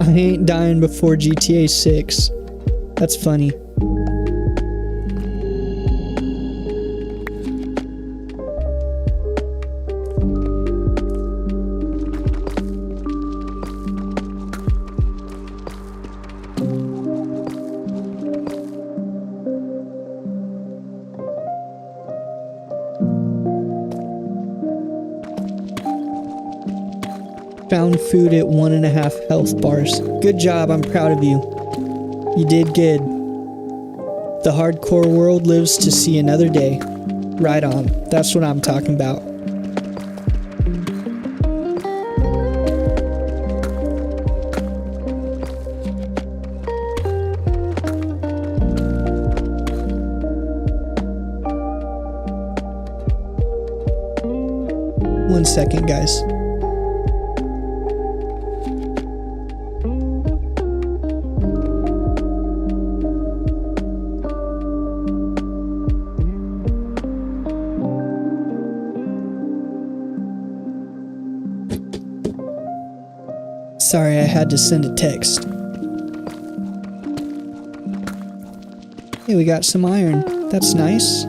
I ain't dying before GTA 6. That's funny. Found food at 1.5 health bars. Good job, I'm proud of you. You did good. The hardcore world lives to see another day. Right on. That's what I'm talking about. One second, guys. Sorry, I had to send a text. Hey, we got some iron. That's nice.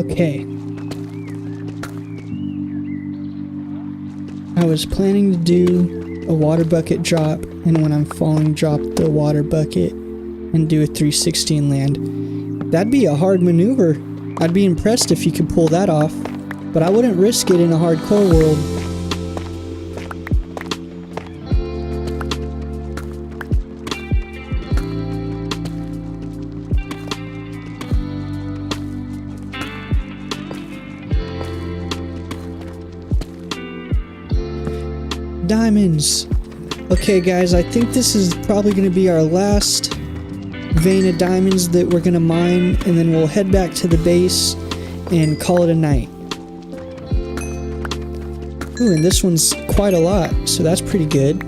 Okay. I was planning to do a water bucket drop, and when I'm falling, drop the water bucket and do a 360 and land. That'd be a hard maneuver. I'd be impressed if you could pull that off, but I wouldn't risk it in a hardcore world. Diamonds. Okay guys, I think this is probably going to be our last vein of diamonds that we're gonna mine, and then we'll head back to the base and call it a night. Ooh, and this one's quite a lot, so that's pretty good.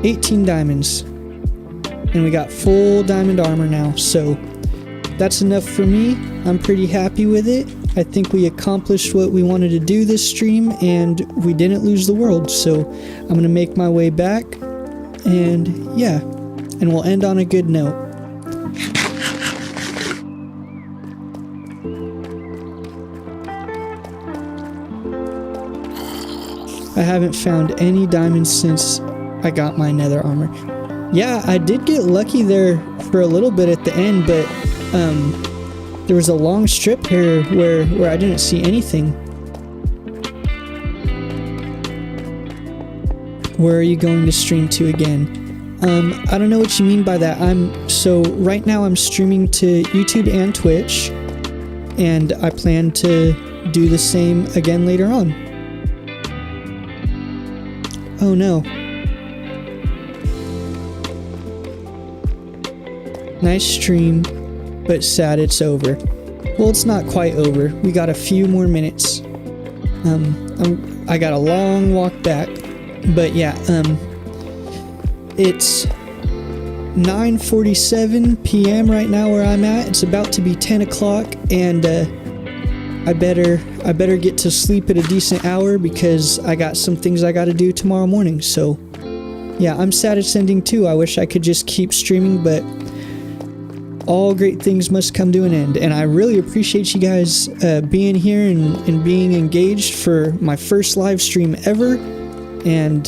$18 diamonds. And we got full diamond armor now, so that's enough for me. I'm pretty happy with it. I think we accomplished what we wanted to do this stream, and we didn't lose the world, so I'm gonna make my way back, and yeah, and we'll end on a good note. I haven't found any diamonds since I got my nether armor. Yeah, I did get lucky there for a little bit at the end, but there was a long strip here where I didn't see anything. Where are you going to stream to again? I don't know what you mean by that. So right now I'm streaming to YouTube and Twitch, and I plan to do the same again later on. Oh no. Nice stream, but sad it's over. Well, it's not quite over. We got a few more minutes. I got a long walk back, but yeah, it's 9:47 p.m. right now where I'm at. It's about to be 10 o'clock, and I better get to sleep at a decent hour because I got some things I got to do tomorrow morning. So yeah, I'm sad it's ending too. I wish I could just keep streaming, but all great things must come to an end, and I really appreciate you guys being here and being engaged for my first live stream ever, and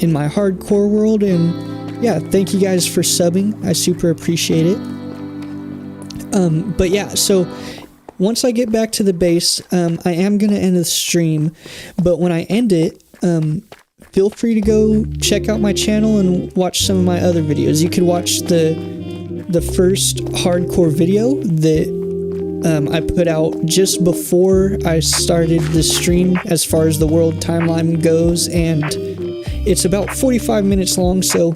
in my hardcore world. And yeah, thank you guys for subbing. I super appreciate it. But yeah, so once I get back to the base, I am gonna end the stream, but when I end it, feel free to go check out my channel and watch some of my other videos. You could watch the first hardcore video that I put out just before I started the stream as far as the world timeline goes, and it's about 45 minutes long, so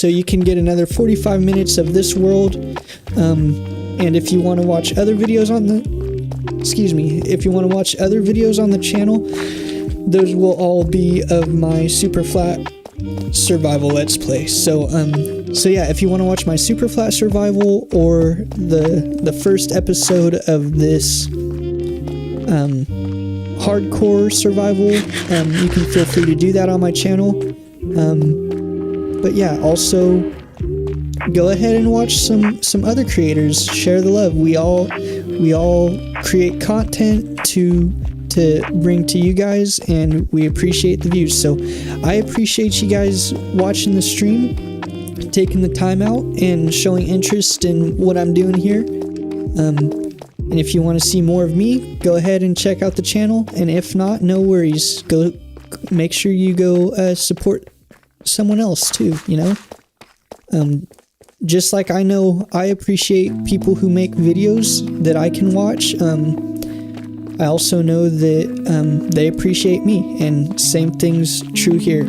you can get another 45 minutes of this world. And if you want to watch other videos on the channel, those will all be of my super flat survival let's play. So yeah, if you want to watch my super flat survival or the first episode of this hardcore survival, you can feel free to do that on my channel. But yeah, also go ahead and watch some other creators. Share the love. We all create content to bring to you guys, and we appreciate the views. So I appreciate you guys watching the stream, taking the time out and showing interest in what I'm doing here. And if you want to see more of me, go ahead and check out the channel, and if not, no worries. Go make sure you go support someone else too, you know. Just like I know I appreciate people who make videos that I can watch, I also know that they appreciate me, and same thing's true here.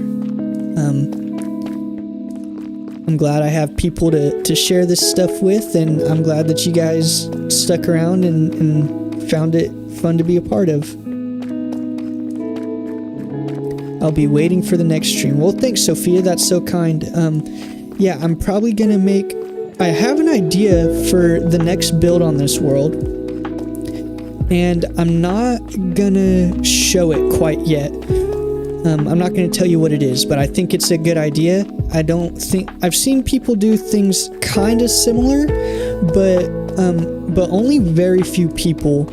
I'm glad I have people to share this stuff with, and I'm glad that you guys stuck around and found it fun to be a part of. I'll be waiting for the next stream. Well, thanks, Sophia. That's so kind. Yeah, I'm probably gonna I have an idea for the next build on this world, and I'm not gonna show it quite yet. I'm not gonna tell you what it is, but I think it's a good idea. I've seen people do things kind of similar, but only very few people,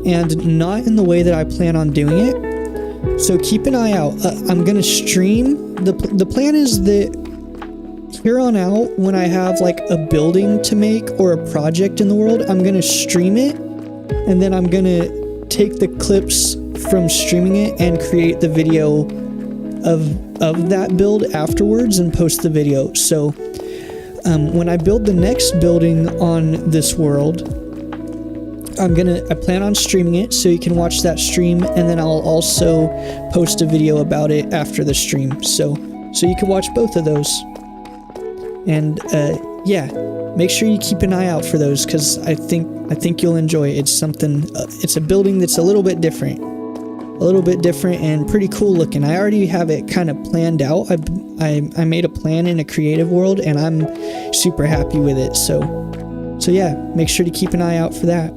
and not in the way that I plan on doing it. So keep an eye out. I'm gonna stream. The plan is that here on out, when I have like a building to make or a project in the world, I'm gonna stream it, and then I'm gonna take the clips from streaming it and create the video of that build afterwards and post the video. So when I build the next building on this world, I plan on streaming it, so you can watch that stream, and then I'll also post a video about it after the stream, so you can watch both of those. And yeah, make sure you keep an eye out for those, because I think you'll enjoy it. It's something, it's a building that's a little bit different and pretty cool looking. I already have it kind of planned out. I made a plan in a creative world, and I'm super happy with it. So yeah, make sure to keep an eye out for that.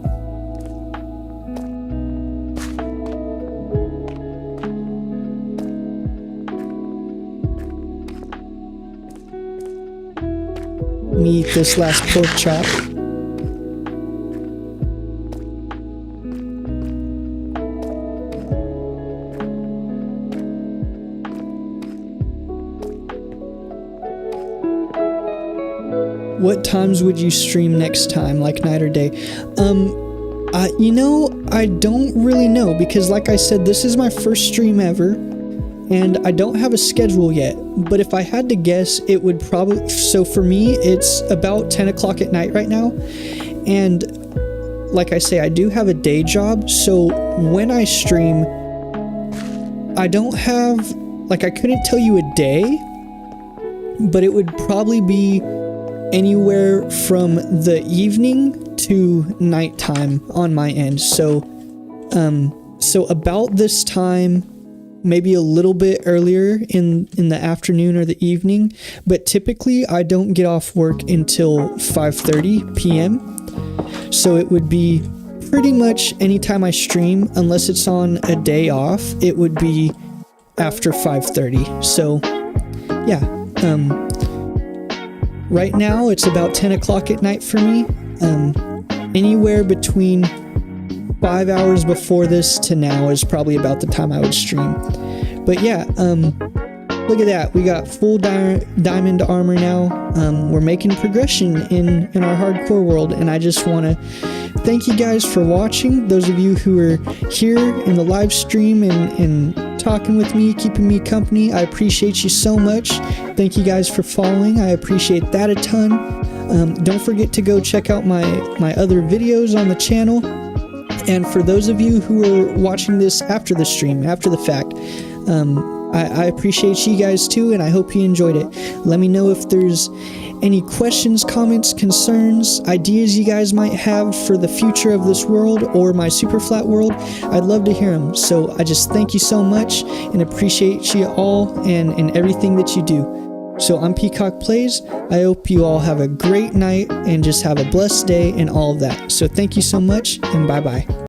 Let me eat this last pork chop. What times would you stream next time, like night or day? You know, I don't really know, because like I said, this is my first stream ever, and I don't have a schedule yet. But if I had to guess, it would probably, so for me, it's about 10 o'clock at night right now. And like I say, I do have a day job, so when I stream, I don't have, like, I couldn't tell you a day, but it would probably be anywhere from the evening to nighttime on my end. So about this time, maybe a little bit earlier in the afternoon or the evening, but typically I don't get off work until 5:30 p.m. So it would be pretty much anytime I stream, unless it's on a day off, it would be after 5:30. So yeah, right now it's about 10 o'clock at night for me. Anywhere between 5 hours before this to now is probably about the time I would stream. But yeah, look at that. We got full diamond armor now. We're making progression in our hardcore world, and I just want to thank you guys for watching. Those of you who are here in the live stream and talking with me, keeping me company, I appreciate you so much. Thank you guys for following. I appreciate that a ton. Don't forget to go check out my other videos on the channel. And for those of you who are watching this after the stream, after the fact, I appreciate you guys too, and I hope you enjoyed it. Let me know if there's any questions, comments, concerns, ideas you guys might have for the future of this world or my super flat world. I'd love to hear them. So I just thank you so much and appreciate you all and everything that you do. So I'm Peacock Plays. I hope you all have a great night and just have a blessed day and all of that. So thank you so much, and bye-bye.